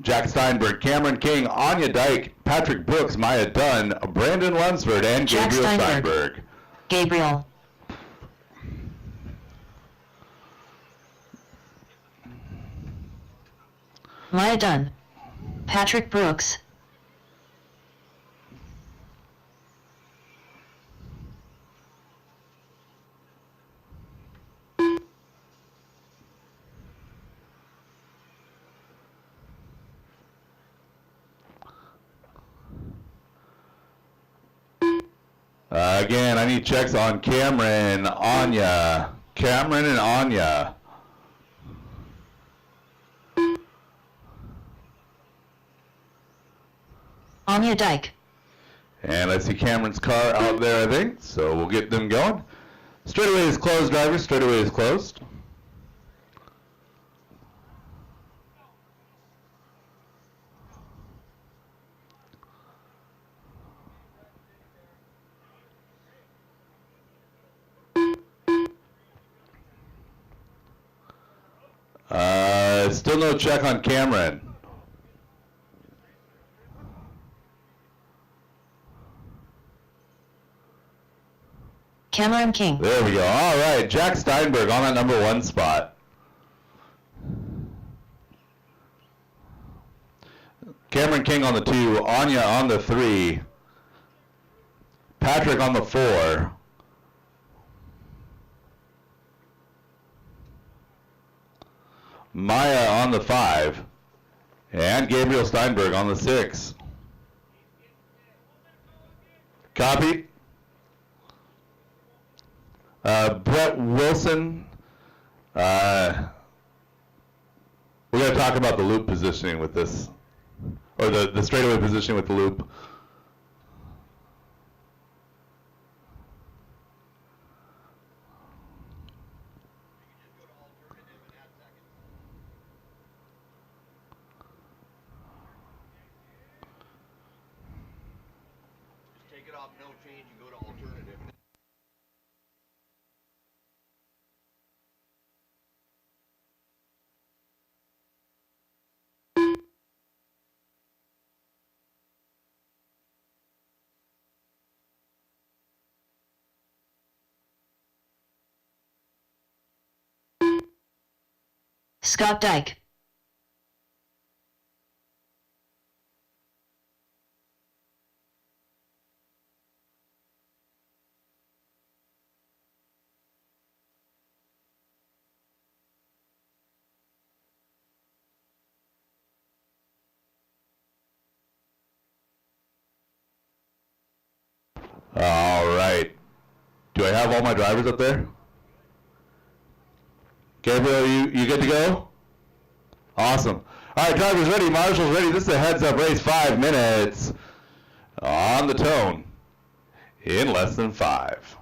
Jack Steinberg, Cameron King, Anya Dyke, Patrick Brooks, Maya Dunn, Brandon Lunsford, and Jack Gabriel Steinberg. Steinberg. Gabriel. Maya Dunn. Patrick Brooks. Again, I need checks on Cameron, Anya. Cameron and Anya. Anya Dyke. And I see Cameron's car out there, I think, so we'll get them going. Straightaway is closed, driver. Straightaway is closed. Still no check on Cameron. Cameron King. There we go. All right, Jack Steinberg on that number 1 spot. Cameron King on the 2, Anya on the 3, Patrick on the 4, Maya on the 5, and Gabriel Steinberg on the 6. Copy. Brett Wilson, we're going to talk about the loop positioning with this. or the straightaway position with the loop. Take it off, no change, and go to alternative. Scott Dyke. All right. Do I have all my drivers up there? Gabriel, you good to go? Awesome. All right, drivers ready, marshals ready. This is a heads-up race, 5 minutes on the tone in less than 5.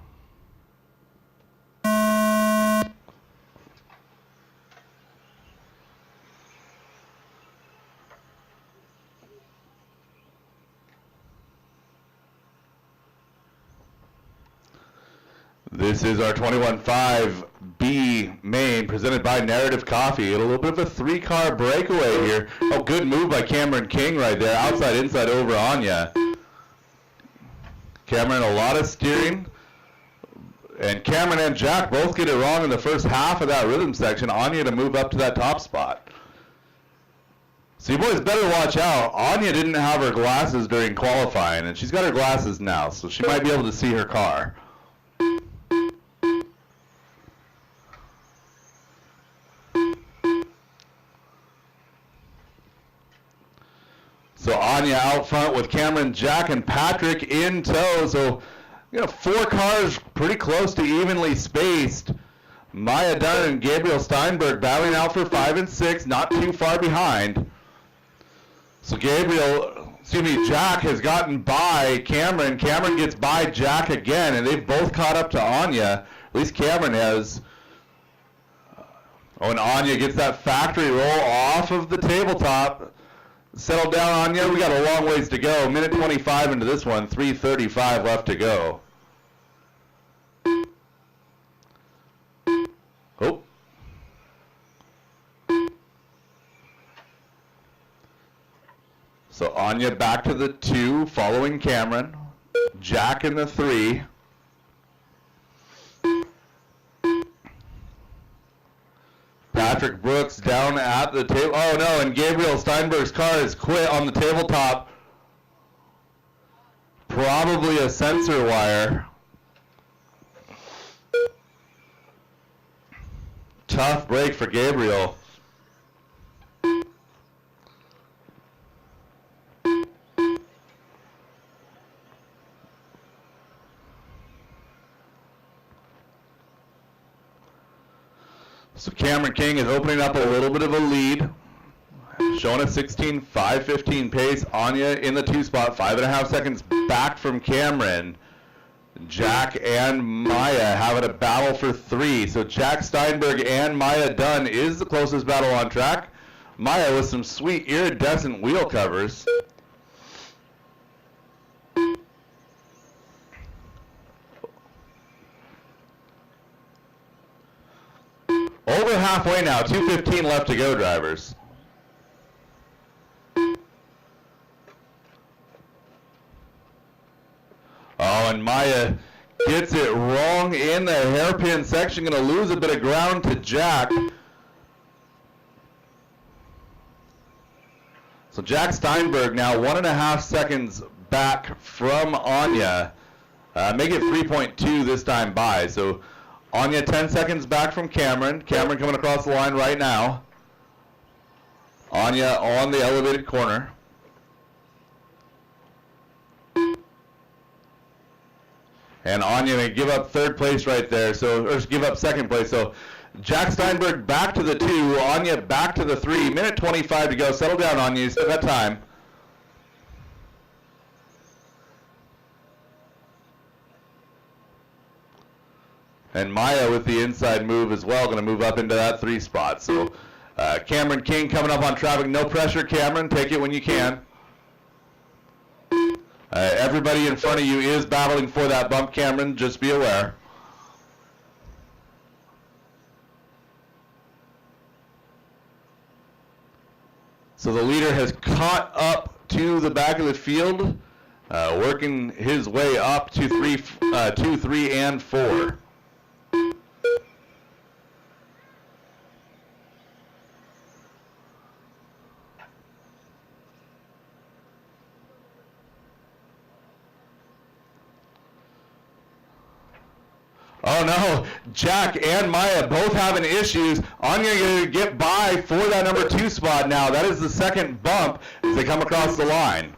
This is our 21.5B main presented by Narrative Coffee. A little bit of a 3-car breakaway here. Oh, good move by Cameron King right there. Outside, inside over Anya. Cameron, a lot of steering. And Cameron and Jack both get it wrong in the first half of that rhythm section. Anya to move up to that top spot. So you boys better watch out. Anya didn't have her glasses during qualifying, and she's got her glasses now, so she might be able to see her car. So Anya out front with Cameron, Jack, and Patrick in tow. So, 4 cars pretty close to evenly spaced. Maya Dunn and Gabriel Steinberg battling out for 5 and 6, not too far behind. So Jack has gotten by Cameron. Cameron gets by Jack again, and they've both caught up to Anya. At least Cameron has. Oh, and Anya gets that factory roll off of the tabletop. Settle down, Anya. We got a long ways to go. Minute 25 into this one. 3:35 left to go. Oh. So Anya back to the 2, following Cameron. Jack in the 3. Patrick Brooks down at the table. Oh no, and Gabriel Steinberg's car is quit on the tabletop. Probably a sensor wire. Tough break for Gabriel. So Cameron King is opening up a little bit of a lead, showing a 16.515 pace. Anya in the 2 spot, 5.5 seconds back from Cameron. Jack and Maya having a battle for 3. So Jack Steinberg and Maya Dunn is the closest battle on track. Maya with some sweet iridescent wheel covers. Over halfway now, 2:15 left to go, drivers. Oh, and Maya gets it wrong in the hairpin section, going to lose a bit of ground to Jack. So Jack Steinberg now 1.5 seconds back from Anya. Make it 3.2 this time by. So Anya 10 seconds back from Cameron. Cameron coming across the line right now. Anya on the elevated corner. And Anya may give up 3rd place right there, or give up 2nd place. So Jack Steinberg back to the 2, Anya back to the 3. Minute 25 to go. Settle down, Anya. You still got time. And Maya with the inside move as well, going to move up into that 3 spot. So Cameron King coming up on traffic. No pressure, Cameron. Take it when you can. Everybody in front of you is battling for that bump, Cameron. Just be aware. So the leader has caught up to the back of the field, working his way up to 2, 3, and 4. Oh no, Jack and Maya both having issues. Anya going to get by for that number 2 spot now. That is the second bump as they come across the line.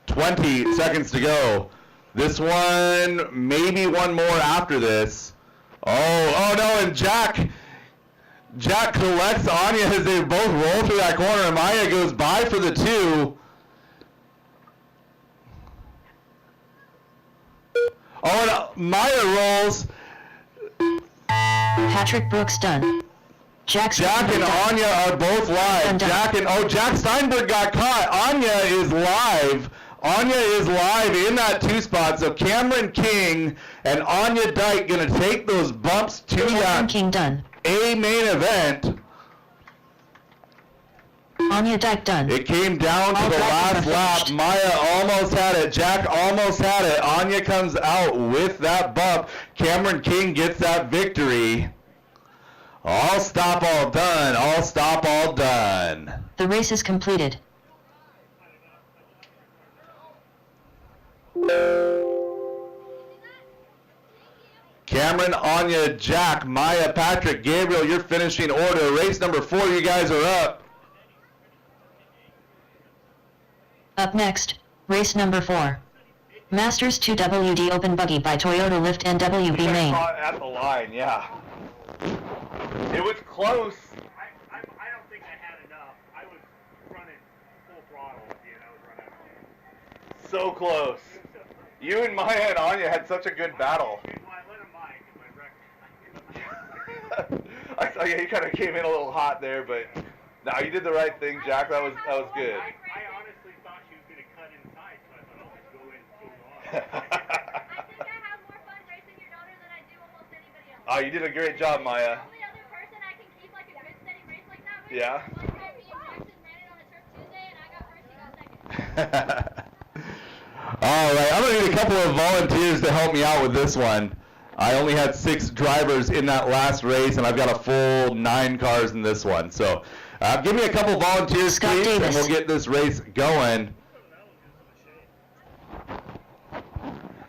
20 seconds to go. This one, maybe one more after this. Oh no, and Jack collects Anya as they both roll through that corner, and Maya goes by for the 2. Oh, and Maya rolls. Patrick Brooks done. Jack and Anya are both live. Jack Steinberg got caught. Anya is live. Anya is live in that 2 spot. So Cameron King and Anya Dyke going to take those bumps to Cameron that King done. A main event. Anya Dyke done. It came down to All the back last lap. Maya almost had it. Jack almost had it. Anya comes out with that bump. Cameron King gets that victory. All stop, all done. All stop, all done. The race is completed. Cameron, Anya, Jack, Maya, Patrick, Gabriel, your finishing order. Race number 4, you guys are up. Up next, race number 4. Masters 2WD Open Buggy by Toyota Lift NWB Main. Caught at the line, yeah. It was close. I don't think I had enough. I was running full throttle at the end. I was running out of So close. You and Maya and Anya had such a good battle. I let him mind my wreck. I saw you kind of came in a little hot there, but no, you did the right thing, Jack. That was good. I honestly thought she was going to cut inside, so I thought I'll just go in and go on. I think I have more fun racing your daughter than I do almost anybody else. Oh, you did a great job, Maya. The only other person I can keep like a good steady race like that with. Yeah. One time me and Jackson ran it on a turf Tuesday and I got first, he got second. All right, I'm going to need a couple of volunteers to help me out with this one. I only had 6 drivers in that last race, and I've got a full 9 cars in this one. So give me a couple volunteers, Scott please, Davis. and we'll get this race going.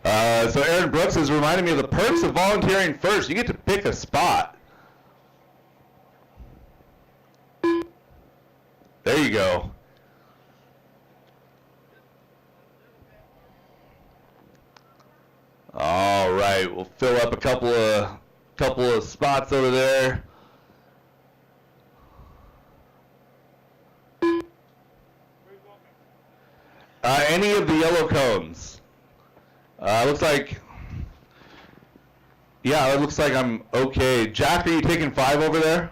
So Aaron Brooks is reminding me of the perks of volunteering first. You get to pick a spot. There you go. All right, we'll fill up a couple of spots over there. Any of the yellow cones. Looks like, yeah, it looks like I'm okay. Jack, are you taking 5 over there?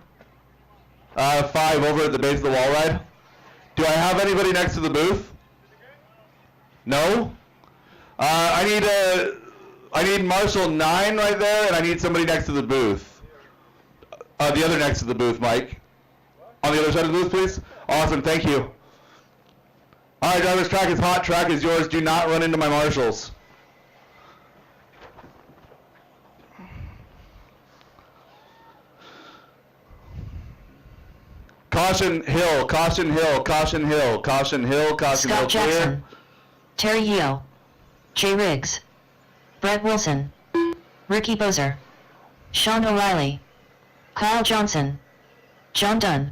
5 over at the base of the wall ride. Do I have anybody next to the booth? No? I need Marshall 9 right there, and I need somebody next to the booth. The other next to the booth, Mike. On the other side of the booth, please. Awesome, thank you. All right, driver's track is hot. Track is yours. Do not run into my marshals. Caution hill, caution hill, caution hill, caution hill, caution hill. Scott Jackson. Terry Yeo. Jay Riggs. Brett Wilson. Ricky Bozer. Sean O'Reilly. Kyle Johnson. John Dunn.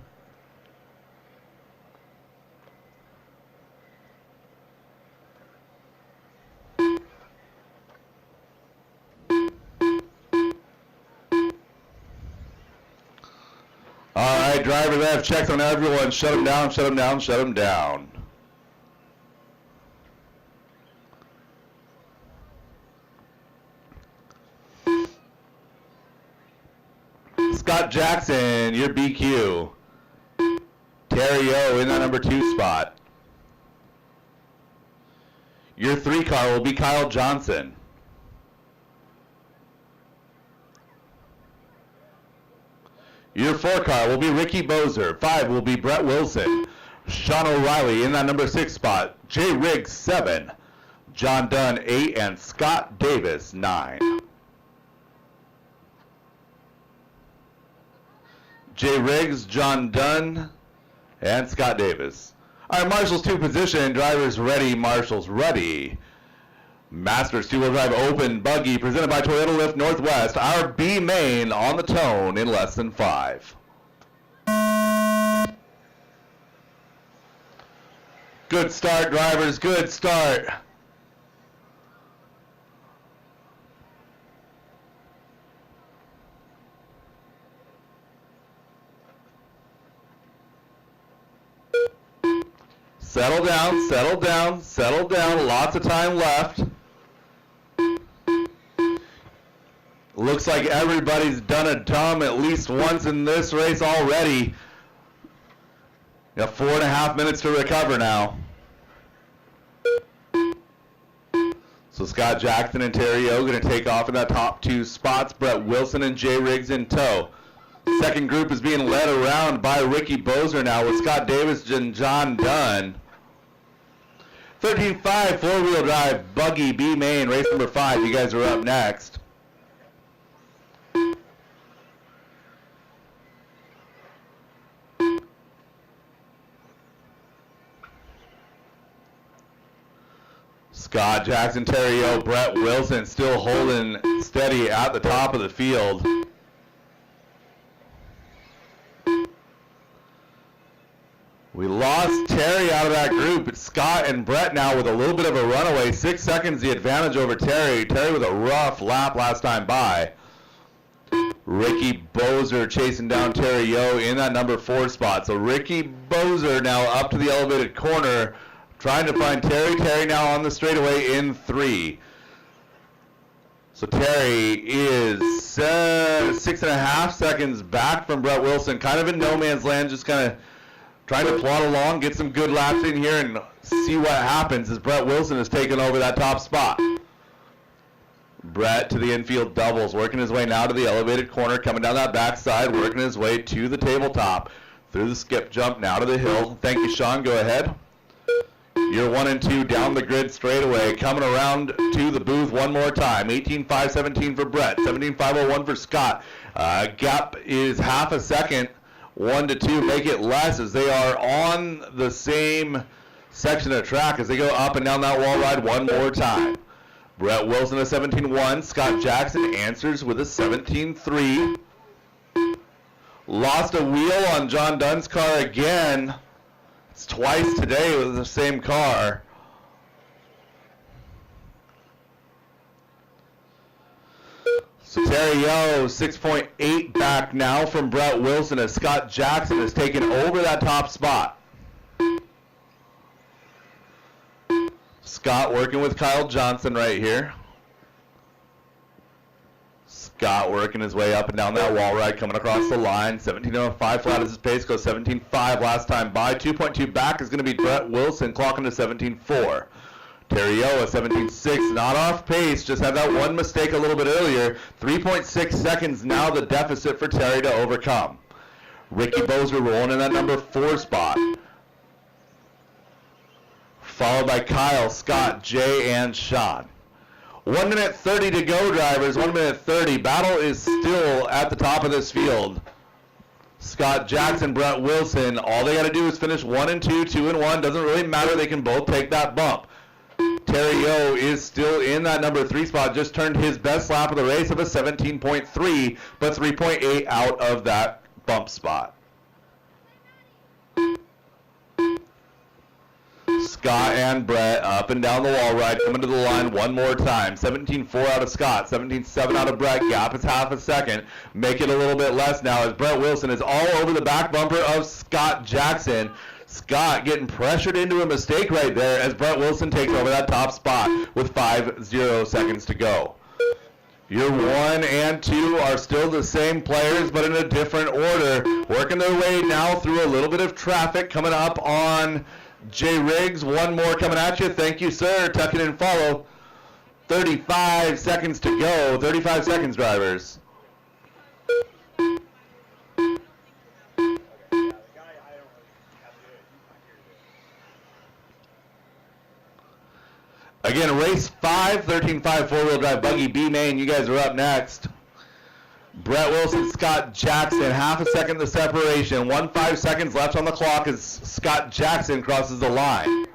All right, drivers, I have checks on everyone. Shut them down, shut them down, shut them down. Scott Jackson, your BQ. Terry O in that number 2 spot. Your 3 car will be Kyle Johnson. Your 4 car will be Ricky Bozer. 5 will be Brett Wilson. Sean O'Reilly in that number 6 spot. Jay Riggs 7. John Dunn 8 and Scott Davis 9. Jay Riggs, John Dunn, and Scott Davis. All right, Marshall's 2 position. Drivers ready. Marshall's ready. Masters 2-wheel drive open buggy presented by Toyota Lift Northwest. Our B main on the tone in less than 5. Good start, drivers. Good start. Settle down, settle down, settle down. Lots of time left. Looks like everybody's done a dumb at least once in this race already. You got 4.5 minutes to recover now. So Scott Jackson and Terry O going to take off in that top 2 spots. Brett Wilson and Jay Riggs in tow. Second group is being led around by Ricky Bozer now with Scott Davis and John Dunn. 13.5 4-wheel drive buggy B main race number 5. You guys are up next. Scott Jackson, Terry O, Brett Wilson still holding steady at the top of the field. We lost Terry out of that group. It's Scott and Brett now with a little bit of a runaway. 6 seconds the advantage over Terry. Terry with a rough lap last time by. Ricky Bozer chasing down Terry O in that number 4 spot. So Ricky Bozer now up to the elevated corner, trying to find Terry. Terry now on the straightaway in 3. So Terry is 6.5 seconds back from Brett Wilson, kind of in no man's land, just kind of trying to plod along, get some good laps in here, and see what happens as Brett Wilson is taking over that top spot. Brett to the infield doubles, working his way now to the elevated corner, coming down that backside, working his way to the tabletop. Through the skip jump, now to the hill. Thank you, Sean. Go ahead. You're 1 and 2 down the grid straightaway, coming around to the booth one more time. 18.517 for Brett, 17.501 for Scott. Gap is half a second. 1 to 2, make it less as they are on the same section of track as they go up and down that wall ride one more time. Brett Wilson a 17.1. Scott Jackson answers with a 17.3. Lost a wheel on John Dunn's car again. It's twice today with the same car. So Terry O, 6.8 back now from Brett Wilson as Scott Jackson has taken over that top spot. Scott working with Kyle Johnson right here. Scott working his way up and down that wall ride, coming across the line. 17.05 flat as his pace goes. 17.5 last time by. 2.2 back is going to be Brett Wilson, clocking to 17.4. Terry O, a 17.6, not off pace, just had that one mistake a little bit earlier. 3.6 seconds now the deficit for Terry to overcome. Ricky Bozer rolling in that number 4 spot. Followed by Kyle, Scott, Jay, and Sean. 1 minute 30 to go, drivers. 1 minute 30. Battle is still at the top of this field. Scott Jackson, Brett Wilson, all they got to do is finish 1 and 2, 2 and 1. Doesn't really matter. They can both take that bump. Terry O is still in that number 3 spot. Just turned his best lap of the race of a 17.3, but 3.8 out of that bump spot. Scott and Brett up and down the wall ride, coming to the line one more time. 17.4 out of Scott, 17.7 out of Brett. Gap is half a second. Make it a little bit less now as Brett Wilson is all over the back bumper of Scott Jackson. Scott getting pressured into a mistake right there as Brett Wilson takes over that top spot with 5.0 seconds to go. Your 1 and 2 are still the same players, but in a different order. Working their way now through a little bit of traffic coming up on J. Riggs. One more coming at you. Thank you, sir. Tuck it and follow. 35 seconds to go. 35 seconds, drivers. Again, race 5, 13.5 four-wheel drive buggy B main. You guys are up next. Brett Wilson, Scott Jackson, half a second the separation. 5 seconds left on the clock as Scott Jackson crosses the line.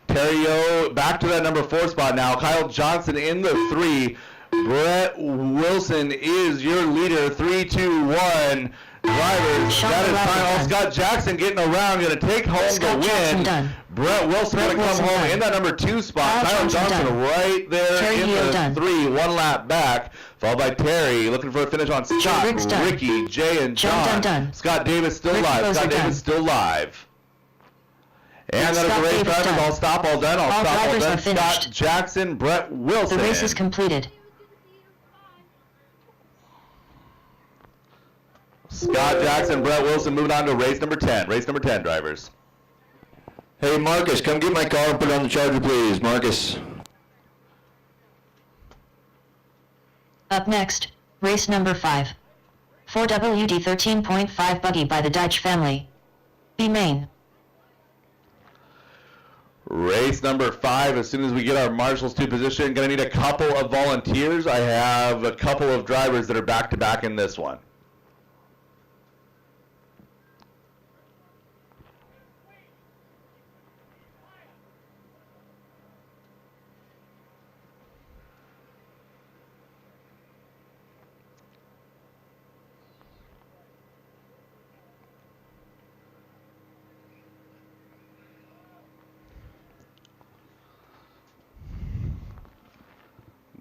Terry O back to that number 4 spot now. Kyle Johnson in the 3. Brett Wilson is your leader. 3, 2, 1. Drivers, that is final. Scott Jackson getting around, going to take home the win. Brett Wilson going to come home in that number 2 spot. Kyle Johnson right there in the 3, 1 lap back, followed by Terry looking for a finish on Scott, Ricky, Jay, and John. Scott Davis still live. Scott Davis still live. And that is the race drivers. All stop, all done. All stop, all done. Scott Jackson, Brett Wilson. The race is completed. Scott Jackson, Brett Wilson moving on to race number 10. Race number 10, drivers. Hey, Marcus, come get my car and put it on the charger, please. Marcus. Up next, race number 5. 4WD 13.5 buggy by the Deitch family. B main. Race number 5, as soon as we get our marshals to position, going to need a couple of volunteers. I have a couple of drivers that are back-to-back in this one.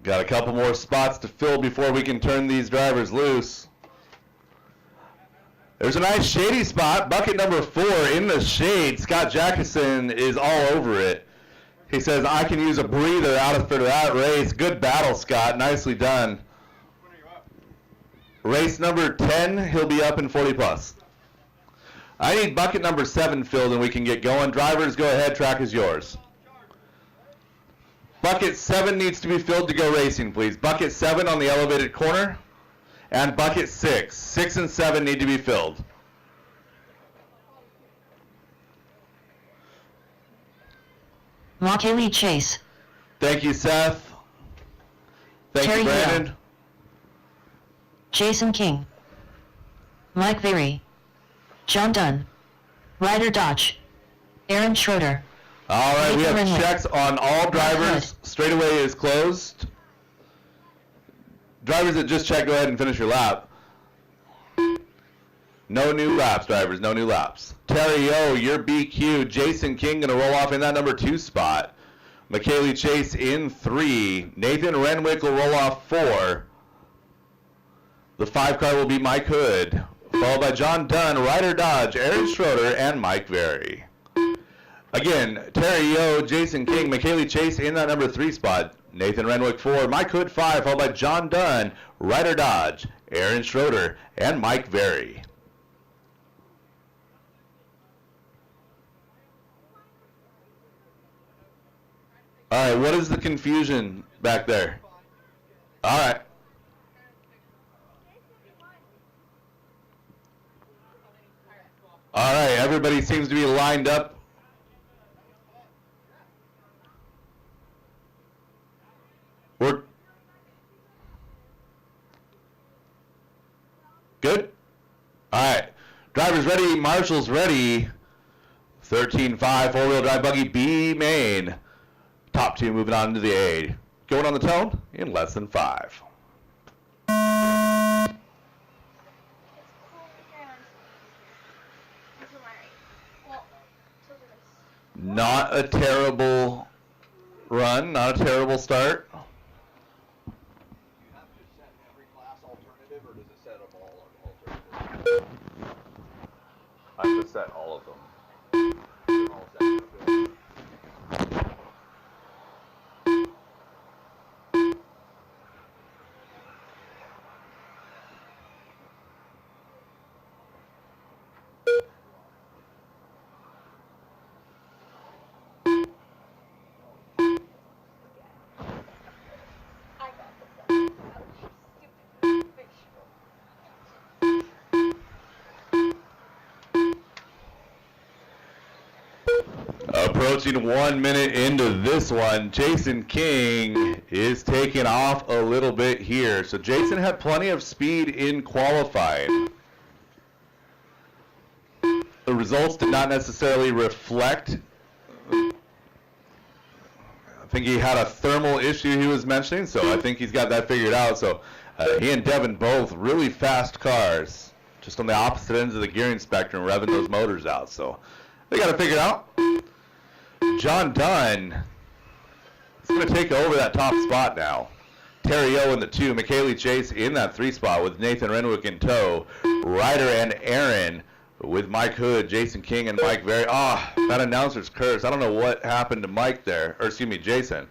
Got a couple more spots to fill before we can turn these drivers loose. There's a nice shady spot, bucket number 4 in the shade. Scott Jackson is all over it. He says, I can use a breather out of for that race. Good battle, Scott. Nicely done. Race number 10, he'll be up in 40 plus. I need bucket number 7 filled and we can get going. Drivers, go ahead. Track is yours. Bucket 7 needs to be filled to go racing, please. Bucket 7 on the elevated corner. And bucket 6. 6 and 7 need to be filled. Makeli Chase. Thank you, Seth. Thank Terry you, Brandon. Hill. Jason King. Mike Very. John Dunn. Ryder Dodge. Aaron Schroeder. All right, we have Renwick. checks on all drivers. Straightaway is closed. Drivers that just checked, go ahead and finish your lap. No new laps, drivers, no new laps. Terry O, your BQ. Jason King going to roll off in that number 2 spot. McKaylee Chase in 3. Nathan Renwick will roll off 4. The 5 car will be Mike Hood, followed by John Dunn, Ryder Dodge, Aaron Schroeder, and Mike Very. Again, Terry O, Jason King, McKaylee Chase in that number 3 spot. Nathan Renwick 4, Mike Hood 5, followed by John Dunn, Ryder Dodge, Aaron Schroeder, and Mike Very. All right, what is the confusion back there? All right. All right, everybody seems to be lined up. We're good? All right. Drivers ready, marshals ready. 13.5 four-wheel drive buggy B main. Top 2 moving on to the A. Going on the tone in less than 5. Not a terrible run, not a terrible start. I have to set all of them. Approaching 1 minute into this one, Jason King is taking off a little bit here. So Jason had plenty of speed in qualifying. The results did not necessarily reflect. I think he had a thermal issue he was mentioning, so I think he's got that figured out. So he and Devin both really fast cars, just on the opposite ends of the gearing spectrum, revving those motors out. So they got it figured out. John Dunn is going to take over that top spot now. Terry O in the 2, McKaylee Chase in that 3 spot with Nathan Renwick in tow. Ryder and Aaron with Mike Hood, Jason King, and Mike Very. That announcer's curse. I don't know what happened to Mike there, or excuse me, Jason.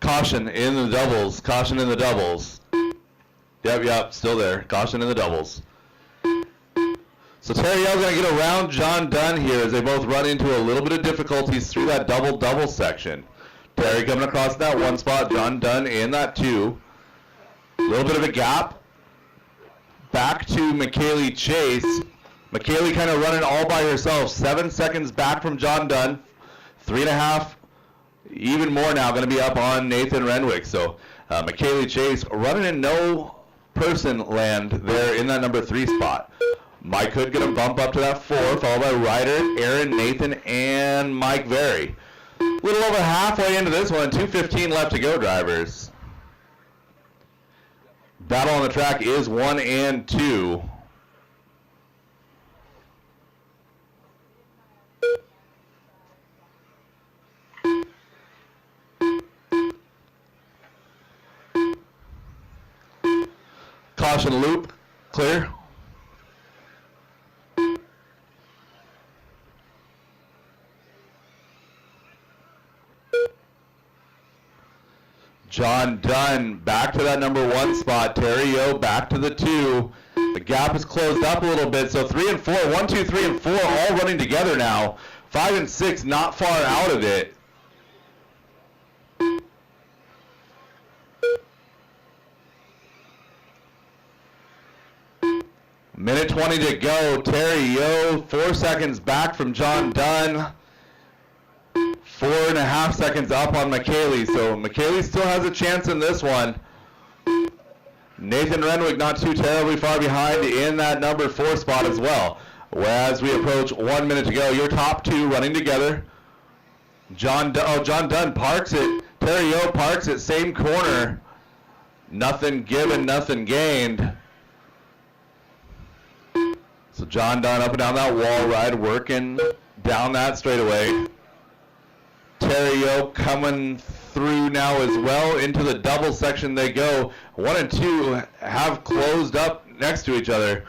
Caution in the doubles. Caution in the doubles. Yep, still there. Caution in the doubles. So Terry L going to get around John Dunn here as they both run into a little bit of difficulties through that double section. Terry coming across that 1 spot. John Dunn in that 2. A little bit of a gap. Back to McKaylee Chase. McKaylee kind of running all by herself. 7 seconds back from John Dunn. 3.5. Even more now going to be up on Nathan Renwick. So McKaylee Chase running in no person land there in that number 3 spot. Mike Hood going to bump up to that 4, followed by Ryder, Aaron, Nathan, and Mike Very. A little over halfway into this one, 2:15 left to go, drivers. Battle on the track is 1 and 2. Caution loop, clear. John Dunn back to that number 1 spot. Terry O back to the 2. The gap is closed up a little bit. So 3 and 4, 1, 2, 3, and 4 all running together now. 5 and 6 not far out of it. Minute 20 to go. Terry Yo 4 seconds back from John Dunn. 4.5 seconds up on McKaylee. So McKaylee still has a chance in this one. Nathan Renwick not too terribly far behind in that number 4 spot as well. As we approach 1 minute to go, your top 2 running together. John Dunn parks it. Terry Yo parks it, same corner. Nothing given, nothing gained. So John Dunn up and down that wall ride, working down that straightaway. Terry O coming through now as well. Into the double section they go. 1 and 2 have closed up next to each other.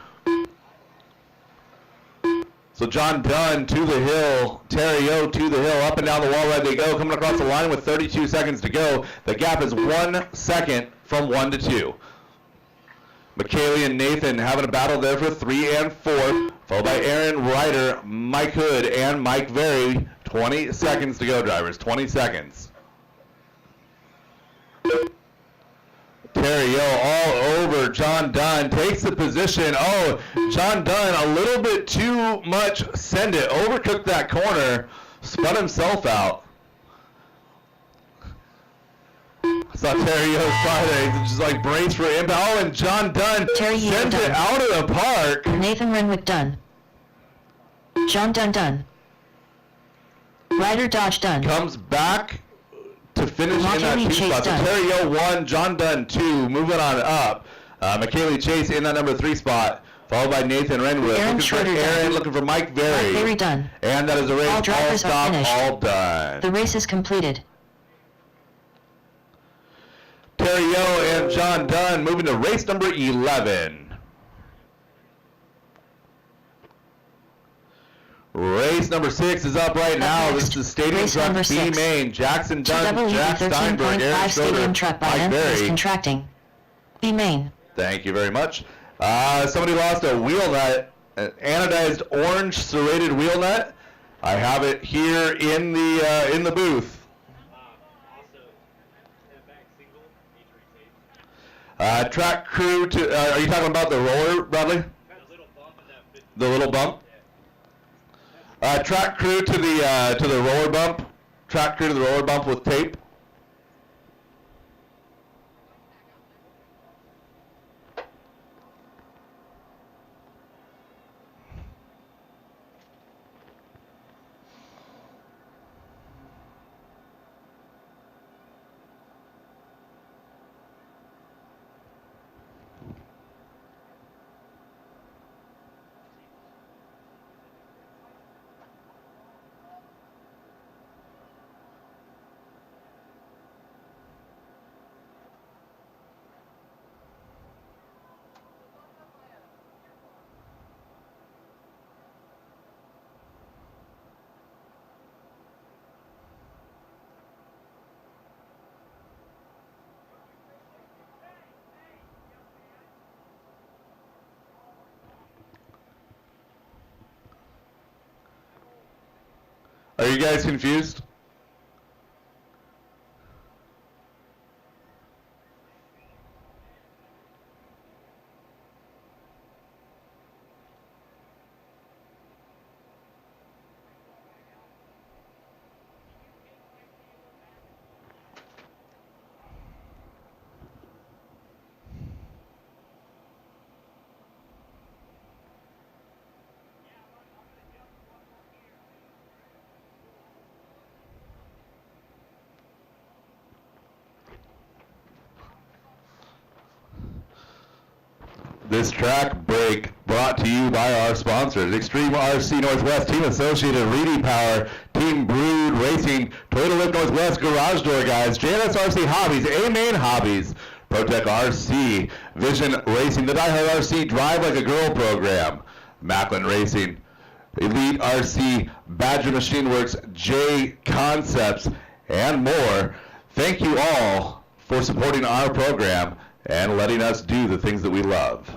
So John Dunn to the hill, Terry O to the hill, up and down the wall ride they go, coming across the line with 32 seconds to go. The gap is 1 second from 1 to 2. McKaylee and Nathan having a battle there for 3 and 4, followed by Aaron, Ryder, Mike Hood, and Mike Very. 20 seconds to go, drivers. 20 seconds. Terry O all over John Dunn. Takes the position. Oh, John Dunn a little bit too much send it. Overcooked that corner. Spun himself out. I saw Terry O's car there. He's just like brace for impact. Oh, and John Dunn sends it out of the park. Nathan Renwick Dunn. John Dunn. Ryder Dodge Dunn. Comes back to finish in that McKaylee 2 Chase spot. So Dunn. Terry O 1, John Dunn 2, moving on up. McKaylee Chase in that number 3 spot, followed by Nathan Renwick. Aaron Looking for Schroeder Aaron, Dunn. looking for Mike Mike Very. Very Dunn. And that is a race All all drivers are stopped, finished. all done. The race is completed. Terry O and John Dunn moving to race number 11. Race number 6 is up right now. This is Stadium Race Truck number B 6. main. Jackson Dunn, Jack Steinberg, Aaron 13.5 Stadium Schroeder, Truck by Mike Memphis Very. contracting. B main. Thank you very much. Somebody lost a wheel nut an anodized orange serrated wheel nut. I have it here in the booth. Also, that back single needs retaped. Track crew to. Are you talking about the roller, Bradley? The little bump in that bit. The little bump. Track crew to the roller bump. Track crew to the roller bump with tape. Are you guys confused? This track break brought to you by our sponsors: Extreme RC Northwest, Team Associated, Reedy Power, Team Brood Racing, Toyota Lift Northwest, Garage Door Guys, JNS RC Hobbies, A-Main Hobbies, Protec RC, Vision Racing, the DieHard RC Drive Like a Girl program, Macklin Racing, Elite RC, Badger Machine Works, J Concepts, and more. Thank you all for supporting our program and letting us do the things that we love.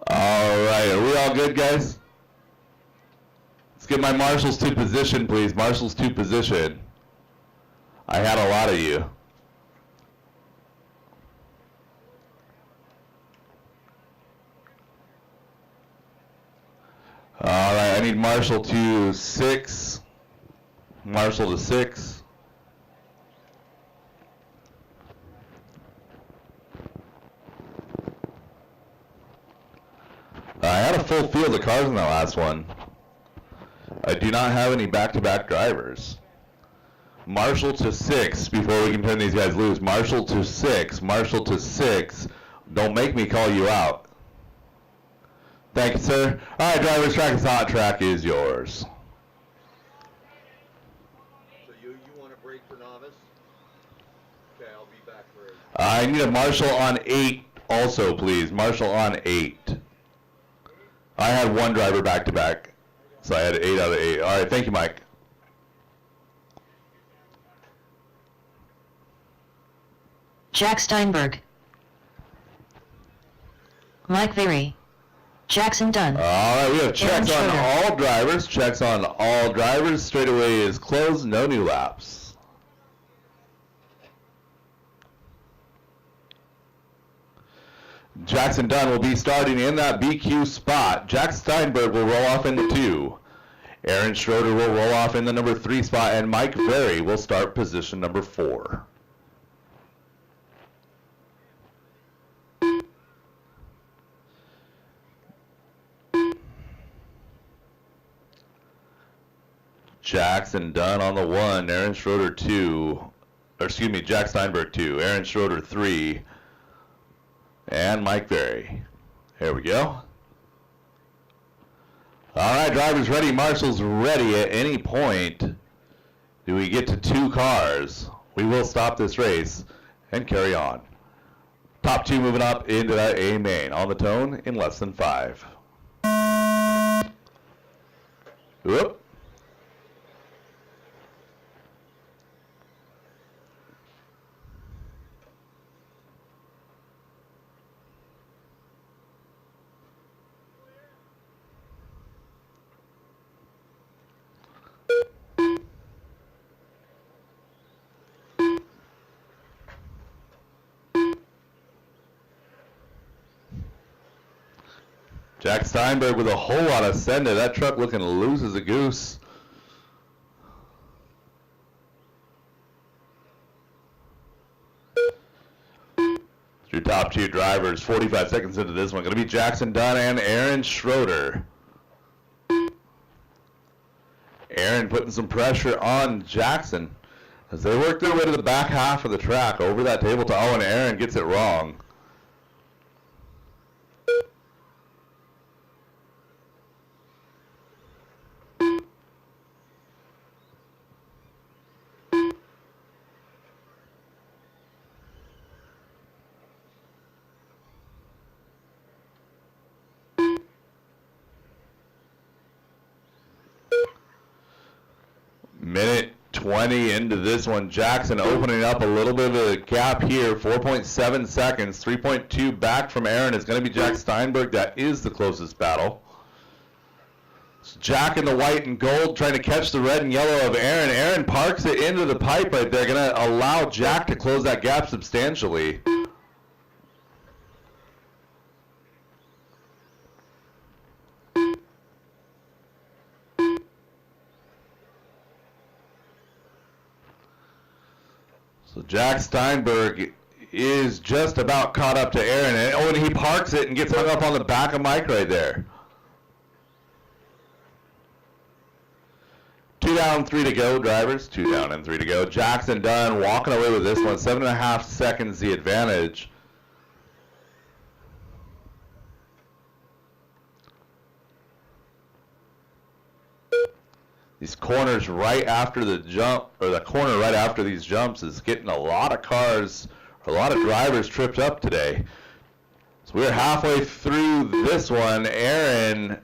All right, are we all good, guys? Let's get my marshals to position, please. Marshals to position. I had a lot of you. All right, I need marshal to 6. Marshal to 6. I had a full field of cars in that last one. I do not have any back-to-back drivers. Marshal to 6 before we can turn these guys loose. Marshal to 6. Marshal to 6. Don't make me call you out. Thank you, sir. All right, driver's track is hot. Track is yours. So you want to break for novice? Okay, I'll be back for it. I need a marshal on 8 also, please. Marshal on 8. I had one driver back-to-back, so I had 8 out of 8. All right, thank you, Mike. Jack Steinberg. Mike Very. Jackson Dunn. All right, we have checks on Schroeder. all drivers. Checks on all drivers. Straightaway is closed. No new laps. Jackson Dunn will be starting in that BQ spot. Jack Steinberg will roll off in the 2. Aaron Schroeder will roll off in the number 3 spot, and Mike Very will start position number 4. Jackson Dunn on the 1, Aaron Schroeder 2, or excuse me, Jack Steinberg 2, Aaron Schroeder 3, and Mike Very. There we go. All right, drivers ready, marshals ready. At any point, do we get to 2 cars? We will stop this race and carry on. Top 2 moving up into that A main on the tone in less than 5. Whoop. Jack Steinberg with a whole lot of send it. That truck looking loose as a goose. Through top 2 drivers, 45 seconds into this one. Going to be Jackson Dunn and Aaron Schroeder. Aaron putting some pressure on Jackson as they work their way to the back half of the track over that tabletop. Oh, and Aaron gets it wrong. Minute 20 into this one. Jackson opening up a little bit of a gap here. 4.7 seconds. 3.2 back from Aaron is going to be Jack Steinberg. That is the closest battle. It's Jack in the white and gold trying to catch the red and yellow of Aaron. Aaron parks it into the pipe right there. Going to allow Jack to close that gap substantially. So Jack Steinberg is just about caught up to Aaron. And he parks it and gets hung up on the back of Mike right there. 2 down, 3 to go, drivers. 2 down and 3 to go. Jackson Dunn walking away with this one. 7.5 seconds the advantage. These corners right after the jump, or the corner right after these jumps is getting a lot of cars, a lot of drivers tripped up today. So we're halfway through this one. Aaron,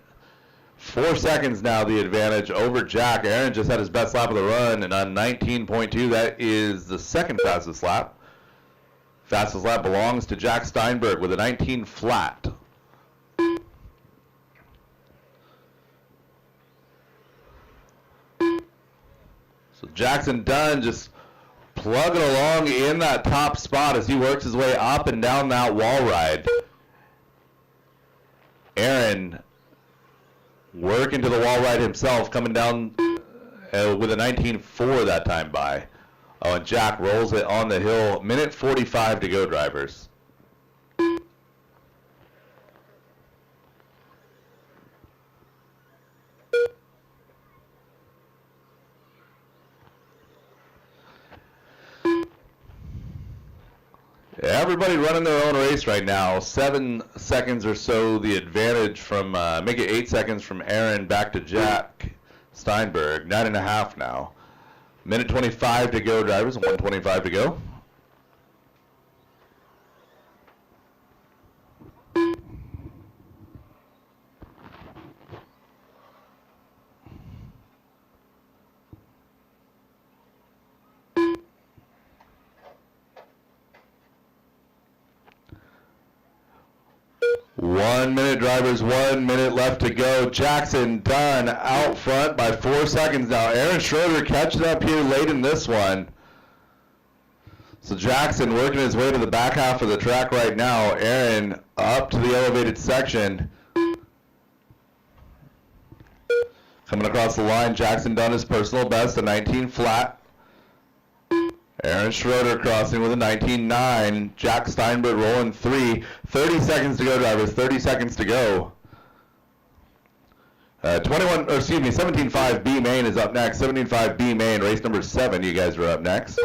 4 seconds now the advantage over Jack. Aaron just had his best lap of the run and on 19.2. That is the second fastest lap. Fastest lap belongs to Jack Steinberg with a 19 flat. So Jackson Dunn just plugging along in that top spot as he works his way up and down that wall ride. Aaron working to the wall ride himself, coming down with a 19.4 that time by. Oh, and Jack rolls it on the hill. Minute 45 to go, drivers. Everybody running their own race right now. 7 seconds or so the advantage from, make it 8 seconds from Aaron back to Jack Steinberg. 9.5 now. Minute 25 to go, drivers. 1:25 to go. One minute, drivers, 1 minute left to go. Jackson Dunn out front by 4 seconds now. Aaron Schroeder catching up here late in this one. So Jackson working his way to the back half of the track right now. Aaron up to the elevated section. Coming across the line, Jackson Dunn his personal best, a 19 flat. Aaron Schroeder crossing with a 19.9. Jack Steinberg rolling 3. 30 seconds to go, drivers. 30 seconds to go. 17.5 B main is up next. 17.5 B main, race number 7. You guys are up next.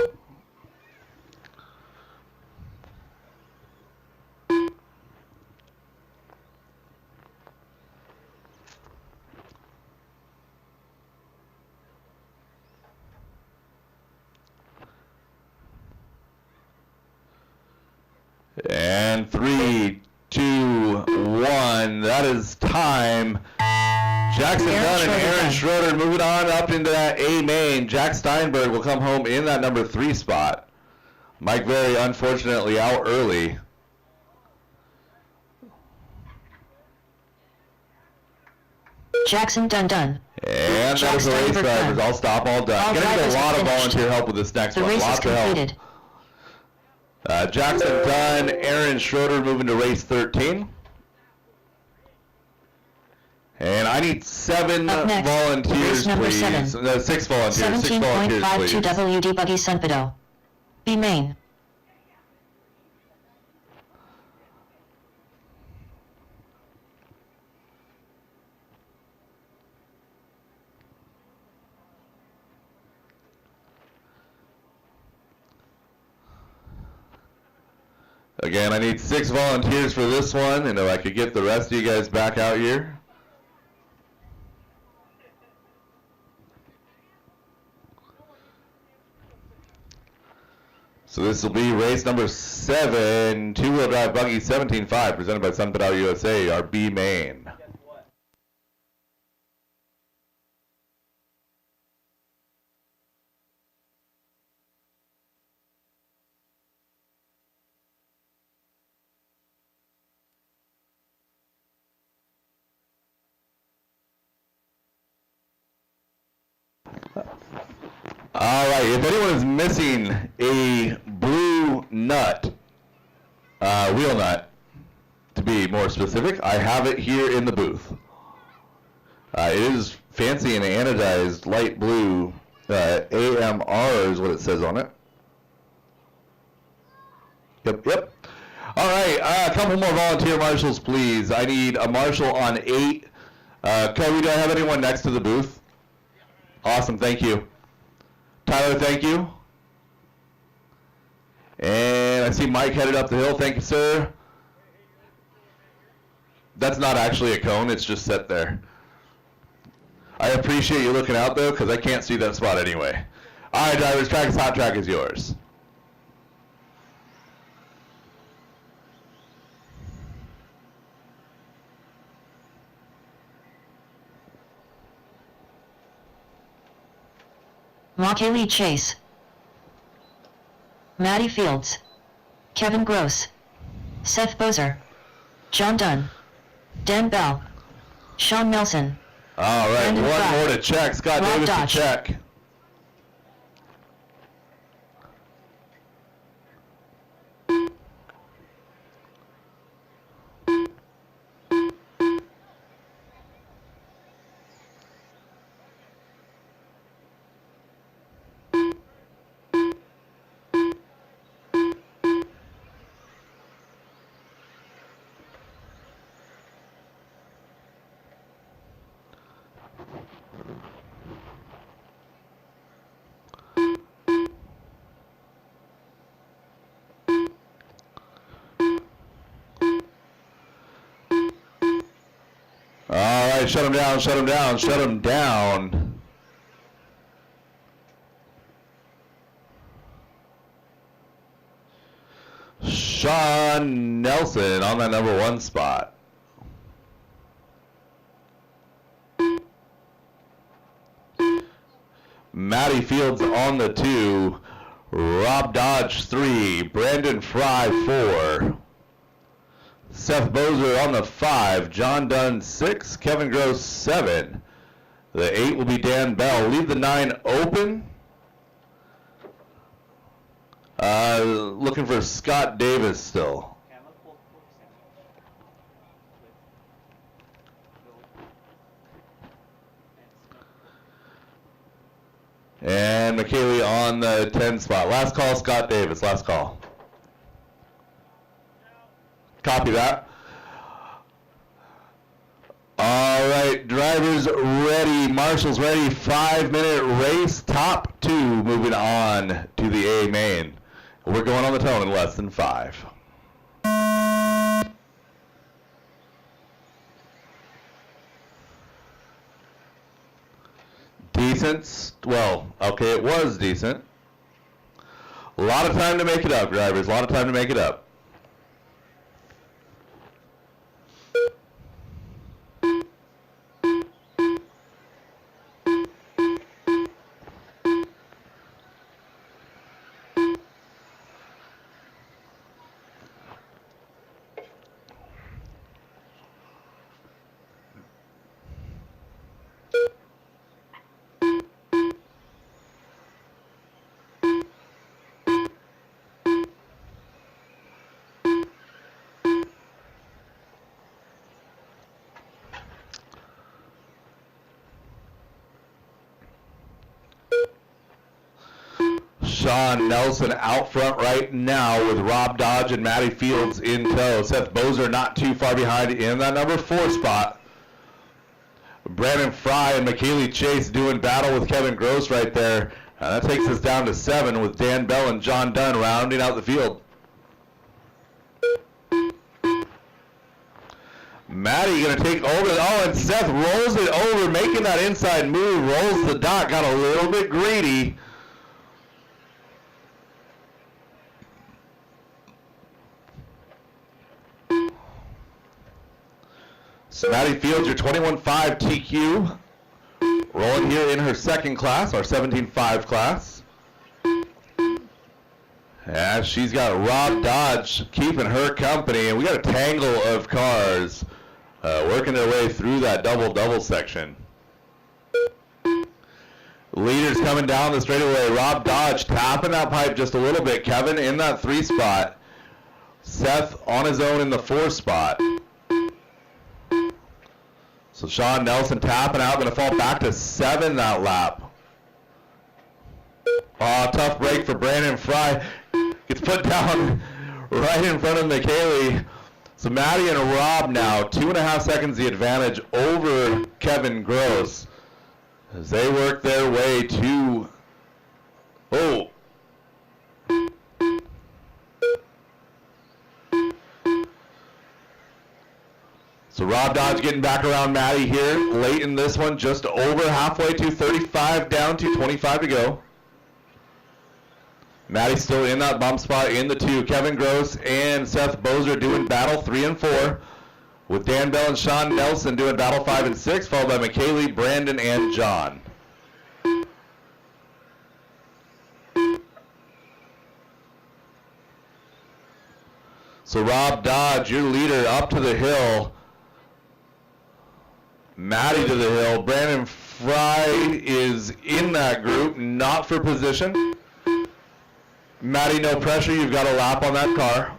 And 3, 2, 1. That is time. Jackson Dunn and Aaron Schroeder moving on up into that A main. Jack Steinberg will come home in that number 3 spot. Mike Very unfortunately out early. Jackson Dunn. And that Jack is the race Steinberg drivers. done. All stop, all done. All Gonna need a drivers lot have of finished. volunteer help with this next The one. race is Lots of help. completed. Jackson Dunn, Aaron Schroeder moving to race 13. And I need 7 Up next, volunteers, race number please. 7. 6 volunteers. 6 volunteers, 17.52 please. WD Buggy Sunpedo. B main. Again, I need 6 volunteers for this one, and if I could get the rest of you guys back out here. So this will be race number 7, two-wheel drive buggy 17.5, presented by Sunpedal USA, our B main. All right, if anyone is missing a blue nut, wheel nut, to be more specific, I have it here in the booth. It is fancy and anodized light blue. AMR is what it says on it. Yep. All right, a couple more volunteer marshals, please. I need a marshal on 8. Kobe, do I have anyone next to the booth? Awesome, thank you. Tyler, thank you. And I see Mike headed up the hill. Thank you, sir. That's not actually a cone. It's just set there. I appreciate you looking out, though, because I can't see that spot anyway. All right, drivers, hot track is yours. Makaylee Chase. Maddie Fields. Kevin Gross. Seth Bozer. John Dunn. Dan Bell. Sean Nelson. All right, Brandon one Fry. more to check. Scott Rob Davis Dodge. to check. All right, shut him down, shut him down, shut him down. Sean Nelson on that number 1 spot. Maddie Fields on the 2. Rob Dodge 3. Brandon Fry 4. Seth Bozer on the 5, John Dunn 6, Kevin Gross 7. The 8 will be Dan Bell. Leave the 9 open. Looking for Scott Davis still. And McKaylee on the 10 spot. Last call, Scott Davis. Last call. Copy that. All right, drivers ready, marshals ready. 5-minute race, top 2 moving on to the A main. We're going on the tone in less than 5. Decent. Well, okay, it was decent. A lot of time to make it up, drivers. A lot of time to make it up. Sean Nelson out front right now with Rob Dodge and Matty Fields in tow. Seth Bozer not too far behind in that number 4 spot. Brandon Fry and McKaylee Chase doing battle with Kevin Gross right there. That takes us down to 7 with Dan Bell and John Dunn rounding out the field. Matty going to take over. Oh, and Seth rolls it over, making that inside move, rolls the dot, got a little bit greedy. So Matty Fields, your 21.5 TQ, rolling here in her second class, our 17.5 class. And she's got Rob Dodge keeping her company, and we got a tangle of cars working their way through that double section. Leaders coming down the straightaway. Rob Dodge tapping that pipe just a little bit. Kevin in that 3 spot. Seth on his own in the 4 spot. So Sean Nelson tapping out, going to fall back to 7 that lap. Oh, tough break for Brandon Fry. Gets put down right in front of McKaylee. So Matty and Rob now, 2.5 seconds the advantage over Kevin Gross as they work their way to, oh. So Rob Dodge getting back around Matty here late in this one, just over halfway to 35 down to 25 to go. Matty still in that bump spot in the 2. Kevin Gross and Seth Bozer doing battle 3 and 4, with Dan Bell and Sean Nelson doing battle 5 and 6, followed by McKaylee, Brandon, and John. So Rob Dodge, your leader, up to the hill. Matty to the hill. Brandon Fry is in that group, not for position. Matty, no pressure. You've got a lap on that car.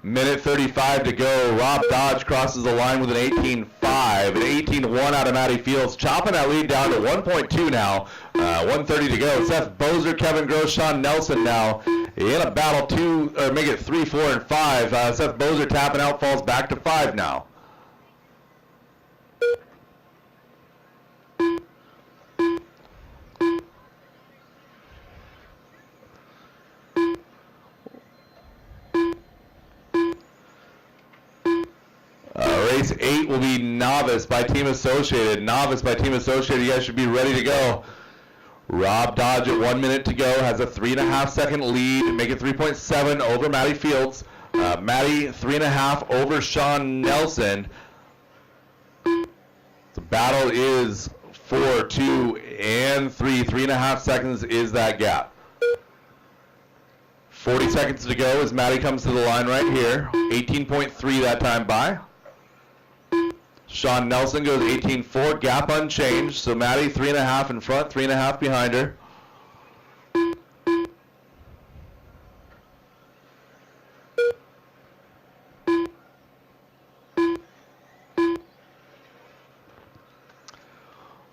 Minute 35 to go. Rob Dodge crosses the line with an 18.5. An 18.1 out of Matty Fields. Chopping that lead down to 1.2 now. 1:30 to go. Seth Bozer, Kevin Gross, Sean Nelson now in a battle 2, or make it 3, 4, and 5. Seth Bozer tapping out, falls back to 5 now. Race 8 will be Novice by Team Associated. Novice by Team Associated, you guys should be ready to go. Rob Dodge at 1 minute to go has a 3.5 second lead, make it 3.7 over Matty Fields. Matty 3.5 over Sean Nelson. The battle is 4, 2, and 3. 3.5 seconds is that gap. 40 seconds to go as Matty comes to the line right here. 18.3 that time by. Sean Nelson goes 18.4, gap unchanged. So Matty 3.5 in front, 3.5 behind her.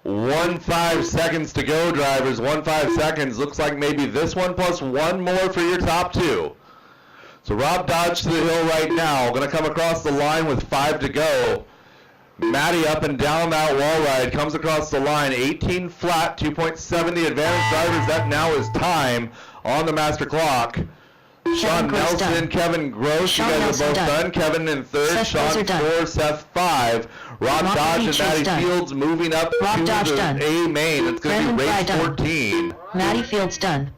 One 5 seconds to go, drivers. 1.5 seconds. Looks like maybe this one plus one more for your top 2. So Rob Dodge to the hill right now. Going to come across the line with 5 to go. Matty up and down that wall ride, comes across the line, 18 flat, 2.7 the advantage drivers. That now is time on the master clock. Sean Nelson, done. Kevin Gross, you guys are both done. Kevin in 3rd, Sean 4, Seth 5. Rob Dodge and Matty Fields moving up to the A main. It's going to be race 14. Matty Fields done.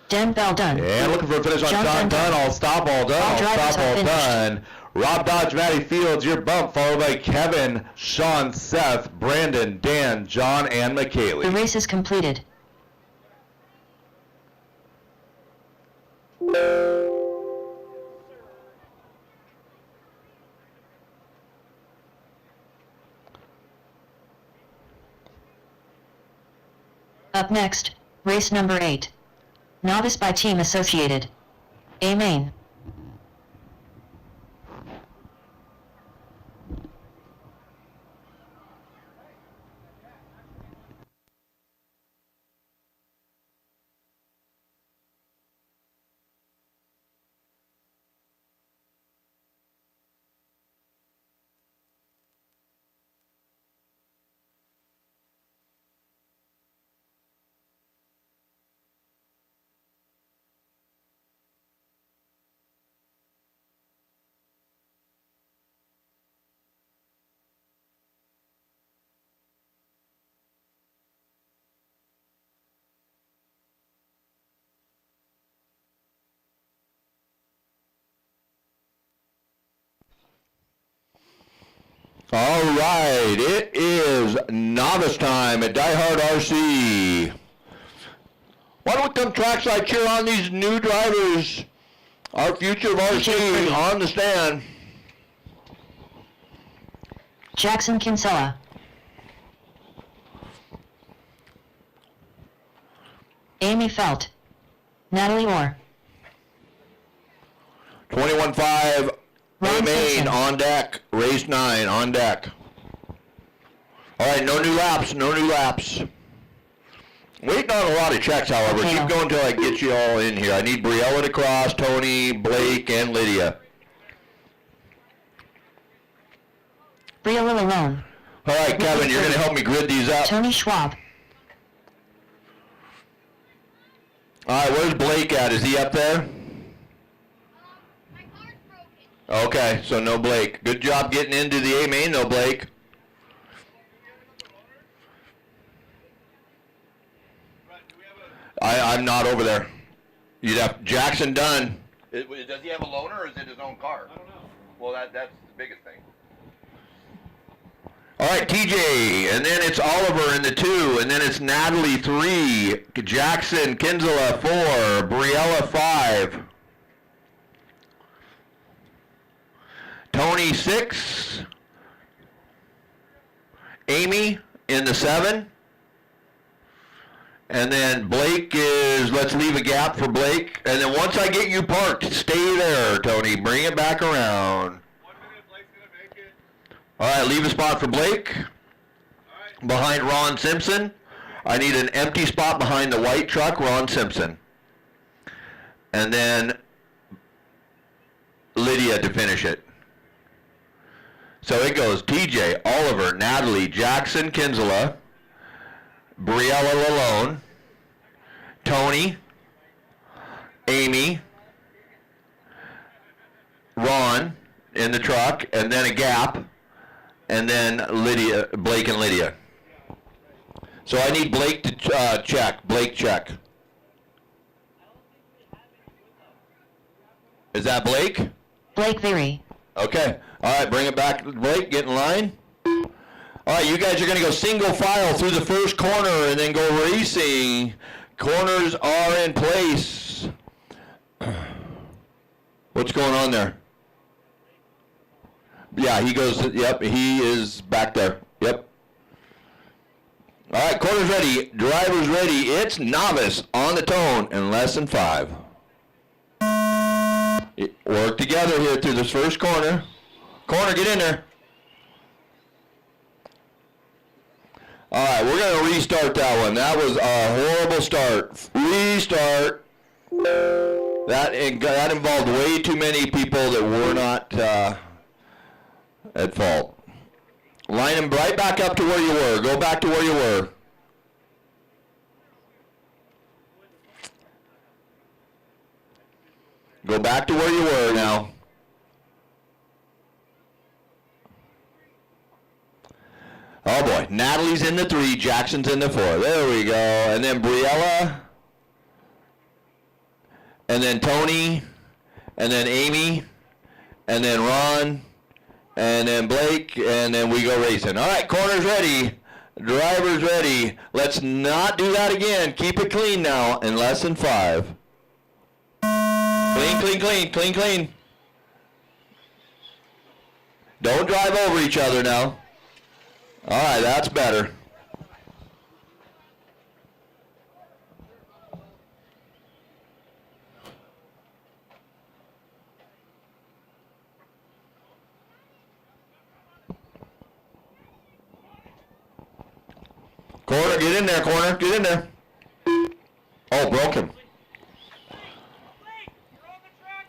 Dan Bell done. And looking for a finish on Sean Dunn. All stop, all done. All stop, all done. Rob Dodge, Matty Fields, your bump, followed by Kevin, Sean, Seth, Brandon, Dan, John, and McKaylee. The race is completed. Up next, race number 8. Novice by Team Associated. A main. All right, it is novice time at DieHard RC. Why don't we come trackside cheer on these new drivers? Our future of RC on the stand. Jackson Kinsella. Amy Felt. Natalie Orr. 21.5, Ron Main Simpson. on deck, race 9 on deck. All right, no new laps, no new laps. Waiting on a lot of checks, however. Okay. Keep going until I get you all in here. I need Briella to cross, Tony, Blake, and Lydia. Briella Alone. All right, Kevin, you're going to help me grid these up. Tony Schwab. All right, where's Blake at? Is he up there? My car's broken. Okay, so no Blake. Good job getting into the A main, though, Blake. I'm not over there. You'd have Jackson Dunn. Does he have a loaner or is it his own car? I don't know. Well, that's the biggest thing. All right, TJ, and then it's Oliver in the 2, and then it's Natalie 3, Jackson Kinsella 4, Briella 5, Tony 6, Amy in the 7, and then Blake is, let's leave a gap for Blake, and then once I get you parked, stay there, Tony, bring it back around. 1 minute, Blake's gonna make it. All right, leave a spot for Blake. Alright. Behind Ron Simpson. I need an empty spot behind the white truck, Ron Simpson. And then Lydia to finish it. So it goes TJ, Oliver, Natalie, Jackson Kinsella, Briella Lalone, Tony, Amy, Ron in the truck, and then a gap, and then Lydia, Blake and Lydia. So I need Blake to check. Blake, check. Is that Blake? Blake Very. Okay. All right, bring it back. Blake, get in line. All right, you guys are going to go single file through the first corner and then go racing. Corners are in place. What's going on there? Yeah, he goes, yep, he is back there. Yep. All right, corners ready, drivers ready. It's novice on the tone in less than 5. Work together here through this first corner. Corner, get in there. All right, we're going to restart that one. That was a horrible start. Restart. That involved way too many people that were not at fault. Line them right back up to where you were. Go back to where you were. Go back to where you were now. Oh boy, Natalie's in the 3, Jackson's in the 4. There we go. And then Briella. And then Tony. And then Amy. And then Ron. And then Blake. And then we go racing. All right, corners ready. Drivers ready. Let's not do that again. Keep it clean now in less than 5. Clean, clean, clean, clean, clean. Don't drive over each other now. All right, that's better. Corner, get in there, corner, get in there. Oh, broke him. Blake, you're on the track.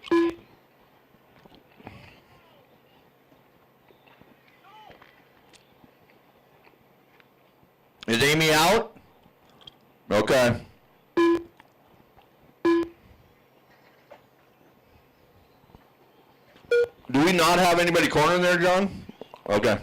Is Amy out? Okay. Do we not have anybody cornering there, John? Okay.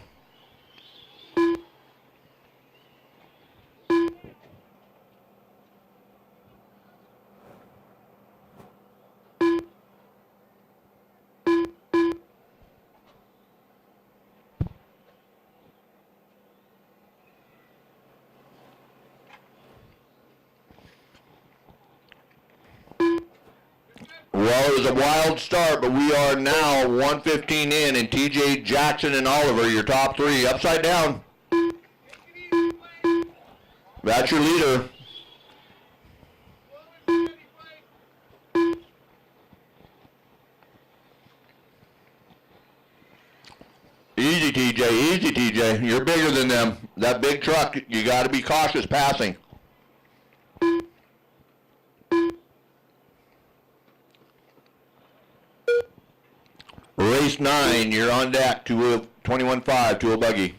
Well, it was a wild start, but we are now 1:15 in, and TJ Jackson and Oliver, your top three, upside down. That's your leader. Easy, TJ, easy, TJ. You're bigger than them. That big truck, you got to be cautious passing. Race 9, you're on deck, 21.5 to a buggy.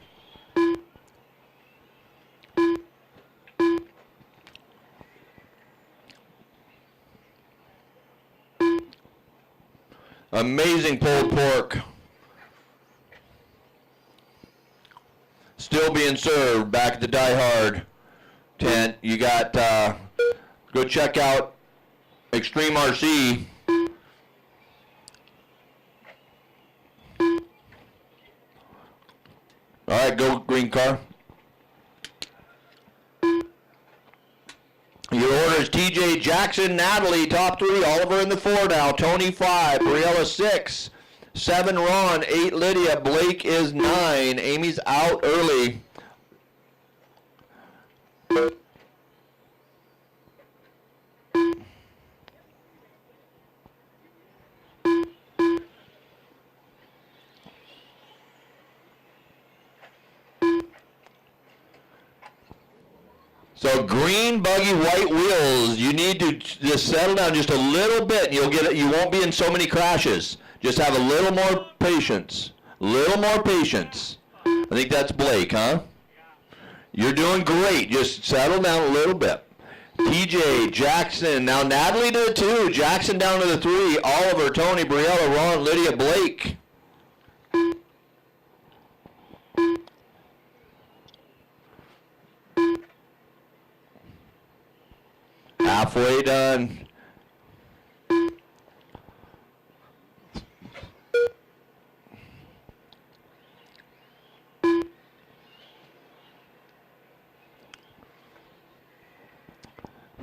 Amazing pulled pork. Still being served back at the DieHard tent. You got, go check out Extreme RC. All right, go green car. Your order is TJ Jackson, Natalie, top three, Oliver in the 4 now, Tony 5, Briella 6, 7 Ron, 8 Lydia, Blake is 9, Amy's out early. So green buggy, white wheels. You need to just settle down just a little bit, and you'll get it. You won't be in so many crashes. Just have a little more patience. Little more patience. I think that's Blake, huh? You're doing great. Just settle down a little bit. TJ Jackson. Now Natalie to the 2. Jackson down to the 3. Oliver, Tony, Briella, Ron, Lydia, Blake. Halfway done.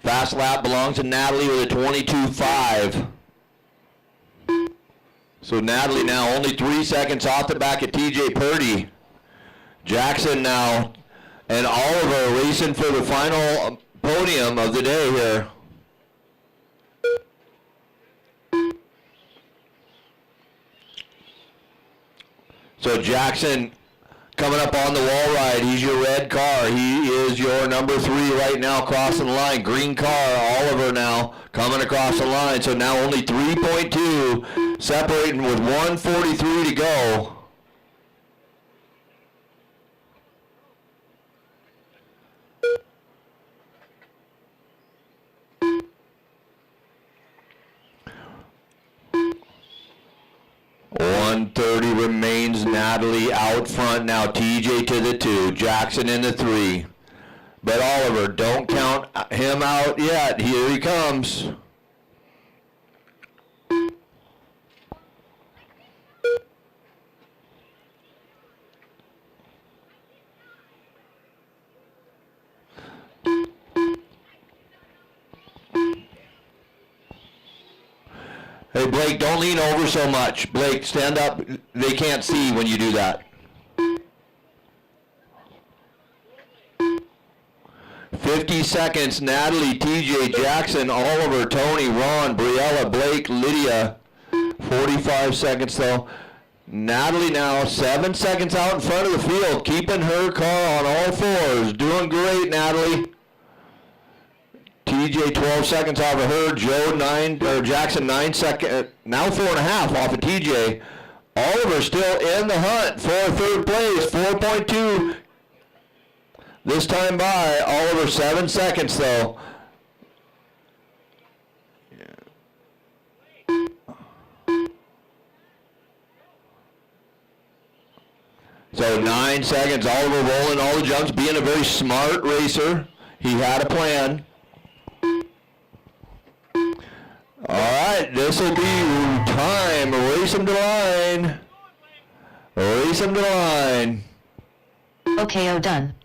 Fast lap belongs to Natalie with a 22.5. So Natalie now only 3 seconds off the back of TJ Purdy. Jackson now and Oliver racing for the final podium of the day here. So Jackson coming up on the wall ride. He's your red car. He is your number 3 right now crossing the line. Green car, Oliver now coming across the line. So now only 3.2 separating with 1:43 to go. Remains Natalie out front now. TJ to the 2, Jackson in the 3. But Oliver, don't count him out yet. Here he comes. Hey, Blake, don't lean over so much. Blake, stand up. They can't see when you do that. 50 seconds. Natalie, TJ, Jackson, Oliver, Tony, Ron, Briella, Blake, Lydia. 45 seconds, though. Natalie now 7 seconds out in front of the field, keeping her car on all fours. Doing great, Natalie. TJ 12 seconds off of her. Jackson 9 seconds. Now 4.5 off of TJ. Oliver still in the hunt for 3rd place. 4.2 this time by. Oliver 7 seconds though. So 9 seconds. Oliver rolling all the jumps, being a very smart racer. He had a plan. All right, this will be time. Race him to the line. Race him to the line. OKO done.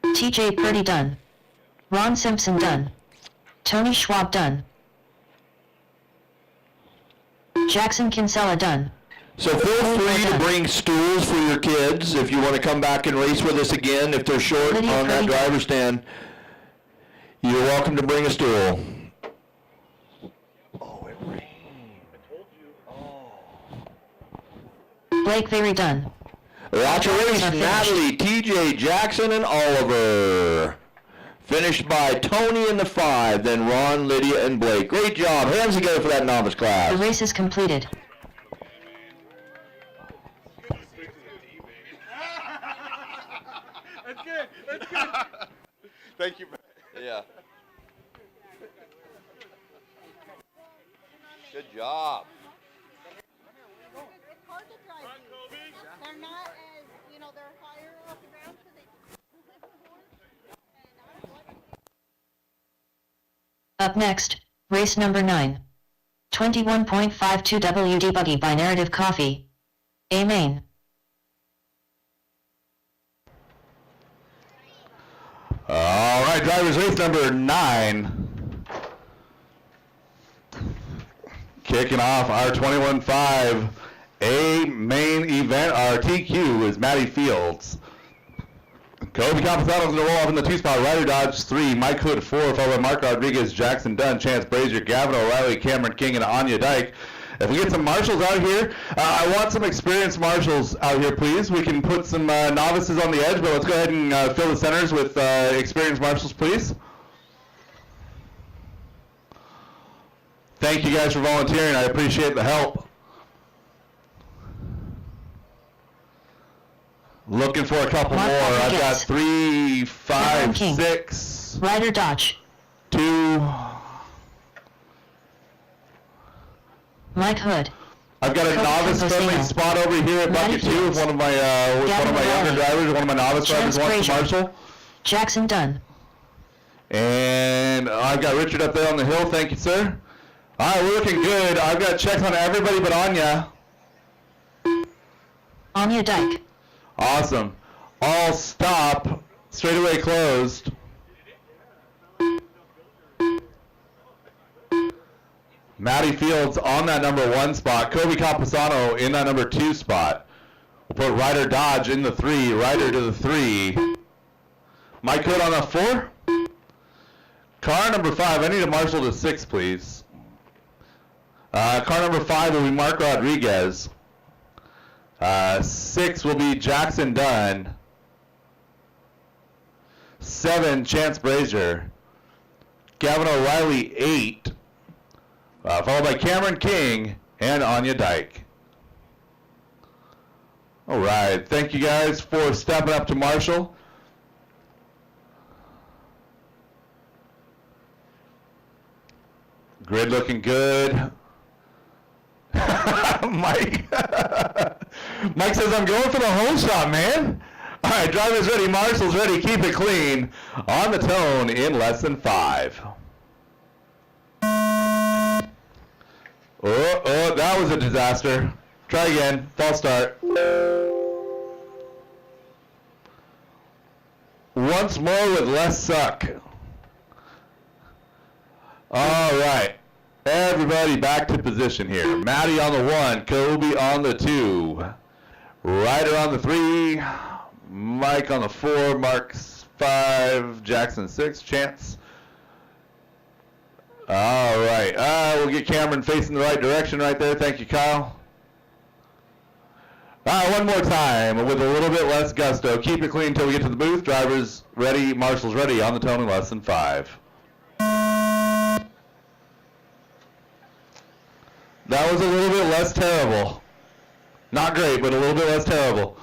TJ Purdy done. Ron Simpson done. Tony Schwab done. Jackson Kinsella done. So feel free to bring stools for your kids if you want to come back and race with us again. If they're short Lydia on that Purdy. driver's stand, you're welcome to bring a stool. Oh, it rained. Blake Very done. Watch a race, Are finished. Natalie, TJ, Jackson, and Oliver. Finished by Tony in the 5, then Ron, Lydia, and Blake. Great job. Hands together for that novice The class. race is completed. That's good. That's good. Thank you. Yeah. Good job. It's hard to drive these. They're not as, they're higher off the ground because they. Up next, race number 9. 21.52 WD Buggy by Narrative Coffee. A main. All right, drivers, race number 9. Kicking off our 21.5 A main event. Our TQ is Matty Fields. Kobe Campusano's going to roll off in the 2 spot. Ryder Dodge 3. Mike Hood 4. Followed by Mark Rodriguez, Jackson Dunn, Chance Brazier, Gavin O'Reilly, Cameron King, and Anya Dyke. If we get some marshals out here, I want some experienced marshals out here, please. We can put some novices on the edge, but let's go ahead and fill the centers with experienced marshals, please. Thank you guys for volunteering. I appreciate the help. Looking for a couple Mark more. I've got Rodriguez. 3, 5, King. 6, Ryder Dodge. 2. Mike Hood. I've got a Kobe novice-friendly Campusano. spot over here at Matty bucket 2 Fields. with one of my younger O'Reilly. drivers, one of my novice Chance drivers wants to Brazier. marshal. Jackson Dunn. And I've got Richard up there on the hill. Thank you, sir. All right, we're looking good. I've got checks on everybody but Anya. Anya Dyke. Awesome. All stop. Straightaway closed. Matty Fields on that number 1 spot. Kobe Campusano in that number 2 spot. We'll put Ryder Dodge in the 3. Ryder to the 3. Mike Hood on the 4. Car number 5. I need a marshal to 6, please. Car number 5 will be Mark Rodriguez. 6 will be Jackson Dunn. 7, Chance Brazier. Gavin O'Reilly, 8. Followed by Cameron King and Anya Dyke. All right. Thank you guys for stepping up to marshal. Grid looking good. Mike. Mike says, I'm going for the home shot, man. All right, drivers ready, marshals ready, keep it clean. On the tone in less than 5. Oh, that was a disaster. Try again, false start. Once more with less suck. All right. Everybody back to position here. Matty on the 1, Kobe on the 2, Ryder on the 3, Mike on the 4, Mark's 5, Jackson 6, Chance. All right. We'll get Cameron facing the right direction right there. Thank you, Kyle. All right, one more time with a little bit less gusto. Keep it clean until we get to the booth. Drivers ready, marshals ready, on the tone in less than 5. That was a little bit less terrible. Not great, but a little bit less terrible.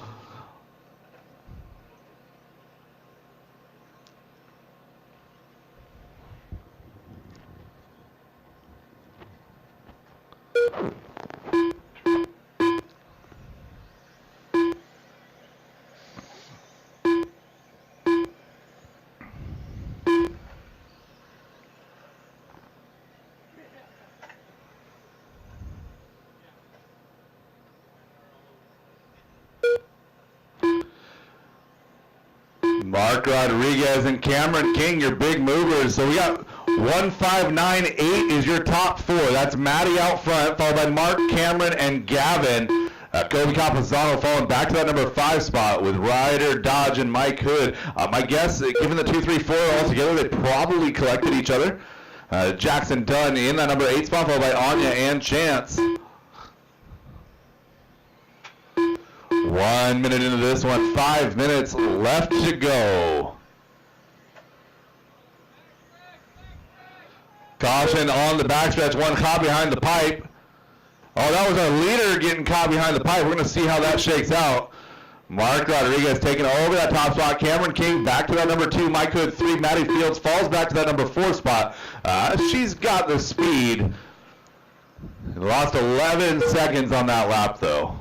Mark Rodriguez and Cameron King, your big movers. So we got 1598 is your top four. That's Maddie out front, followed by Mark, Cameron, and Gavin. Kobe Campazano falling back to that number 5 spot with Ryder, Dodge, and Mike Hood. My guess, given the 2, 3, 4 all together, they probably collected each other. Jackson Dunn in that number 8 spot, followed by Anya and Chance. 1 minute into this one, 5 minutes left to go. Caution on the backstretch, one caught behind the pipe. Oh, that was our leader getting caught behind the pipe. We're going to see how that shakes out. Mark Rodriguez taking over that top spot. Cameron King back to that number 2. Mike Hood 3. Maddie Fields falls back to that number 4 spot. She's got the speed. Lost 11 seconds on that lap, though.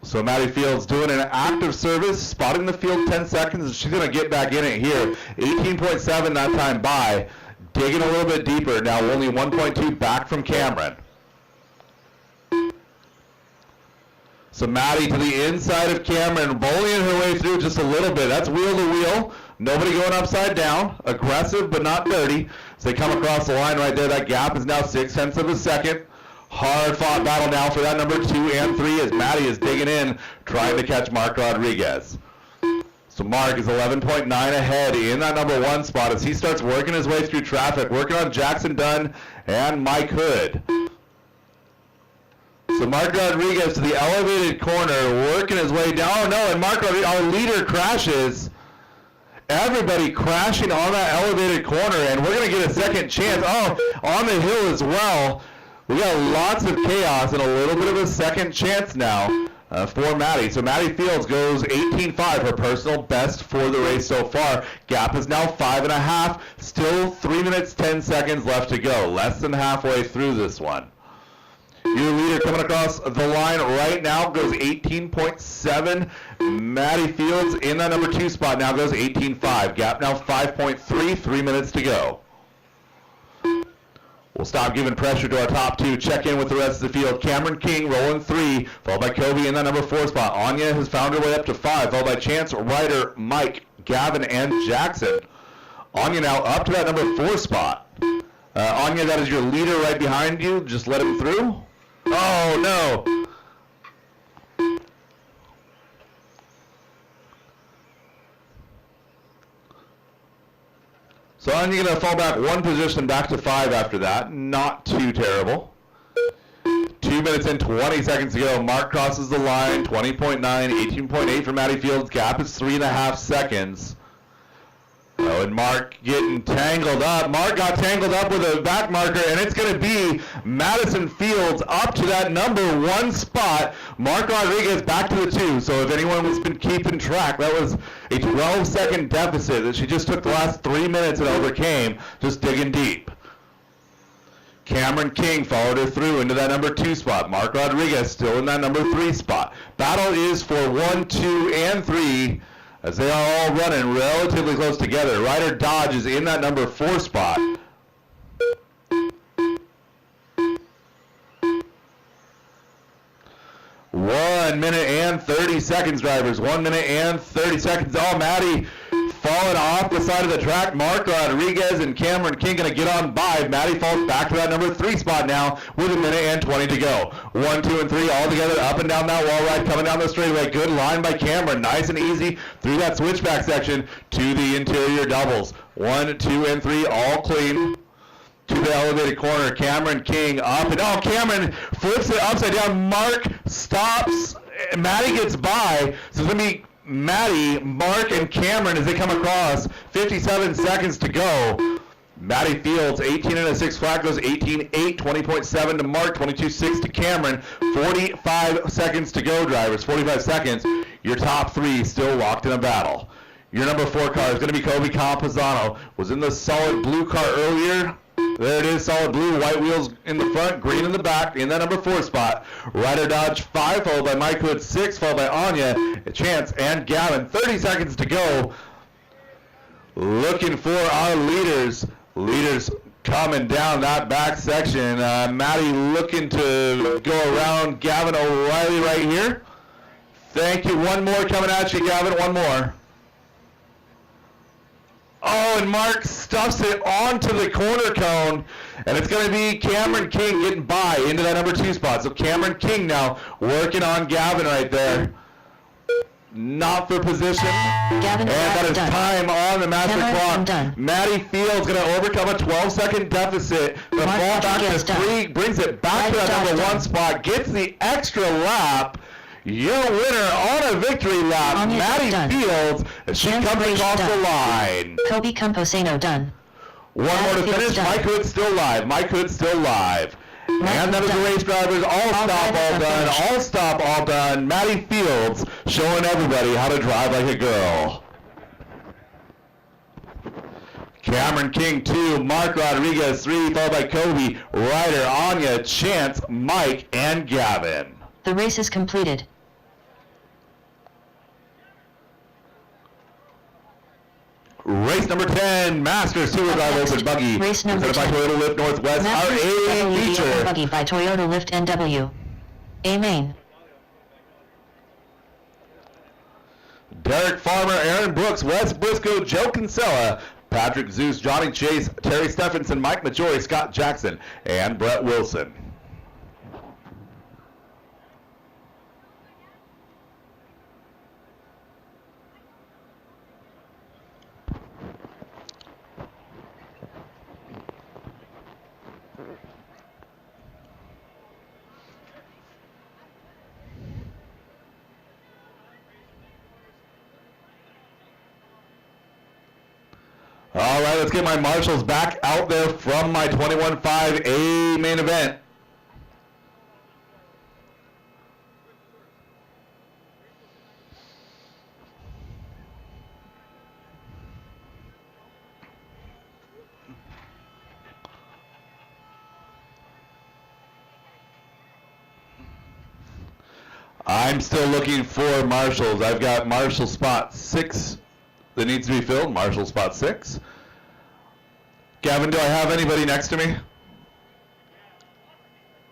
So Maddie Fields doing an active service, spotting the field 10 seconds, and she's going to get back in it here. 18.7 that time by. Digging a little bit deeper. Now only 1.2 back from Cameron. So Maddie to the inside of Cameron, bullying her way through just a little bit. That's wheel to wheel. Nobody going upside down. Aggressive but not dirty. So they come across the line right there. That gap is now 0.6 of a second. Hard fought battle now for that number 2 and 3 as Maddie is digging in, trying to catch Mark Rodriguez. So Mark is 11.9 ahead in that number 1 spot as he starts working his way through traffic, working on Jackson Dunn and Mike Hood. So Mark Rodriguez to the elevated corner, working his way down. Oh no, and Mark Rodriguez, our leader, crashes. Everybody crashing on that elevated corner, and we're going to get a second chance. Oh, on the hill as well. We got lots of chaos and a little bit of a second chance now for Maddie. So Maddie Fields goes 18.5, her personal best for the race so far. Gap is now 5.5. Still 3 minutes, 10 seconds left to go. Less than halfway through this one. Your leader coming across the line right now goes 18.7. Maddie Fields in that number 2 spot now goes 18.5. Gap now 5.3, 3 minutes to go. We'll stop giving pressure to our top 2. Check in with the rest of the field. Cameron King rolling 3, followed by Kobe in that number 4 spot. Anya has found her way up to 5, followed by Chance, Ryder, Mike, Gavin, and Jackson. Anya now up to that number 4 spot. Anya, that is your leader right behind you. Just let him through. Oh, no. So I'm going to fall back 1 position back to 5 after that. Not too terrible. 2 minutes and 20 seconds to go. Mark crosses the line. 20.9, 18.8 for Maddie Fields. Gap is 3.5 seconds. Oh, and Mark getting tangled up. Mark got tangled up with a back marker, and it's going to be Madison Fields up to that number 1 spot. Mark Rodriguez back to the 2. So if anyone has been keeping track, that was a 12-second deficit that she just took the last 3 minutes and overcame, just digging deep. Cameron King followed her through into that number 2 spot. Mark Rodriguez still in that number 3 spot. Battle is for 1, 2, and 3. As they are all running relatively close together. Ryder Dodge is in that number 4 spot. One minute and 30 seconds, drivers. 1 minute and 30 seconds. Oh, Maddie falling off the side of the track. Mark Rodriguez and Cameron King going to get on by. Maddie falls back to that number 3 spot now with 1 minute and 20 to go. 1, 2, and 3 all together up and down that wall ride, coming down the straightaway. Good line by Cameron. Nice and easy through that switchback section to the interior doubles. 1, 2, and 3 all clean. To the elevated corner, Cameron King up, and oh, Cameron flips it upside down. Mark stops. Maddie gets by. So it's going to be Maddie, Mark, and Cameron as they come across. 57 seconds to go. Maddie Fields, 18.6 flat goes 18.8, 20.7 to Mark, 22.6 to Cameron. 45 seconds to go, drivers. 45 seconds. Your top 3 still locked in a battle. Your number 4 car is going to be Kobe Campazano. Was in the solid blue car earlier. There it is, solid blue, white wheels in the front, green in the back, in that number 4 spot. Ryder Dodge 5, followed by Mike Hood 6, followed by Anya, Chance, and Gavin. 30 seconds to go. Looking for our leaders. Leaders coming down that back section. Maddie looking to go around Gavin O'Reilly right here. Thank you. One more coming at you, Gavin. One more. Oh, and Mark stuffs it onto the corner cone, and it's going to be Cameron King getting by into that number 2 spot. So Cameron King now working on Gavin right there. Not for position. Gavin And that is done. time on the master Cameron clock. done. Maddie Fields going to overcome a 12-second deficit. The Mark fall back to Rodriguez done. 3, brings it back to Right that number done. 1 spot, gets the extra lap. Your winner on a victory lap, Anya Maddie done. Fields. She Chance comes Grace across the done. line. Kobe Camposano done. One more to Maddie Fields finish. done. Mike Hood's still live. Mike Hood's still live. And that is the done. race drivers. All stop, drivers all are done. finished. All stop, all done. Maddie Fields showing everybody how to drive like a girl. Cameron King 2, Mark Rodriguez 3, followed by Kobe, Ryder, Anya, Chance, Mike, and Gavin. The race is completed. Race number 10, Masters Super Drive Next, Open Buggy. race number presented by 10. Toyota Lift Northwest, our Masters A WD Open feature. Buggy by Toyota Lift NW. A main. Derek Farmer, Aaron Brooks, Wes Briscoe, Joe Kinsella, Patrick Zeus, Johnny Chase, Terry Stephenson, Mike Majori, Scott Jackson, and Brett Wilson. All right, let's get my marshals back out there from my 21.5 A main event. I'm still looking for marshals. I've got marshal spot 6 that needs to be filled. Marshal spot 6. Gavin, do I have anybody next to me?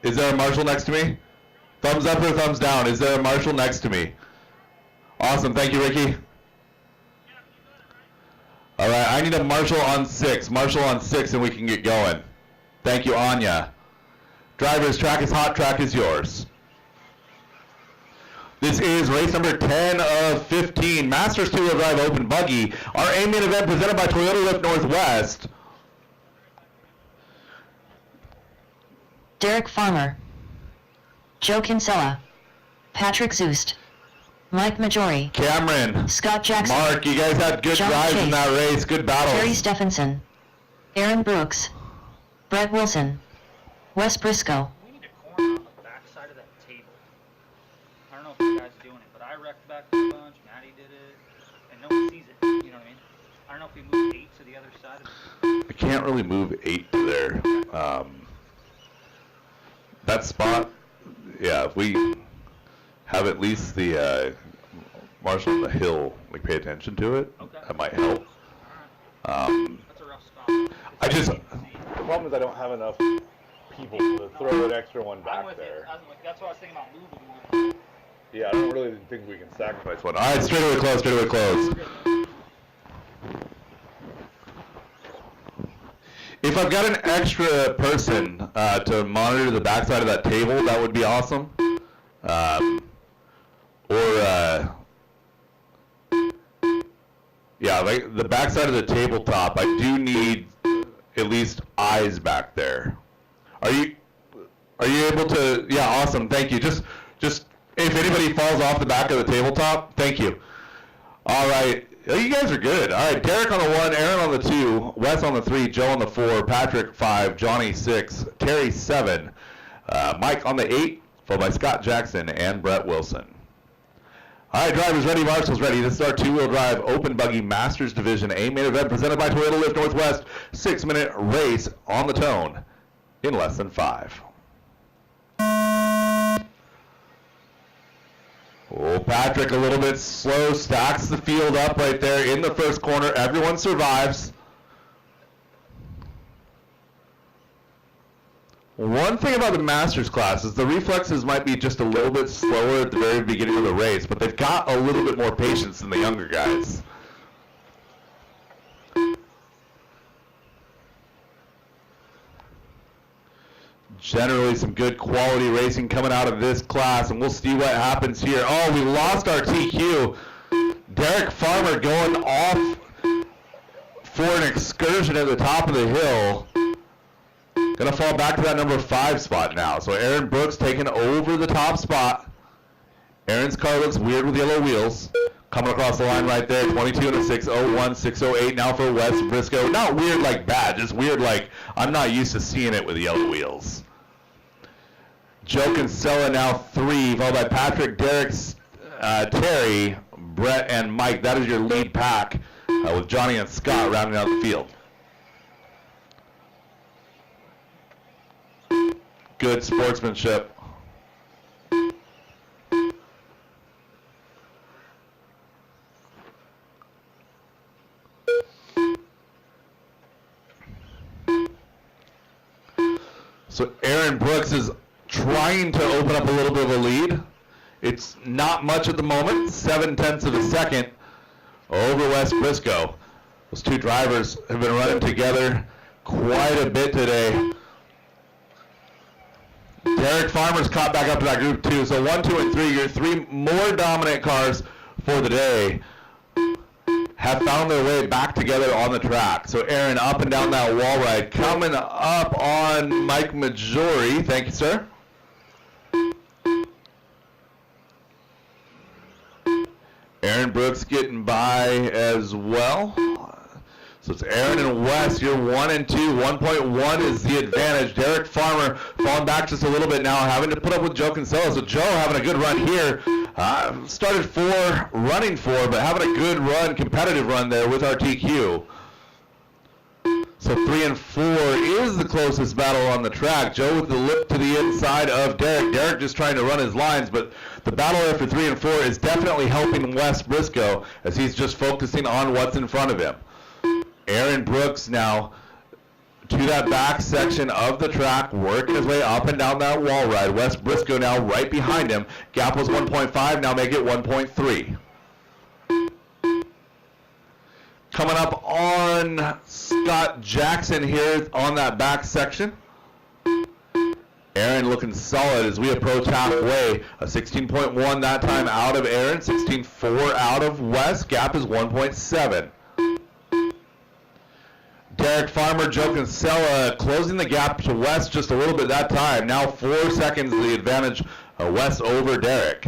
Is there a marshal next to me? Thumbs up or thumbs down? Is there a marshal next to me? Awesome. Thank you, Ricky. All right, I need a marshal on 6. Marshal on 6 and we can get going. Thank you, Anya. Drivers, track is hot, track is yours. This is race number 10 of 15, Masters 2-Wheel Drive Open Buggy. Our A main event presented by Toyota Lift Northwest. Derek Farmer. Joe Kinsella. Patrick Zoost. Mike Majori. Cameron, Scott Jackson. Mark, you guys had good John drives in Chase. that race, good Terry battles. Stephenson. Aaron Brooks. Brett Wilson. Wes Briscoe. We need a corner on the back side of that table. I don't know if you guys are doing it, but I wrecked back a bunch. Maddie did it, and no one sees it. You know what I mean? I don't know if we moved 8 to the other side of I can't really move 8 to there. That spot, yeah, if we have at least the marshal on the hill, like pay attention to it, Okay. that might help. That's a rough spot. I just, The problem is I don't have enough people to throw an extra one I'm back with there. you. That's what I was thinking about moving. Yeah, I don't really think we can sacrifice one. all right, straight away close, straight away close. If I've got an extra person to monitor the backside of that table, that would be awesome. Yeah, like the backside of the tabletop, I do need at least eyes back there. Are you able to? Yeah, awesome. Thank you. Just if anybody falls off the back of the tabletop, thank you. All right. You guys are good. All right, Derek on the 1, Aaron on the 2, Wes on the 3, Joe on the 4, Patrick 5, Johnny 6, Terry 7, Mike on the 8, followed by Scott Jackson and Brett Wilson. All right, drivers ready, marshals ready. This is our 2-wheel drive open buggy Masters Division A main event presented by Toyota Lift Northwest. 6-minute race on the tone in less than 5. Oh, Patrick a little bit slow, stacks the field up right there in the first corner. Everyone survives. One thing about the Masters class is the reflexes might be just a little bit slower at the very beginning of the race, but they've got a little bit more patience than the younger guys. Generally some good quality racing coming out of this class, and we'll see what happens here. Oh, we lost our TQ. Derek Farmer going off for an excursion at the top of the hill. Gonna fall back to that number 5 spot now. So Aaron Brooks taking over the top spot. Aaron's car looks weird with yellow wheels. Coming across the line right there, 22 and a 601, 608 now for Wes Briscoe. Not weird like bad, just weird like I'm not used to seeing it with yellow wheels. Joe Kinsella now 3, followed by Patrick, Derek, Terry, Brett, and Mike. That is your lead pack with Johnny and Scott rounding out the field. Good sportsmanship. So Aaron Brooks is trying to open up a little bit of a lead. It's not much at the moment, 0.7 of a second over Wes Briscoe. Those two drivers have been running together quite a bit today. Derek Farmer's caught back up to that group too. So 1, 2, and 3, your 3 more dominant cars for the day have found their way back together on the track. So Aaron up and down that wall ride, coming up on Mike Majori. Thank you, sir. Aaron Brooks getting by as well. So it's Aaron and Wes, you're 1 and 2. 1.1 is the advantage. Derek Farmer falling back just a little bit now, having to put up with Joe Kinsella. So Joe having a good run here. Started 4, running 4, but having a good run, competitive run there with our TQ. So 3 and 4 is the closest battle on the track. Joe with the lip to the inside of Derek. Derek just trying to run his lines, but the battle there for 3 and 4 is definitely helping Wes Briscoe as he's just focusing on what's in front of him. Aaron Brooks now to that back section of the track, working his way up and down that wall ride. Wes Briscoe now right behind him. Gap was 1.5, now make it 1.3. Coming up on Scott Jackson here on that back section. Aaron looking solid as we approach halfway. A 16.1 that time out of Aaron, 16.4 out of Wes. Gap is 1.7. Derek Farmer, Joe Kinsella closing the gap to Wes just a little bit that time. Now 4 seconds the advantage of Wes over Derek.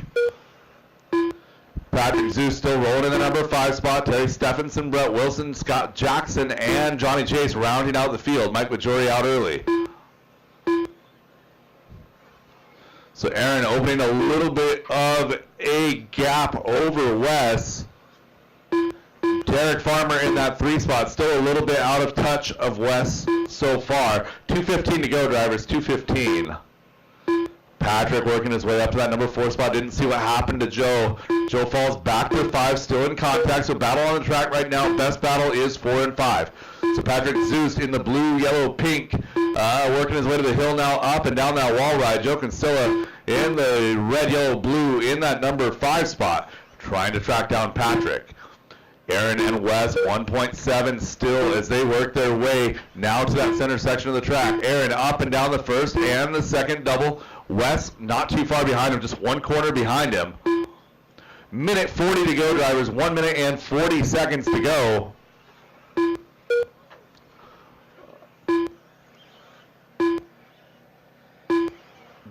Patrick Zeus still rolling in the number 5 spot. Terry Stephenson, Brett Wilson, Scott Jackson, and Johnny Chase rounding out the field. Mike Majori out early. So Aaron opening a little bit of a gap over Wes. Derek Farmer in that 3 spot, still a little bit out of touch of Wes so far. 2:15 to go, drivers, 2:15. Patrick working his way up to that number 4 spot. Didn't see what happened to Joe. Joe falls back to 5, still in contact. So battle on the track right now. Best battle is 4 and 5. So Patrick Zeus in the blue, yellow, pink, working his way to the hill now, up and down that wall ride. Joe Kinsella in the red, yellow, blue in that number 5 spot, trying to track down Patrick. Aaron and Wes, 1.7 still as they work their way now to that center section of the track. Aaron up and down the first and the second double. Wes not too far behind him, just 1 corner behind him. Minute 40 to go, drivers. 1 minute and 40 seconds to go.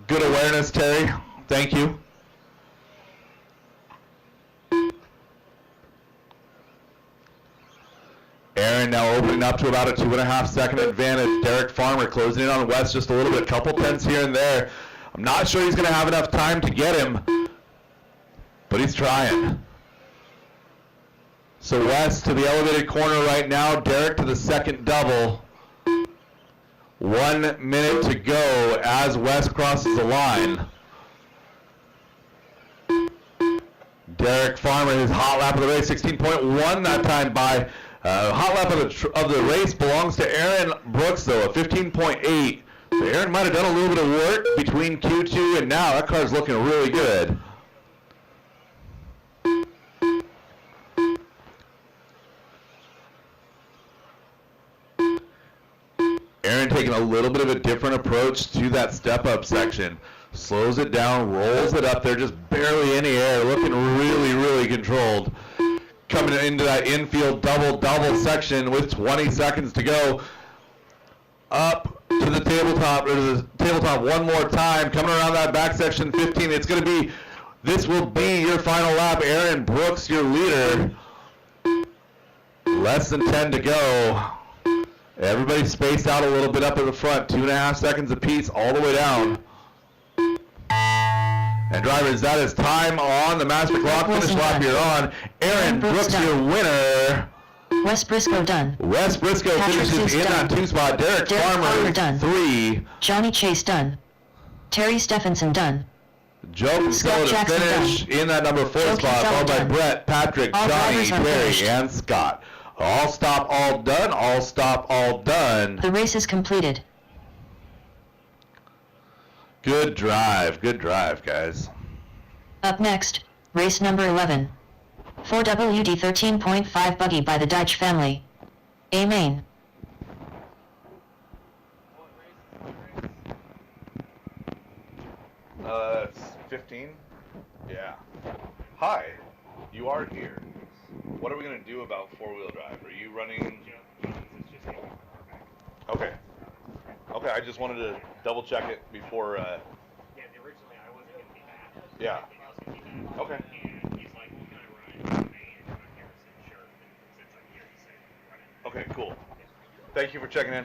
Good awareness, Terry. Thank you. Aaron now opening up to about a 2.5 second advantage. Derek Farmer closing in on Wes just a little bit, couple tenths here and there. I'm not sure he's going to have enough time to get him, but he's trying. So Wes to the elevated corner right now. Derek to the second double. 1 minute to go as Wes crosses the line. Derek Farmer, his hot lap of the race, 16.1 that time by. Hot lap of the race belongs to Aaron Brooks, though, a 15.8 So Aaron might have done a little bit of work between Q2 and now. That car's looking really good. Aaron taking a little bit of a different approach to that step-up section. Slows it down, rolls it up there, just barely in the air, looking really, really controlled. Coming into that infield double section with 20 seconds to go. Up to the tabletop, or to the tabletop one more time. Coming around that back section, 15. It's going to be, this will be your final lap. Aaron Brooks, your leader. Less than 10 to go. Everybody spaced out a little bit up at the front. 2.5 seconds apiece all the way down. And drivers, that is time on the master clock. Finish lap you're on. Aaron Brooks, your winner. Wes Briscoe done. Wes Briscoe Patrick finishes Seuss in done. that 2 spot. Derek Farmer done. 3. Johnny Chase done. Terry Stephenson done. Joe Kinsella to Jackson finish in that number 4 Joe spot, Kinsella followed by done. Brett, Patrick, All Johnny, drivers are Terry, finished. and Scott. All stop, all done. All stop, all done. The race is completed. Good drive, guys. Up next, race number 11. 4WD 13.5 buggy by the Deitch family. A main. It's 15? Yeah. Hi, you are here. What are we going to do about four-wheel drive? Are you running? Okay. Okay, I just wanted to double check it before. Yeah, originally I wasn't going to be back. Yeah. I was going to be back. Okay. And he's like, we're going to run May and run Harrison, sure. And since I'm here, he said, run it. Okay, cool. Thank you for checking in.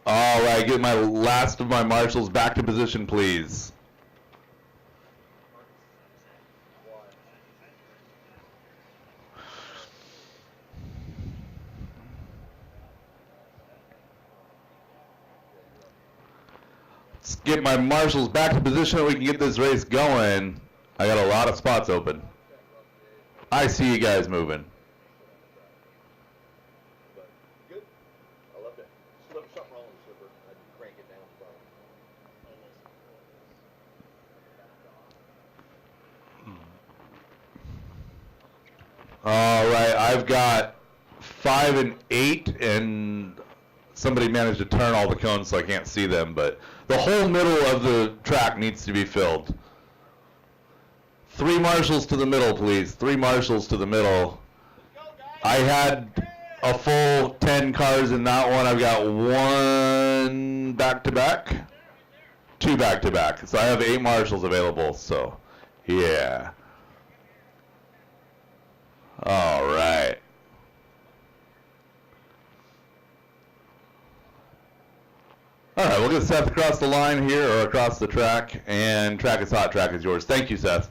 All right, get my last of my marshals back to position, please. Let's get my marshals back to position so we can get this race going. I got a lot of spots open. I see you guys moving. Good. I loved it. Something wrong with the slipper. I had to crank it down. All right, I've got 5 and 8, and somebody managed to turn all the cones so I can't see them, but the whole middle of the track needs to be filled. 3 marshals to the middle, please. 3 marshals to the middle. I had a full 10 cars in that one. I've got 1 back-to-back, 2 back-to-back. So I have 8 marshals available, so yeah. All right. All right, we'll get Seth across the line here, or across the track, and track is hot, track is yours. Thank you, Seth.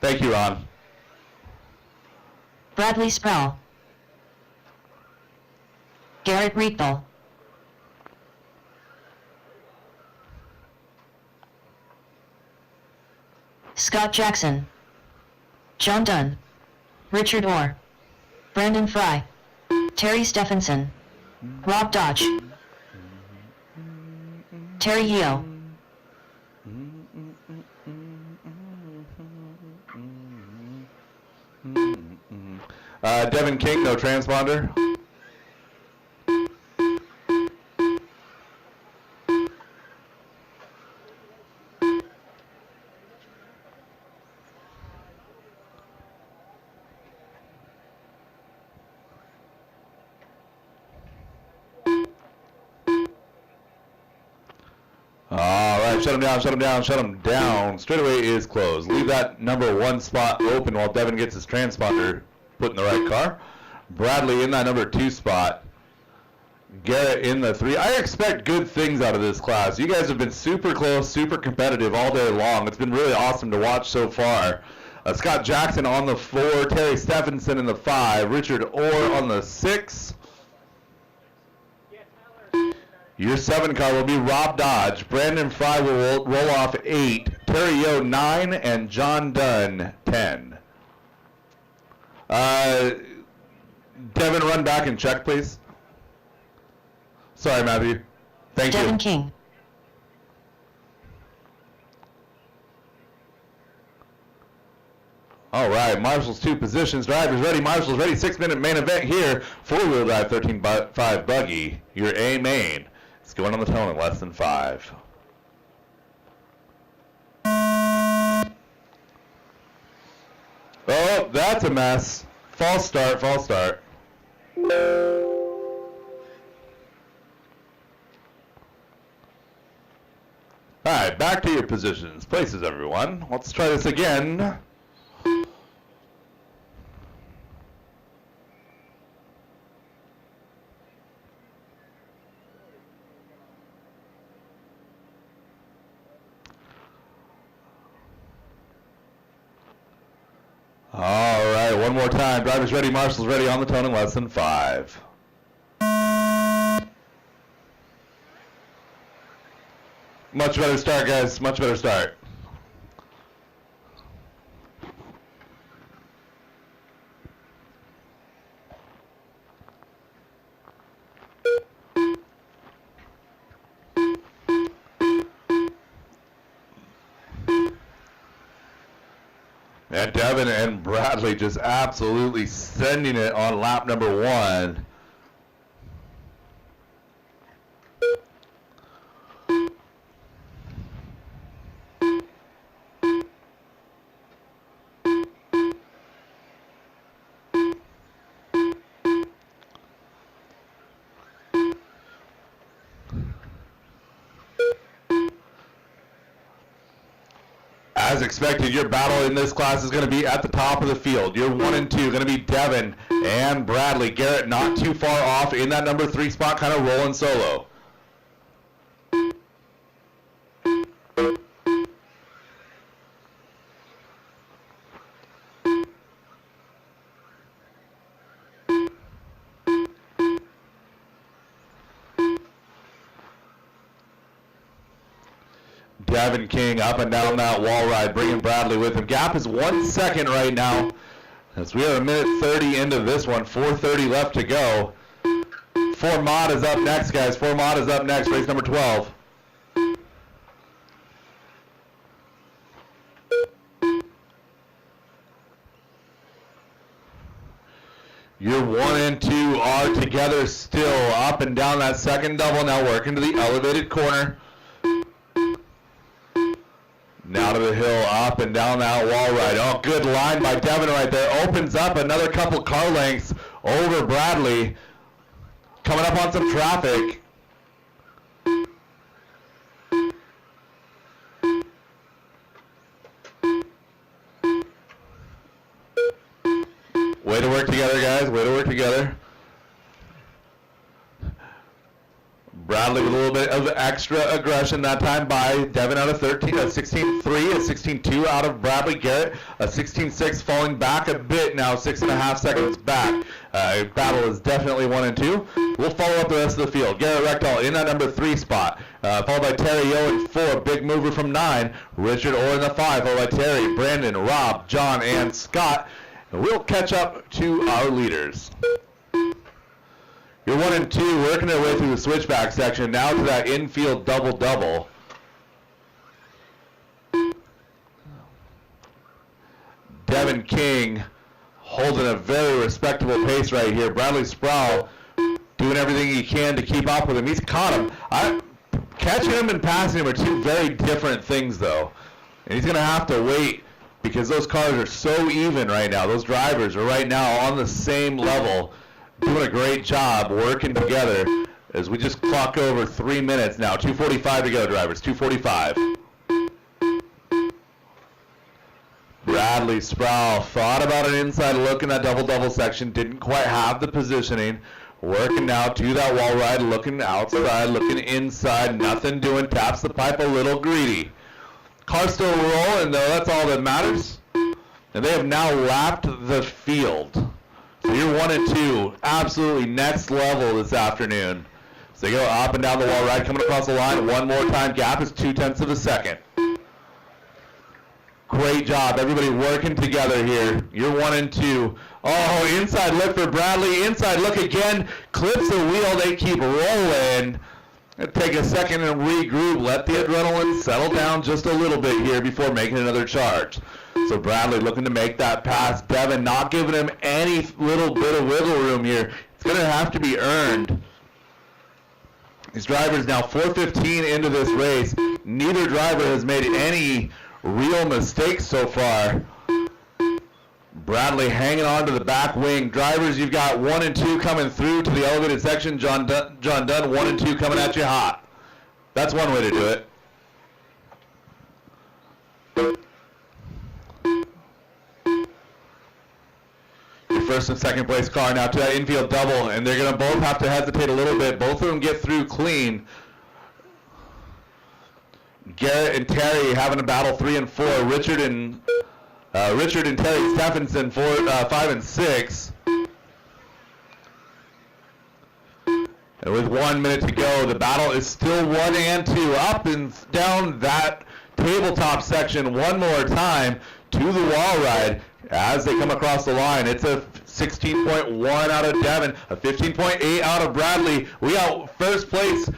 Thank you, Ron. Bradley Sproul. Garrett Riedel. Scott Jackson. John Dunn. Richard Orr. Brandon Fry. Terry Stephenson. Rob Dodge. Terry Yeo. Devin King, no transponder. All right, shut him down, shut him down, shut him down. Straightaway is closed. Leave that number 1 spot open while Devin gets his transponder put in the right car. Bradley in that number 2 spot. Garrett in the 3. I expect good things out of this class. You guys have been super close, super competitive all day long. It's been really awesome to watch so far. Scott Jackson on the 4, Terry Stephenson in the 5, Richard Orr on the 6. Your 7 car will be Rob Dodge. Brandon Fry will roll off 8. Terry Yeo 9 and John Dunn 10. Devin, run back and check, please. Sorry, Matthew. Thank Devin you. King. All right, Marshall's 2 positions. Drivers ready. Marshall's ready. 6-minute main event here. 4-wheel drive 13.5 buggy. Your A main. It's going on the tone in less than 5. Oh, that's a mess. False start, false start. All right, back to your positions. Places, everyone. Let's try this again. All right, one more time. Drivers ready, Marshall's ready, on the tone in less than 5. Much better start, guys. Much better start. And Devin and Bradley just absolutely sending it on lap number 1. As expected, your battle in this class is going to be at the top of the field. Your 1 and 2 going to be Devin and Bradley. Garrett not too far off in that number 3 spot, kind of rolling solo. Devin King up and down that wall ride, bringing Bradley with him. Gap is 1 second right now, as we are 1:30 into this one. 4:30 left to go. Formad is up next, guys. Formad is up next, race number 12. Your 1 and 2 are together still, up and down that second double, now working to the elevated corner. Now to the hill, up and down that wall ride. Oh, good line by Devin right there. Opens up another couple car lengths over Bradley. Coming up on some traffic. Way to work together, guys. Way to work together. Bradley with a little bit of extra aggression that time by Devin out of 13, a 16.3, a 16.2 out of Bradley. Garrett, a 16.6 falling back a bit now, 6.5 seconds back. Battle is definitely 1 and 2. We'll follow up the rest of the field. Garrett Rectal in that number 3 spot, followed by Terry Yo in 4, big mover from 9. Richard Orr in the 5, followed by Terry, Brandon, Rob, John, and Scott. And we'll catch up to our leaders. You're 1 and 2, working their way through the switchback section, now to that infield double-double. Devin King holding a very respectable pace right here. Bradley Sproul doing everything he can to keep up with him. He's caught him. Catching him and passing him are 2 very different things, though. And he's going to have to wait because those cars are so even right now. Those drivers are right now on the same level. Doing a great job working together as we just clock over 3 minutes now. 2:45 to go, drivers. 2:45. Bradley Sproul thought about an inside look in that double-double section. Didn't quite have the positioning. Working now to that wall ride. Looking outside, looking inside. Nothing doing. Taps the pipe a little greedy. Car still rolling, though. That's all that matters. And they have now lapped the field. So you're 1 and 2, absolutely next level this afternoon. So they go up and down the wall ride, coming across the line one more time. Gap is 0.2 of a second. Great job. Everybody working together here. You're 1 and 2. Oh, inside look for Bradley. Inside look again. Clips the wheel. They keep rolling. Take a second and regroup. Let the adrenaline settle down just a little bit here before making another charge. So Bradley looking to make that pass. Devin not giving him any little bit of wiggle room here. It's going to have to be earned. These drivers now 4:15 into this race. Neither driver has made any real mistakes so far. Bradley hanging on to the back wing. Drivers, you've got 1 and 2 coming through to the elevated section. John Dunn 1 and 2 coming at you hot. That's one way to do it. Your first and second place car now to that infield double, and they're going to both have to hesitate a little bit. Both of them get through clean. Garrett and Terry having a battle 3 and 4. Richard and Terry Stephenson 5 and 6. And with 1 minute to go, the battle is still 1 and 2. Up and down that tabletop section one more time to the wall ride as they come across the line. It's a 16.1 out of Devin, a 15.8 out of Bradley. We got first place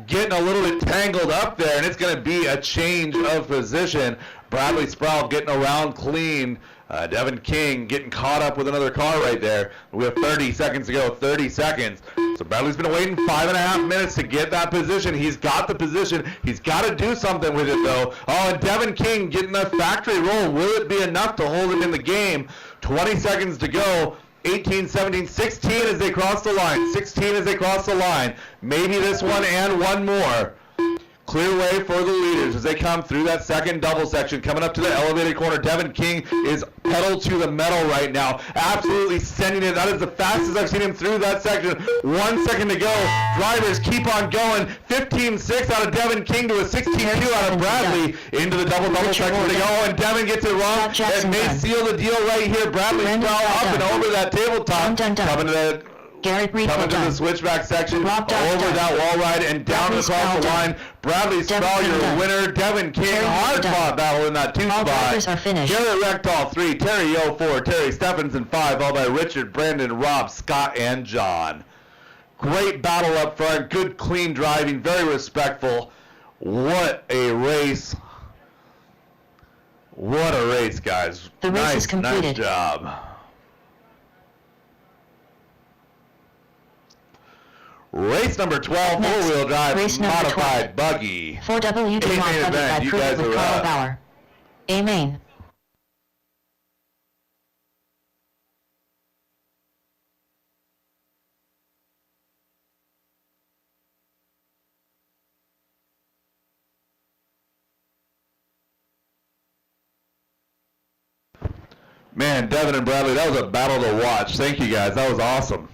getting a little bit tangled up there, and it's going to be a change of position. Bradley Sproul getting around clean. Devin King getting caught up with another car right there. We have 30 seconds to go, 30 seconds. So Bradley's been waiting 5.5 minutes to get that position. He's got the position. He's got to do something with it, though. Oh, and Devin King getting a factory roll. Will it be enough to hold him in the game? 20 seconds to go. 18, 17, 16 as they cross the line. 16 as they cross the line. Maybe this one and one more. Clear way for the leaders as they come through that second double section. Coming up to the elevated corner, Devin King is pedal to the metal right now. Absolutely sending it. That is the fastest I've seen him through that section. 1 second to go. Drivers keep on going. 15.6 out of Devin King to a 16.2 out of Bradley. Into the double section to go. And Devin gets it wrong. That may seal the deal right here. Bradley fell up and over that tabletop. Coming to the Coming to the switchback section, over that wall ride, and down across the line. Bradley Sproul, your winner. Devin King, hard-fought battle in that 2 spot. Garrett Rectal, 3. Terry Yo, 4. Terry Stephenson, 5. All by Richard, Brandon, Rob, Scott, and John. Great battle up front. Good, clean driving. Very respectful. What a race. What a race, guys. The race is completed. Nice job. Race number 12, four-wheel drive, modified buggy. 4WD modified by Prudent with Carl Bauer. Amen. Man, Devin and Bradley, that was a battle to watch. Thank you, guys. That was awesome.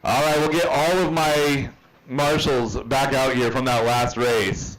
All right, we'll get all of my marshals back out here from that last race.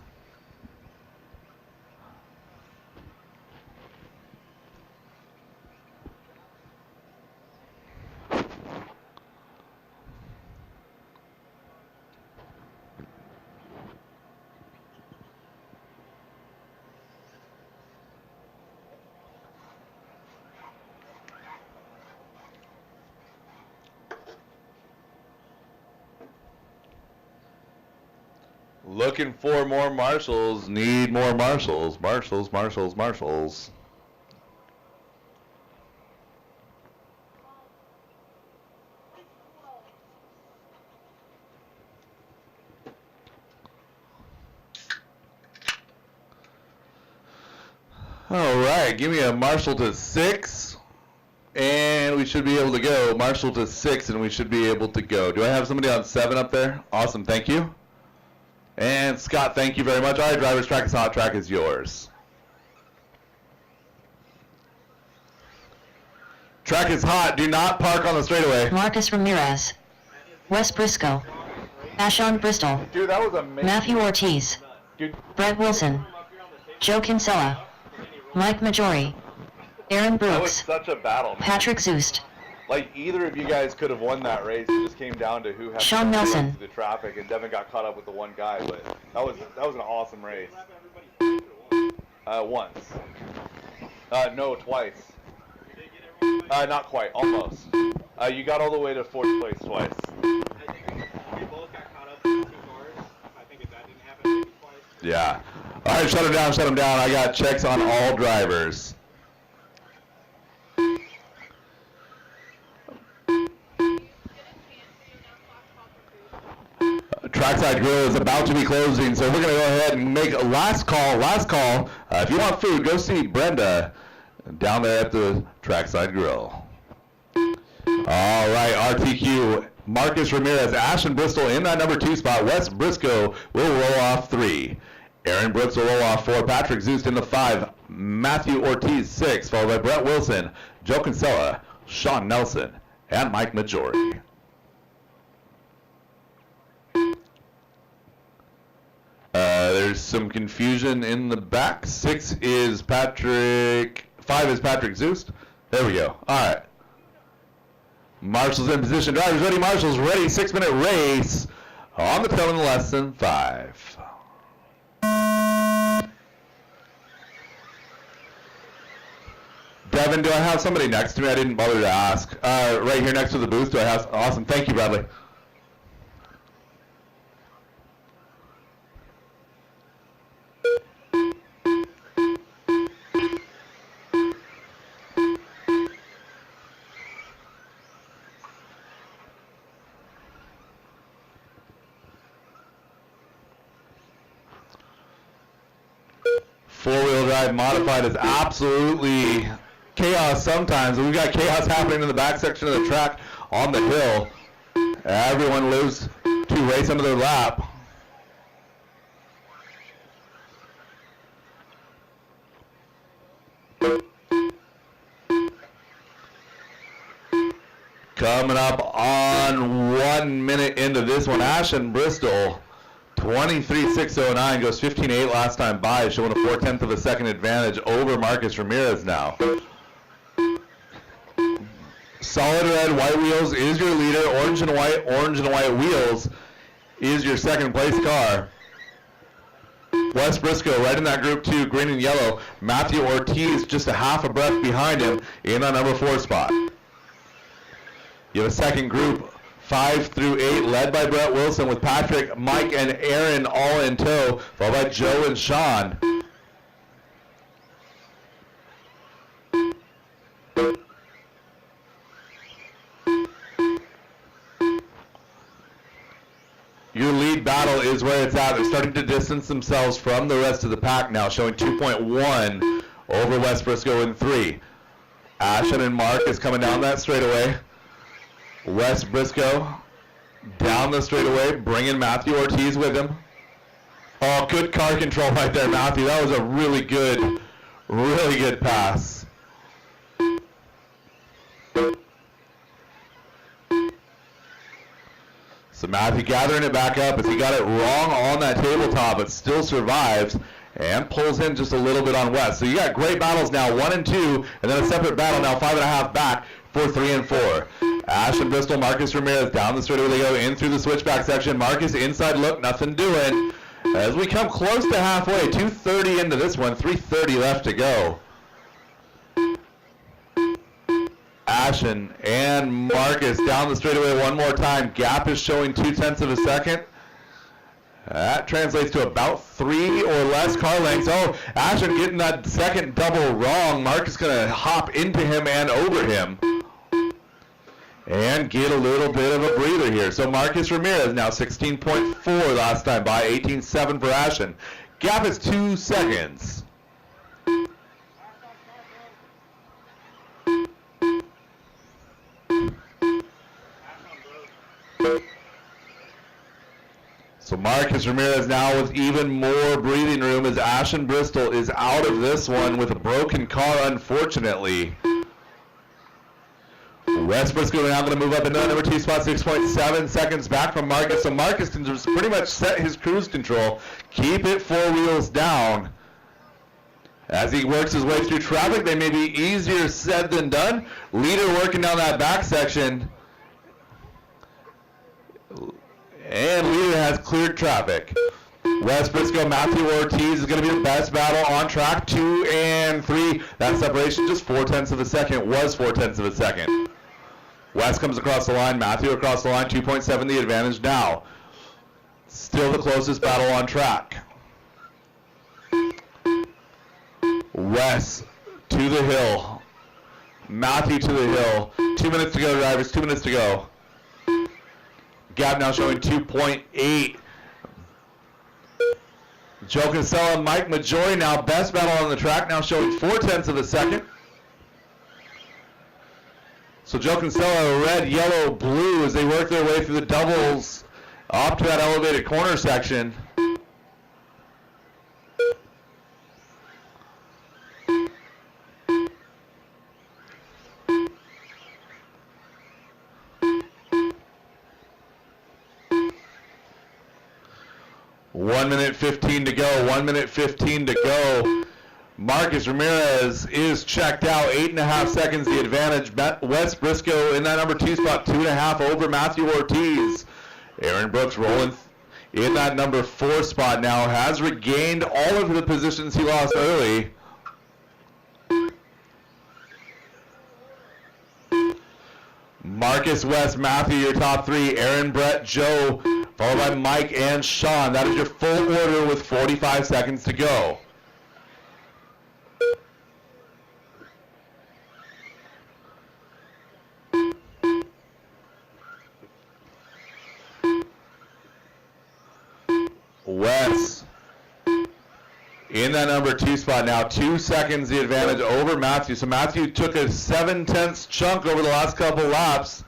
Looking for more marshals, need more marshals. Marshals. All right, give me a marshal to 6, and we should be able to go. Marshal to 6, and we should be able to go. Do I have somebody on 7 up there? Awesome, thank you. And Scott, thank you very much. All right, drivers, track is hot. Track is yours. Track is hot. Do not park on the straightaway. Marcus Ramirez. Wes Briscoe. Ashon Bristol. Dude, that was amazing. Matthew Ortiz. Dude. Brett Wilson. Joe Kinsella. Mike Majori. Aaron That was Brooks. such a battle, man. Patrick Zoost. Like, either of you guys could have won that race. It just came down to who had Sean to go Nelson. through the traffic, and Devin got caught up with the one guy. But that was an awesome race. Once. No, twice. Not quite, almost. You got all the way to 4th place twice. I think we both got caught up in 2 cars. I think if that didn't happen, maybe twice. Yeah. All right, shut him down. I got checks on all drivers. Trackside Grill is about to be closing, so we're going to go ahead and make a last call. If you want food, go see Brenda down there at the Trackside Grill. All right, RTQ, Marcus Ramirez, Ashton Bristol in that number 2 spot. Wes Briscoe will roll off 3. Aaron Brooks will roll off 4. Patrick Zust in the 5. Matthew Ortiz 6, followed by Brett Wilson, Joe Kinsella, Sean Nelson, and Mike Majori. There's some confusion in the back. 6 is Patrick. 5 is Patrick Zust. There we go. All right. Marshall's in position. Drivers ready. Marshall's ready. 6-minute race on the tail in less than 5. Devin, do I have somebody next to me? I didn't bother to ask. Right here next to the booth. Do I have? Awesome. Thank you, Bradley. Four-wheel drive modified is absolutely chaos sometimes. We've got chaos happening in the back section of the track on the hill. Everyone lives to race under their lap. Coming up on 1 minute into this one, Ashton Bristol. 23.609 goes 15.8 last time by, showing a 4/10 of a second advantage over Marcus Ramirez now. Solid red, white wheels is your leader. Orange and white wheels is your second place car. Wes Briscoe right in that group 2, green and yellow. Matthew Ortiz just a half a breath behind him in that number 4 spot. You have a second group 5 through 8, led by Brett Wilson with Patrick, Mike, and Aaron all in tow, followed by Joe and Sean. Your lead battle is where it's at. They're starting to distance themselves from the rest of the pack now, showing 2.1 over Wes Briscoe in 3. Ashton and Mark is coming down that straightaway. Wes Briscoe down the straightaway, bringing Matthew Ortiz with him. Oh, good car control right there, Matthew. That was a really good pass. So Matthew gathering it back up as he got it wrong on that tabletop, but still survives and pulls in just a little bit on Wes. So you got great battles now, 1 and 2, and then a separate battle now, 5.5 back for 3 and 4. Ashton Bristol, Marcus Ramirez down the straightaway they go, in through the switchback section. Marcus inside look, nothing doing. As we come close to halfway, 2:30 into this one, 3:30 left to go. Ashton and Marcus down the straightaway one more time. Gap is showing 0.2 of a second. That translates to about 3 or less car lengths. Oh, Ashton getting that second double wrong. Marcus going to hop into him and over him and get a little bit of a breather here. So Marcus Ramirez now 16.4 last time by, 18.7 for Ashton. Gap is 2 seconds. So Marcus Ramirez now with even more breathing room as Ashton Bristol is out of this one with a broken car, unfortunately. Wes Briscoe now going to move up into number 2 spot, 6.7 seconds back from Marcus. So Marcus can just pretty much set his cruise control, keep it 4 wheels down. As he works his way through traffic, they may be easier said than done. Leader working down that back section. And Leader has cleared traffic. Wes Briscoe, Matthew Ortiz is going to be the best battle on track. 2 and 3. That separation just 0.4 of a second, was 0.4 of a second. Wes comes across the line, Matthew across the line, 2.7 the advantage now. Still the closest battle on track. Wes to the hill. Matthew to the hill. 2 minutes to go, drivers, 2 minutes to go. Gap now showing 2.8. Joe Kinsella, Mike Majori now best battle on the track, now showing 0.4 of a second. So Joe Kinsella, red, yellow, blue as they work their way through the doubles up to that elevated corner section. One minute 15 to go. 1 minute 15 to go. Marcus Ramirez is checked out. 8.5 seconds the advantage. Wes Briscoe in that number 2 spot. 2.5 over Matthew Ortiz. Aaron Brooks rolling in that number 4 spot now. Has regained all of the positions he lost early. Marcus, Wes, Matthew, your top 3. Aaron, Brett, Joe, followed by Mike and Sean. That is your full order with 45 seconds to go. Wes in that number 2 spot now. 2 seconds the advantage over Matthew. So Matthew took a 7/10 chunk over the last couple laps.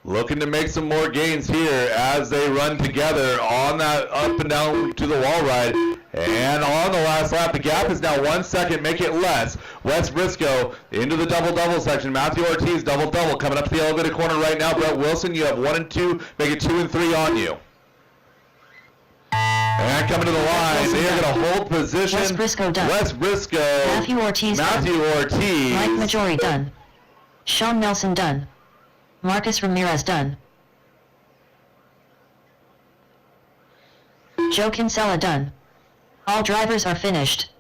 Looking to make some more gains here as they run together on that up and down to the wall ride. And on the last lap, the gap is now 1 second, make it less. Wes Briscoe into the double-double section. Matthew Ortiz, double-double, coming up to the elevated corner right now. Brett Wilson, you have 1 and 2, make it 2 and 3 on you. And coming to the line, they are going to hold position. Wes Briscoe done. Wes Briscoe. Matthew Ortiz Matthew done. Ortiz. Mike Majori done. Sean Nelson done. Marcus Ramirez done. Joe Kinsella done. All drivers are finished.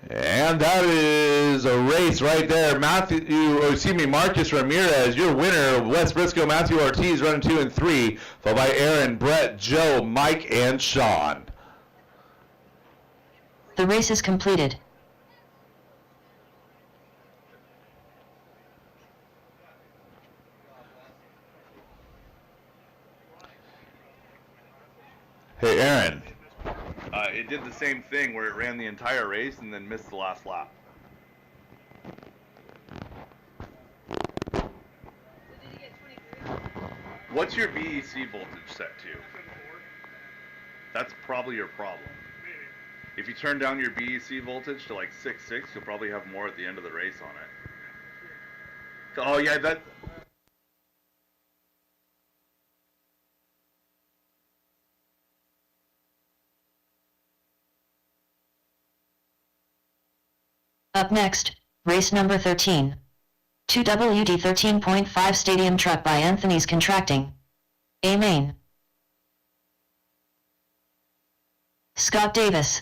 And that is a race right there. Marcus Ramirez, your winner. Wes Briscoe, Matthew Ortiz running 2 and 3, followed by Aaron, Brett, Joe, Mike, and Sean. The race is completed. Hey, Aaron. It did the same thing where it ran the entire race and then missed the last lap. What's your BEC voltage set to? That's probably your problem. If you turn down your BEC voltage to like 6.6, you'll probably have more at the end of the race on it. Oh yeah, that... Up next, race number 13. 2WD 13.5 Stadium Truck by Anthony's Contracting. A main. Scott Davis.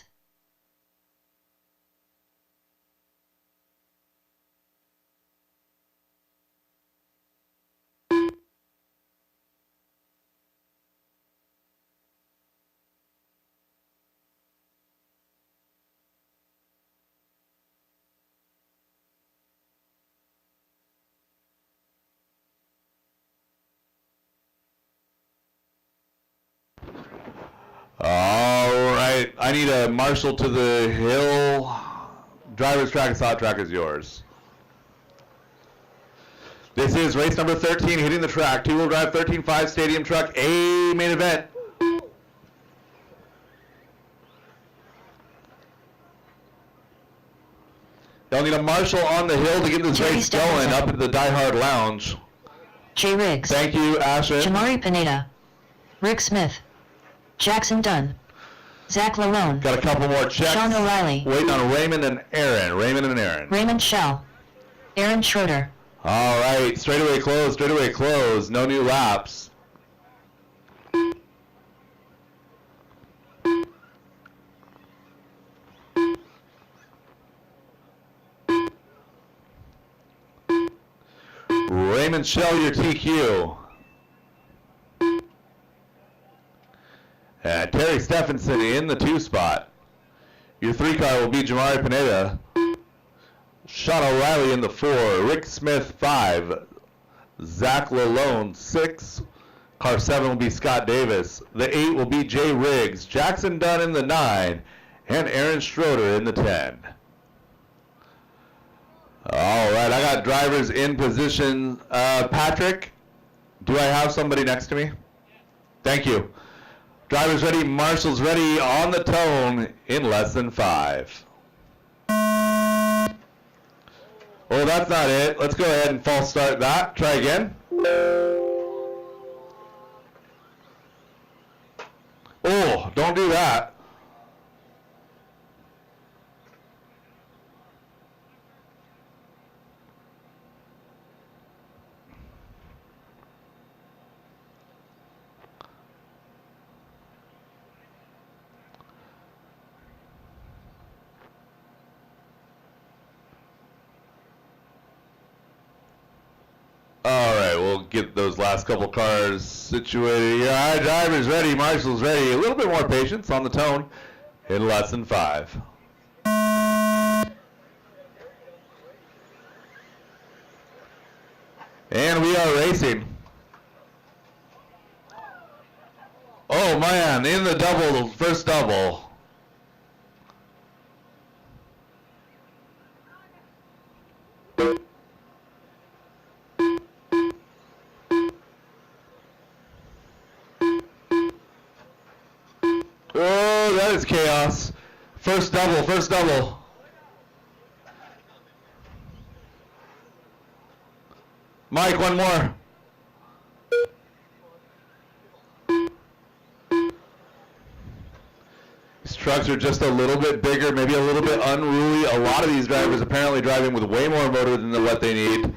All right, I need a marshal to the hill. Driver's track and slot track is yours. This is race number 13, hitting the track. 2-wheel drive 13.5 Stadium Truck, A main event. They'll need a marshal on the hill to get this Jerry race going Stephenson. up at the DieHard Lounge. Jay Riggs. Thank you, Ashton. Jamari Pineda. Rick Smith. Jackson Dunn. Zach Lalone. Got a couple more checks. Sean O'Reilly. Waiting on Raymond and Aaron. Raymond Schell. Aaron Schroeder. All right, straightaway close, no new laps. Raymond Shell, your TQ. Terry Stephenson in the 2 spot. Your 3 car will be Jamari Pineda. Sean O'Reilly in the 4. Rick Smith 5. Zach Lalone 6. Car 7 will be Scott Davis. The 8 will be Jay Riggs. Jackson Dunn in the 9. And Aaron Schroeder in the 10. All right, I got drivers in position. Patrick, do I have somebody next to me? Thank you. Drivers ready, marshals ready, on the tone in less than 5. Oh, that's not it. Let's go ahead and false start that. Try again. Oh, don't do that. All right, we'll get those last couple cars situated here. All right, drivers ready, marshals ready. A little bit more patience on the tone in less than 5. And we are racing. Oh man, in the double, first double. Oh, that is chaos. First double, first double. Mike, one more. These trucks are just a little bit bigger, maybe a little bit unruly. A lot of these drivers apparently driving with way more motor than what they need.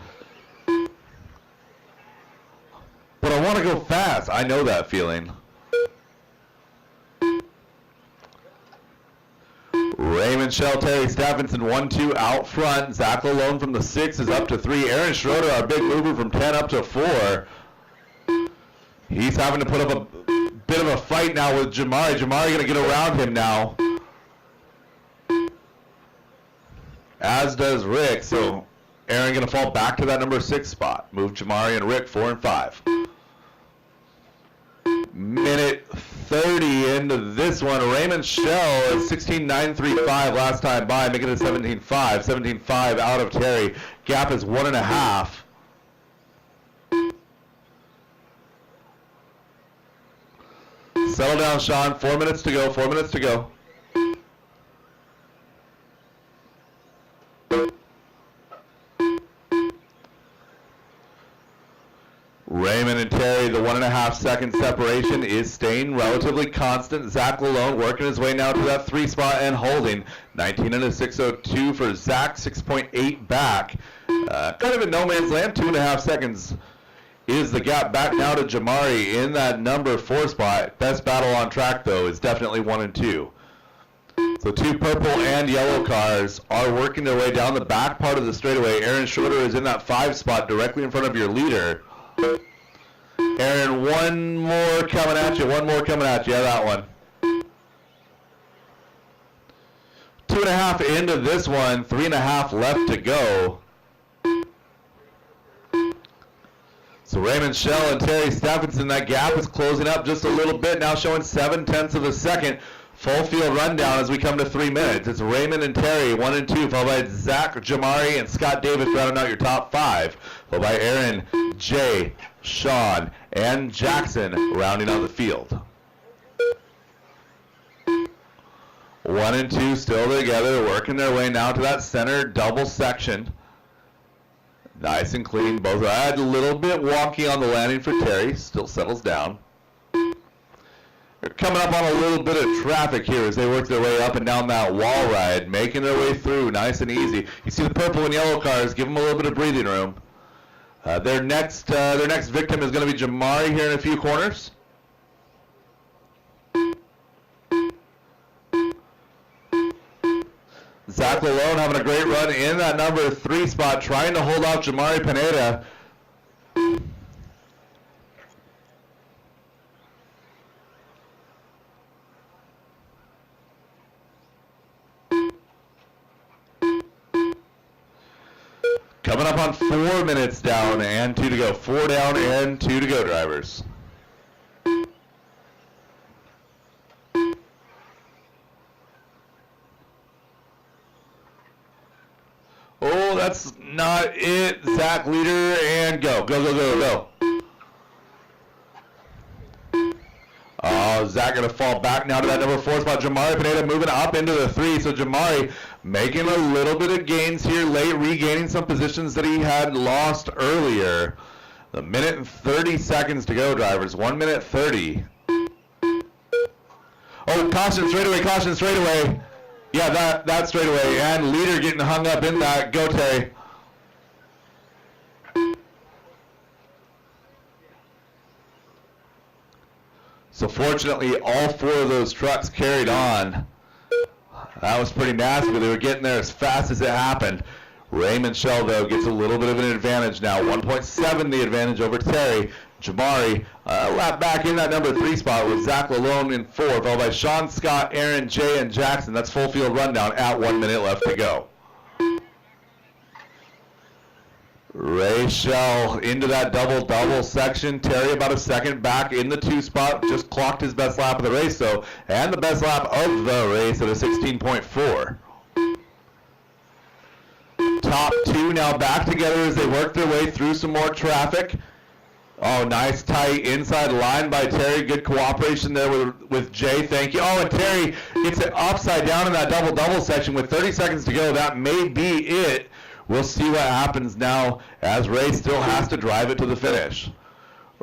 But I want to go fast. I know that feeling. Raymond Shell, Terry Stephenson, 1-2 out front. Zach Lalone from the 6 is up to 3. Aaron Schroeder, our big mover, from 10 up to 4. He's having to put up a bit of a fight now with Jamari. Jamari going to get around him now. As does Rick. So Aaron going to fall back to that number 6 spot. Move Jamari and Rick 4 and 5. Minute 30 into this one. Raymond Shell is 16.935 last time by, making it 17.5. 17.5 out of Terry. Gap is 1.5. Settle down, Sean. 4 minutes to go. 4 minutes to go. Raymond and Terry, the 1.5 second separation is staying relatively constant. Zach Lalone working his way now to that 3 spot and holding. 19 and a 6:02 for Zach, 6.8 back. Kind of in no man's land, 2.5 seconds is the gap back now to Jamari in that number 4 spot. Best battle on track though is definitely 1 and 2. So 2 purple and yellow cars are working their way down the back part of the straightaway. Aaron Schroeder is in that 5 spot directly in front of your leader. Aaron, one more coming at you. One more coming at you. Yeah, that one. 2.5 into this one. 3.5 left to go. So Raymond Shell and Terry Stephenson, that gap is closing up just a little bit. Now showing 7/10 of a second. Full field rundown as we come to 3 minutes. It's Raymond and Terry, 1 and 2, followed by Zach, Jamari, and Scott Davis rounding out your top 5. Followed by Aaron, Jay, Sean, and Jackson rounding out the field. 1 and 2 still together, working their way now to that center double section. Nice and clean. Both are a little bit wonky on the landing for Terry. Still settles down. They're coming up on a little bit of traffic here as they work their way up and down that wall ride, making their way through nice and easy. You see the purple and yellow cars, give them a little bit of breathing room. Their next victim is going to be Jamari here in a few corners. Zach Lalone having a great run in that number 3 spot, trying to hold off Jamari Pineda. Coming up on 4 minutes down and 2 to go. 4 down and 2 to go, drivers. Oh, that's not it. Zach leader and go. Go, go, go, go. Oh, Zach going to fall back now to that number 4 spot. Jamari Pineda moving up into the 3. So Jamari making a little bit of gains here late, regaining some positions that he had lost earlier. A minute and 30 seconds to go, drivers. 1 minute 30. Oh, caution straightaway, caution straightaway. Yeah, that straightaway. And leader getting hung up in that. Go, Terry. So fortunately, all 4 of those trucks carried on. That was pretty nasty, but they were getting there as fast as it happened. Raymond Shell, though, gets a little bit of an advantage now. 1.7 the advantage over Terry. Jamari lap back in that number 3 spot with Zach Lalone in 4, followed by Sean, Scott, Aaron, Jay, and Jackson. That's full field rundown at 1 minute left to go. Ray Shell into that double-double section. Terry about a second back in the 2 spot. Just clocked his best lap of the race, though. And the best lap of the race at a 16.4. Top 2 now back together as they work their way through some more traffic. Oh, nice tight inside line by Terry. Good cooperation there with Jay. Thank you. Oh, and Terry gets it upside down in that double-double section with 30 seconds to go. That may be it. We'll see what happens now as Ray still has to drive it to the finish.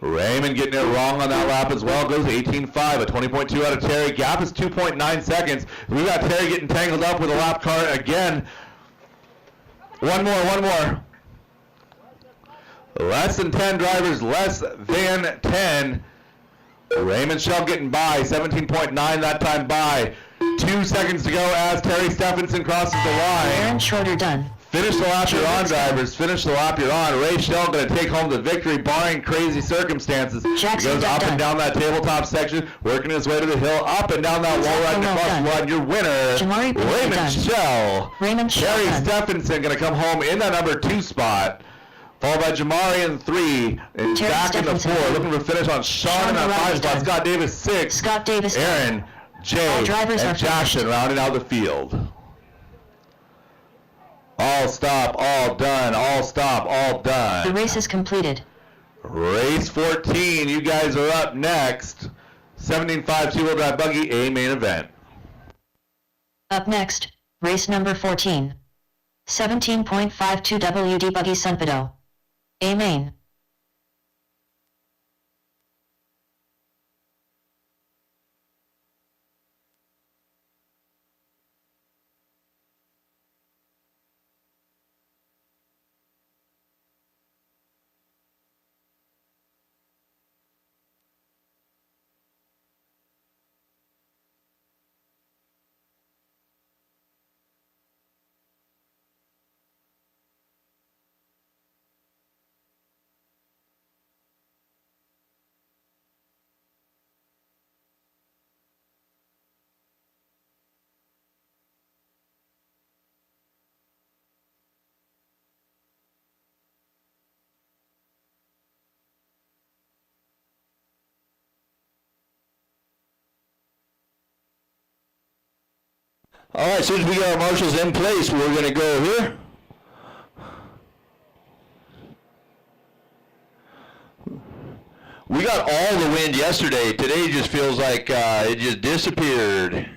Raymond getting it wrong on that lap as well. Goes 18.5, a 20.2 out of Terry. Gap is 2.9 seconds. We got Terry getting tangled up with a lap car again. One more. Less than 10 drivers, less than 10. Raymond Shell getting by, 17.9 that time by. 2 seconds to go as Terry Stephenson crosses the line. Aaron Shorter done. Finish the lap you're on, drivers. Finish the lap you're on. Ray Shell going to take home the victory, barring crazy circumstances. Jackson He goes up and down that tabletop section, working his way to the hill, up and down that wall right across the line. Your winner, Jamari Raymond Shell. Raymond Shell Terry done. Stephenson going to come home in that number 2 spot, followed by Jamari in 3, and Terry Jack in the 4. Stephenson. Looking for finish on Sean in that 5 spot. done. Scott Davis 6. Scott Davis done. Aaron, Jay, All drivers and are Jackson finished. rounding out the field. All stop, all done, all stop, all The done. race is completed. Race 14, you guys are up next. 17.5 two-wheel drive buggy, A main event. Up next, race number 14. 17.52 WD Buggy Sunpedo. A main. All right, as soon as we get our marshals in place, we're going to go here. We got all the wind yesterday. Today just feels like it just disappeared.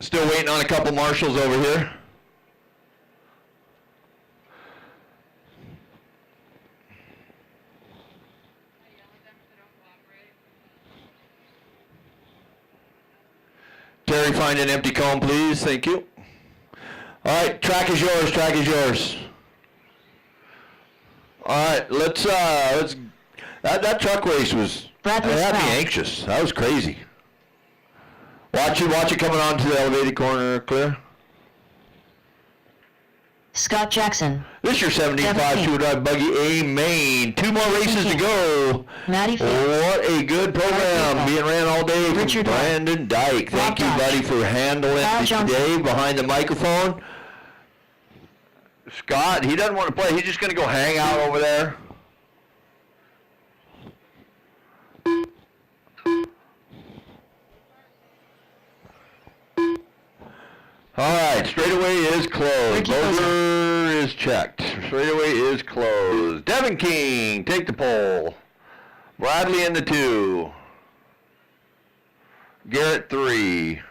Still waiting on a couple marshals over here. Terry, find an empty cone, please. Thank you. All right, track is yours. Track is yours. All right, let's that truck race was Bradley had me Sproul. anxious. That was crazy. Watch it coming onto the elevated corner, clear. Scott Jackson. This is your 75 two-wheel drive buggy A main. 2 more races to go. Matty Fields. What a good program Right, being ran all day from Richard Brandon Dyke. Thank you, Rob buddy, Dodge. for handling Kyle it Johnson. today behind the microphone. Scott, he doesn't want to play. He's just going to go hang out over there. All right, straightaway is closed. Buzzer is checked. Straightaway is closed. Devin King, take the pole. Bradley in the 2. Garrett 3.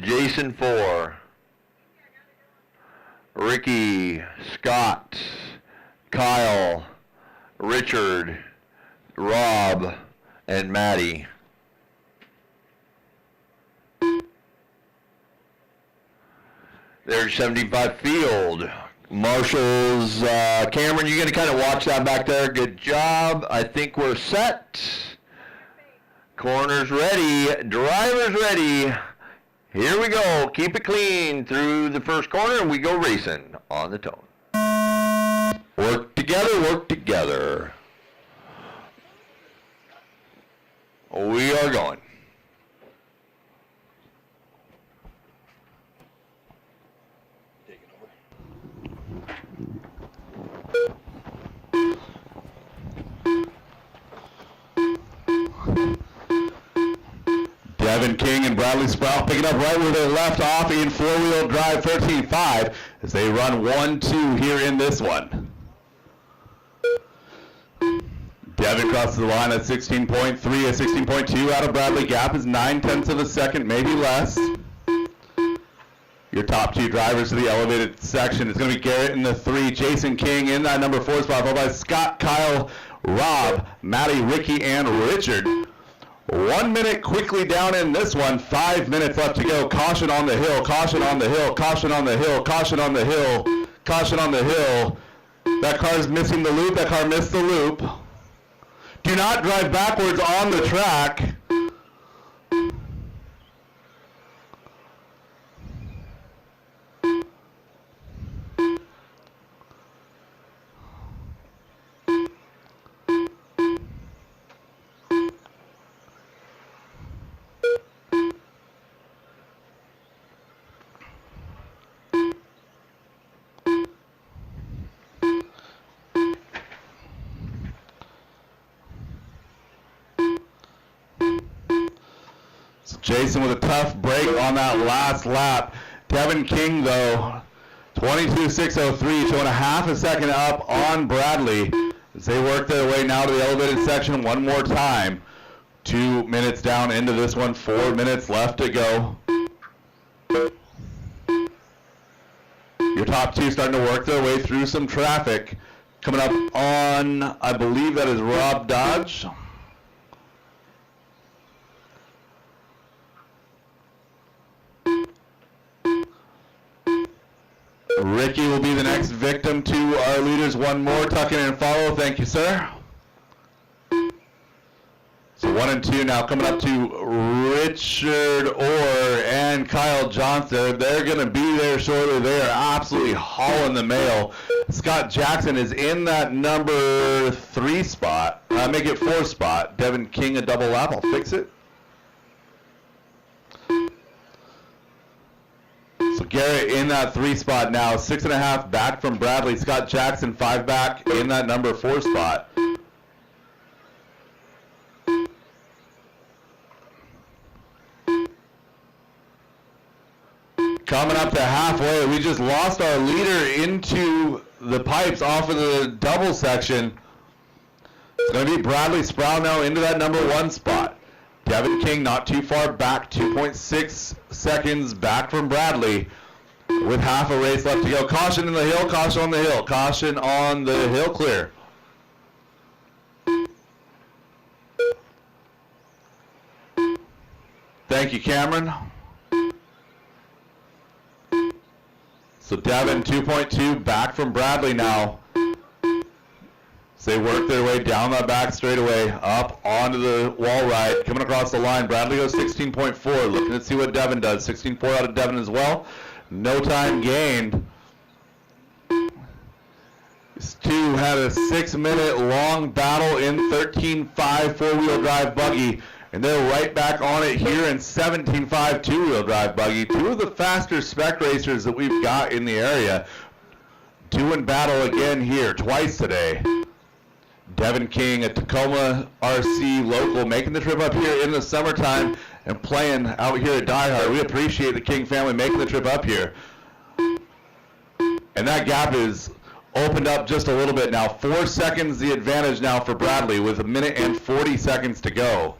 Jason 4. Ricky, Scott, Kyle, Richard, Rob, and Maddie. There's 75 field. Marshall's, Cameron, you're going to kind of watch that back there. Good job. I think we're set. Corners ready. Drivers ready. Here we go. Keep it clean through the first corner, and we go racing on the tone. Work together, work together. We are going. Devin King and Bradley Sprout picking up right where they left off in four-wheel drive 13.5 as they run 1-2 here in this one. Devin crosses the line at 16.3, a 16.2 out of Bradley. Gap is 9/10 of a second, maybe less. Your top 2 drivers to the elevated section is going to be Garrett in the 3, Jason King in that number 4 spot, followed by Scott, Kyle, Rob, Matty, Ricky, and Richard. 1 minute quickly down in this one. 5 minutes left to go. Caution on the hill, caution on the hill, caution on the hill, caution on the hill, caution on the hill. That car's missing the loop. That car missed the loop. Do not drive backwards on the track. Jason with a tough break on that last lap. Devin King, though, 22.603, 2.5 a second up on Bradley as they work their way now to the elevated section one more time. 2 minutes down into this one, 4 minutes left to go. Your top 2 starting to work their way through some traffic. Coming up on, I believe that is Rob Dodge. Ricky will be the next victim to our leaders. One more, tuck in and follow. Thank you, sir. So 1 and 2 now coming up to Richard Orr and Kyle Johnson. They're going to be there shortly. They are absolutely hauling the mail. Scott Jackson is in that number 3 spot. Make it 4 spot. Devin King a double lap. I'll fix it. So Garrett in that 3 spot now, 6.5 back from Bradley. Scott Jackson 5 back in that number 4 spot. Coming up to halfway, we just lost our leader into the pipes off of the double section. It's going to be Bradley Sproul now into that number 1 spot. Devin King not too far back, 2.6 seconds back from Bradley with half a race left to go. Caution in the hill, caution on the hill, caution on the hill clear. Thank you, Cameron. So Devin 2.2 back from Bradley now. So they work their way down that back straightaway, up onto the wall ride, coming across the line. Bradley goes 16.4, looking to see what Devin does. 16.4 out of Devin as well. No time gained. These two had a 6-minute long battle in 13.5 four-wheel drive buggy. And they're right back on it here in 17.5 two-wheel drive buggy. Two of the faster spec racers that we've got in the area. Doing battle again here twice today. Devin King, a Tacoma RC local, making the trip up here in the summertime and playing out here at DieHard. We appreciate the King family making the trip up here. And that gap is opened up just a little bit now. 4 seconds the advantage now for Bradley with 1 minute and 40 seconds to go.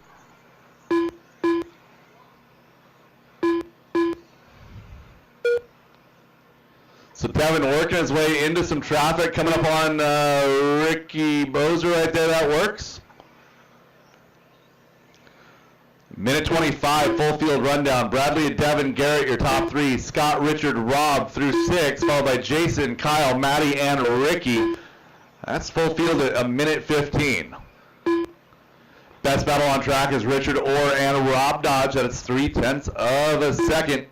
So Devin working his way into some traffic, coming up on Ricky Bozer right there. That works. Minute 25, full field rundown. Bradley and Devin, Garrett, your top three. Scott, Richard, Rob through 6, followed by Jason, Kyle, Maddie, and Ricky. That's full field at 1 minute 15. Best battle on track is Richard Orr and Rob Dodge. That is 0.3 of a second.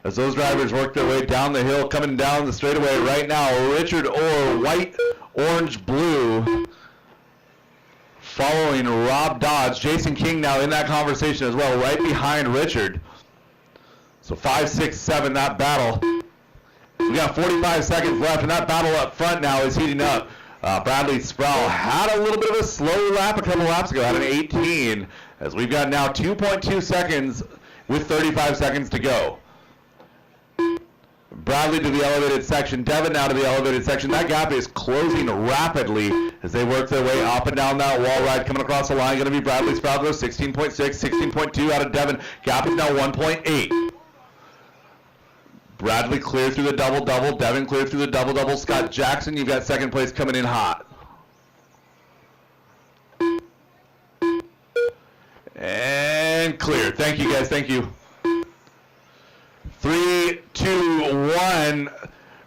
As those drivers work their way down the hill, coming down the straightaway right now, Richard Orr, white, orange, blue, following Rob Dodge. Jason King now in that conversation as well, right behind Richard. So 5, 6, 7, that battle. We got 45 seconds left, and that battle up front now is heating up. Bradley Sproul had a little bit of a slow lap a couple laps ago, had an 18, as we've got now 2.2 seconds with 35 seconds to go. Bradley to the elevated section, Devin now to the elevated section. That gap is closing rapidly as they work their way up and down that wall ride. Coming across the line, going to be Bradley Sproul, goes 16.6, 16.2 out of Devin. Gap is now 1.8. Bradley cleared through the double-double. Devin cleared through the double-double. Scott Jackson, you've got second place coming in hot. And cleared. Thank you, guys. Thank you. 3, 2, 1.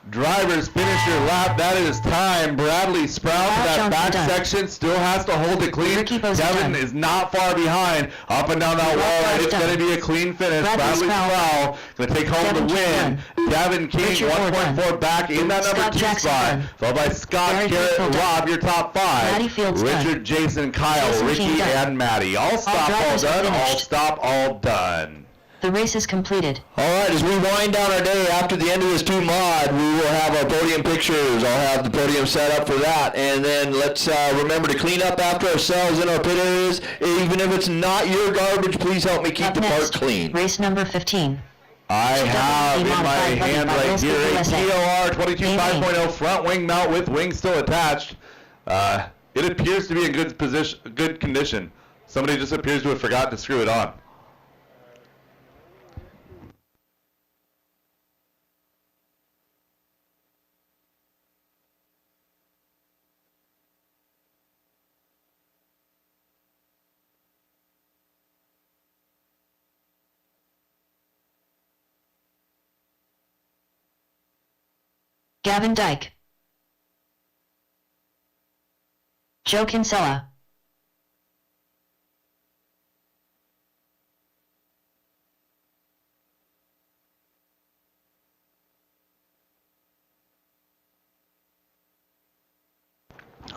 Drivers finish your lap. That is time. Bradley Sproul to that back section still has to hold it clean. Devin is not far behind. Up and down that wall ride. It's going to be a clean finish. Bradley Sproul going to take home the win. Devin King 1.4 back in that number 2 spot. Followed by Scott, Garrett, Rob, your top 5. Richard, Jason, Kyle, Ricky, and Maddie. All stop, all done. All stop, all done. The race is completed. All right, as we wind down our day after the end of this 2 mod, we will have our podium pictures. I'll have the podium set up for that. And then let's remember to clean up after ourselves in our pit areas. Even if it's not your garbage, please help me keep the park clean. Race number 15. I have in my hand right here a TOR 22 5.0 front wing mount with wings still attached. It appears to be in good condition. Somebody just appears to have forgotten to screw it on. Gavin Dyke. Joe Kinsella.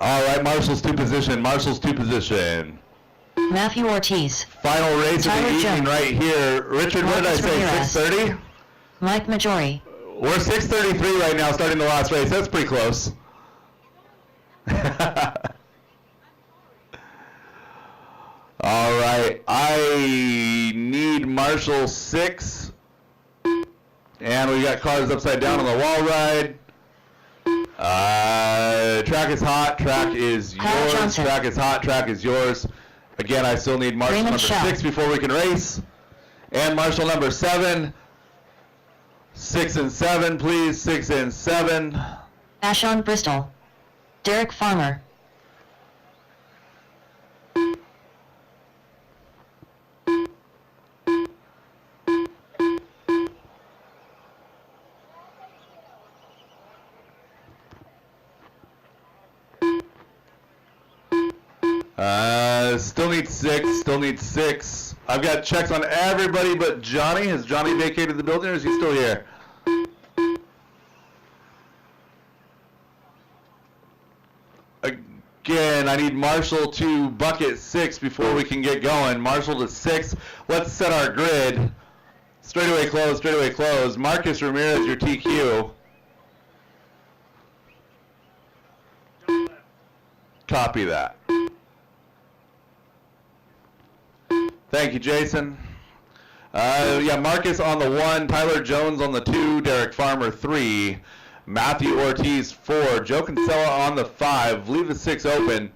All right, Marshall's to position. Marshall's to position. Matthew Ortiz. Final race of the evening Jones. right here. Richard, what did I say, 6:30? Mike Majori. We're 6:33 right now, starting the last race. That's pretty close. All right, I need Marshall 6. And we got cars upside down on the wall ride. Track is hot, track is yours. Track is hot, track is yours. Again, I still need Marshall number 6 before we can race. And Marshall number 7. 6 and 7, please. 6 and 7. Ashon Bristol. Derek Farmer. Still need 6, still need 6. I've got checks on everybody but Johnny. Has Johnny vacated the building or is he still here? again. I need Marshall to bucket 6 before we can get going. Marshall to 6. Let's set our grid. Straightaway close, straightaway close. Marcus Ramirez, your TQ. Copy that. Thank you, Jason. Yeah, Marcus on the 1, Tyler Jones on the 2, Derek Farmer 3, Matthew Ortiz 4, Joe Kinsella on the 5, leave the 6 open.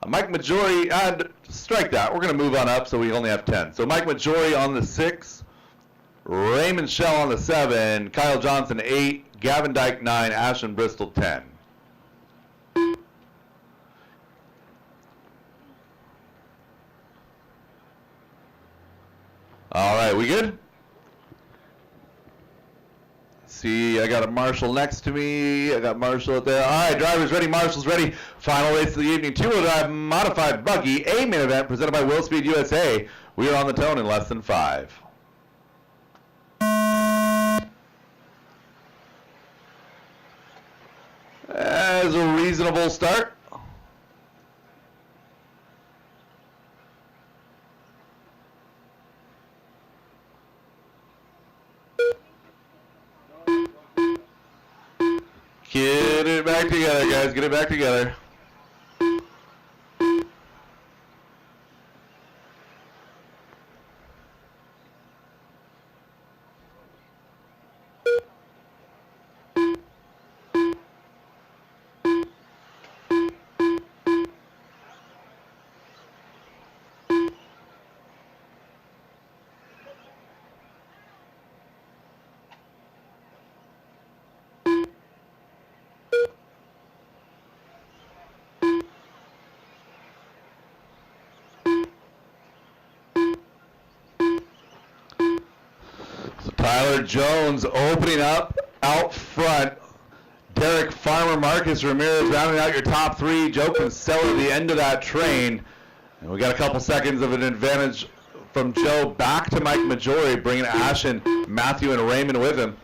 Mike Majori, strike that. We're going to move on up so we only have 10. So Mike Majori on the 6, Raymond Shell on the 7, Kyle Johnson 8, Gavin Dyke 9, Ashton Bristol 10. All right, we good? See, I got a Marshall next to me. I got Marshall up there. All right, drivers ready, marshals ready. Final race of the evening, two-wheel drive modified buggy, a main event presented by Will Speed USA. We are on the tone in less than 5. As a reasonable start. Get it back together, guys. Get it back together. Tyler Jones opening up out front. Derek Farmer, Marcus Ramirez rounding out your top 3. Joe Kinsella at the end of that train. And we got a couple seconds of an advantage from Joe back to Mike Majori, bringing Ashton, Matthew, and Raymond with him.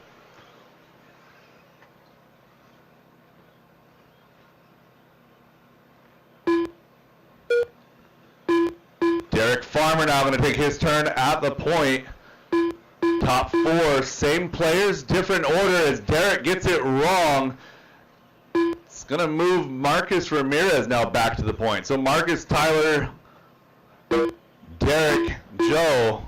Derek Farmer now going to take his turn at the point. Top 4, same players, different order as Derek gets it wrong. It's going to move Marcus Ramirez now back to the point. So Marcus, Tyler, Derek, Joe.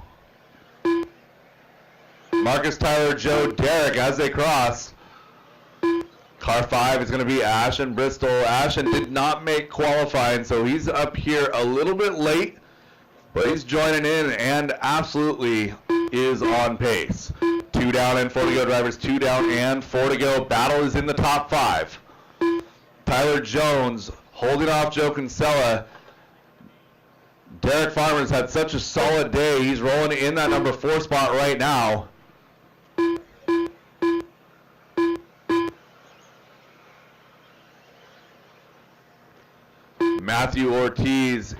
Marcus, Tyler, Joe, Derek as they cross. Car 5 is going to be Ashton Bristol. Ashton did not make qualifying, so he's up here a little bit late, but he's joining in and absolutely is on pace. 2 down and 4 to go, drivers. 2 down and 4 to go. Battle is in the top 5. Tyler Jones holding off Joe Kinsella. Derek Farmer's had such a solid day. He's rolling in that number 4 spot right now. Matthew Ortiz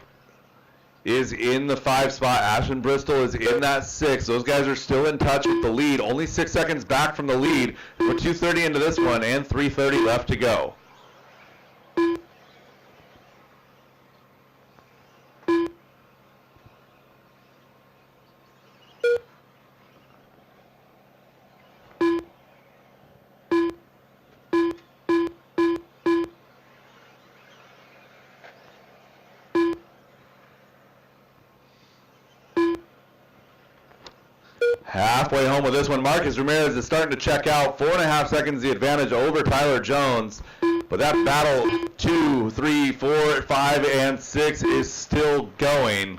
is in the 5 spot. Ashton Bristol is in that 6. Those guys are still in touch with the lead. Only 6 seconds back from the lead. We're 2:30 into this one and 3:30 left to go. Halfway home with this one. Marcus Ramirez is starting to check out. 4.5 seconds the advantage over Tyler Jones. But that battle 2, 3, 4, 5, and 6 is still going.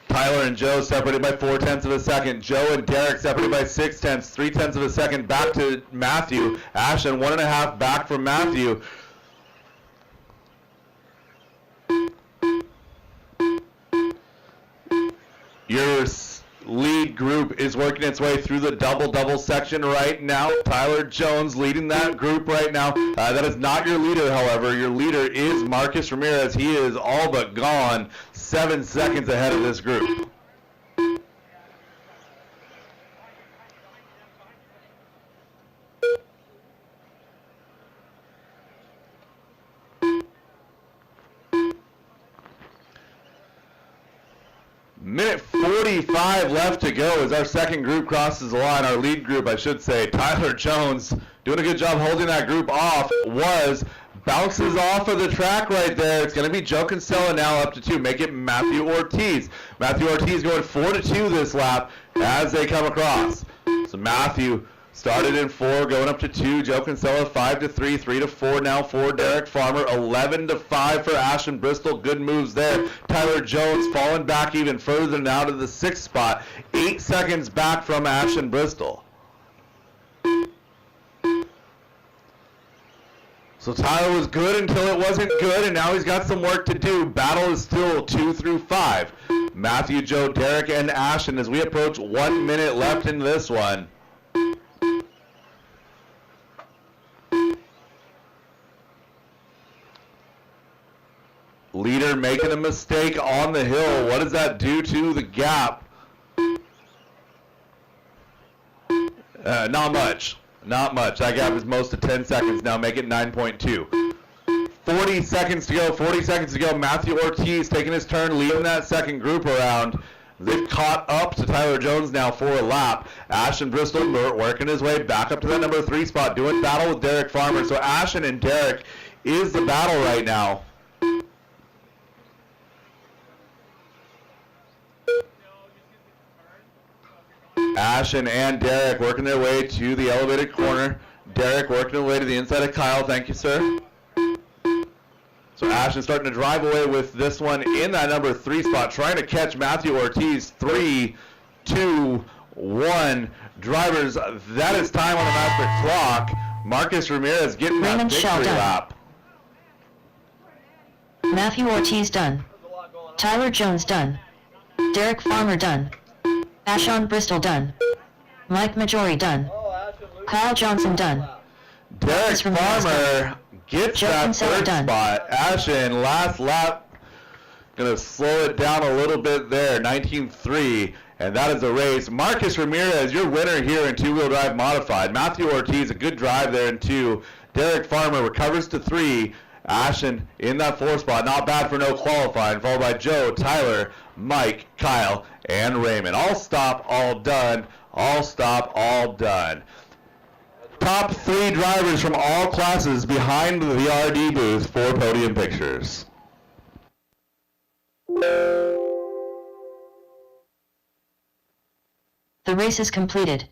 Tyler and Joe separated by 0.4 of a second. Joe and Derek separated by 0.6, 0.3 of a second. Back to Matthew. Ashton 1.5 back from Matthew. You're lead group is working its way through the double section right now. Tyler Jones leading that group right now. That is not your leader, however. Your leader is Marcus Ramirez. He is all but gone, 7 seconds ahead of this group. Minute 45 left to go as our second group crosses the line. Our lead group, I should say. Tyler Jones doing a good job holding that group off. Bounces off of the track right there. It's going to be Joe Kinsella now up to 2. Make it Matthew Ortiz. Matthew Ortiz going 4-2 this lap as they come across. So Matthew started in 4, going up to 2. Joe Kinsella 5-3, 3-4 now for Derek Farmer. 11-5 for Ashton Bristol. Good moves there. Tyler Jones falling back even further now to the 6th spot. 8 seconds back from Ashton Bristol. So Tyler was good until it wasn't good, and now he's got some work to do. Battle is still 2 through 5. Matthew, Joe, Derek, and Ashton as we approach 1 minute left in this one. Leader making a mistake on the hill. What does that do to the gap? Not much. Not much. That gap is most of 10 seconds now. Make it 9.2. 40 seconds to go. 40 seconds to go. Matthew Ortiz taking his turn, leading that second group around. They've caught up to Tyler Jones now for a lap. Ashton Bristol working his way back up to that number 3 spot, doing battle with Derek Farmer. So Ashton and Derek is the battle right now. Ashton and Derek working their way to the elevated corner. Derek working their way to the inside of Kyle. Thank you, sir. So Ashton starting to drive away with this one in that number 3 spot, trying to catch Matthew Ortiz. 3, 2, 1. Drivers, that is time on the master clock. Marcus Ramirez getting that victory lap. Matthew Ortiz done. Tyler Jones done. Derek Farmer done. Ashon Bristol done. Mike Majori done. Kyle Johnson done. Derek Farmer gets that 3rd spot. Ashton, last lap, going to slow it down a little bit there, 19.3, and that is the race. Marcus Ramirez, your winner here in 2-wheel drive modified. Matthew Ortiz, a good drive there in 2. Derek Farmer recovers to 3. Ashton in that 4th spot, not bad for no qualifying, followed by Joe, Tyler, Mike, Kyle, and Raymond. All stop, all done. All stop, all done. Top 3 drivers from all classes behind the RD booth for podium pictures. The race is completed.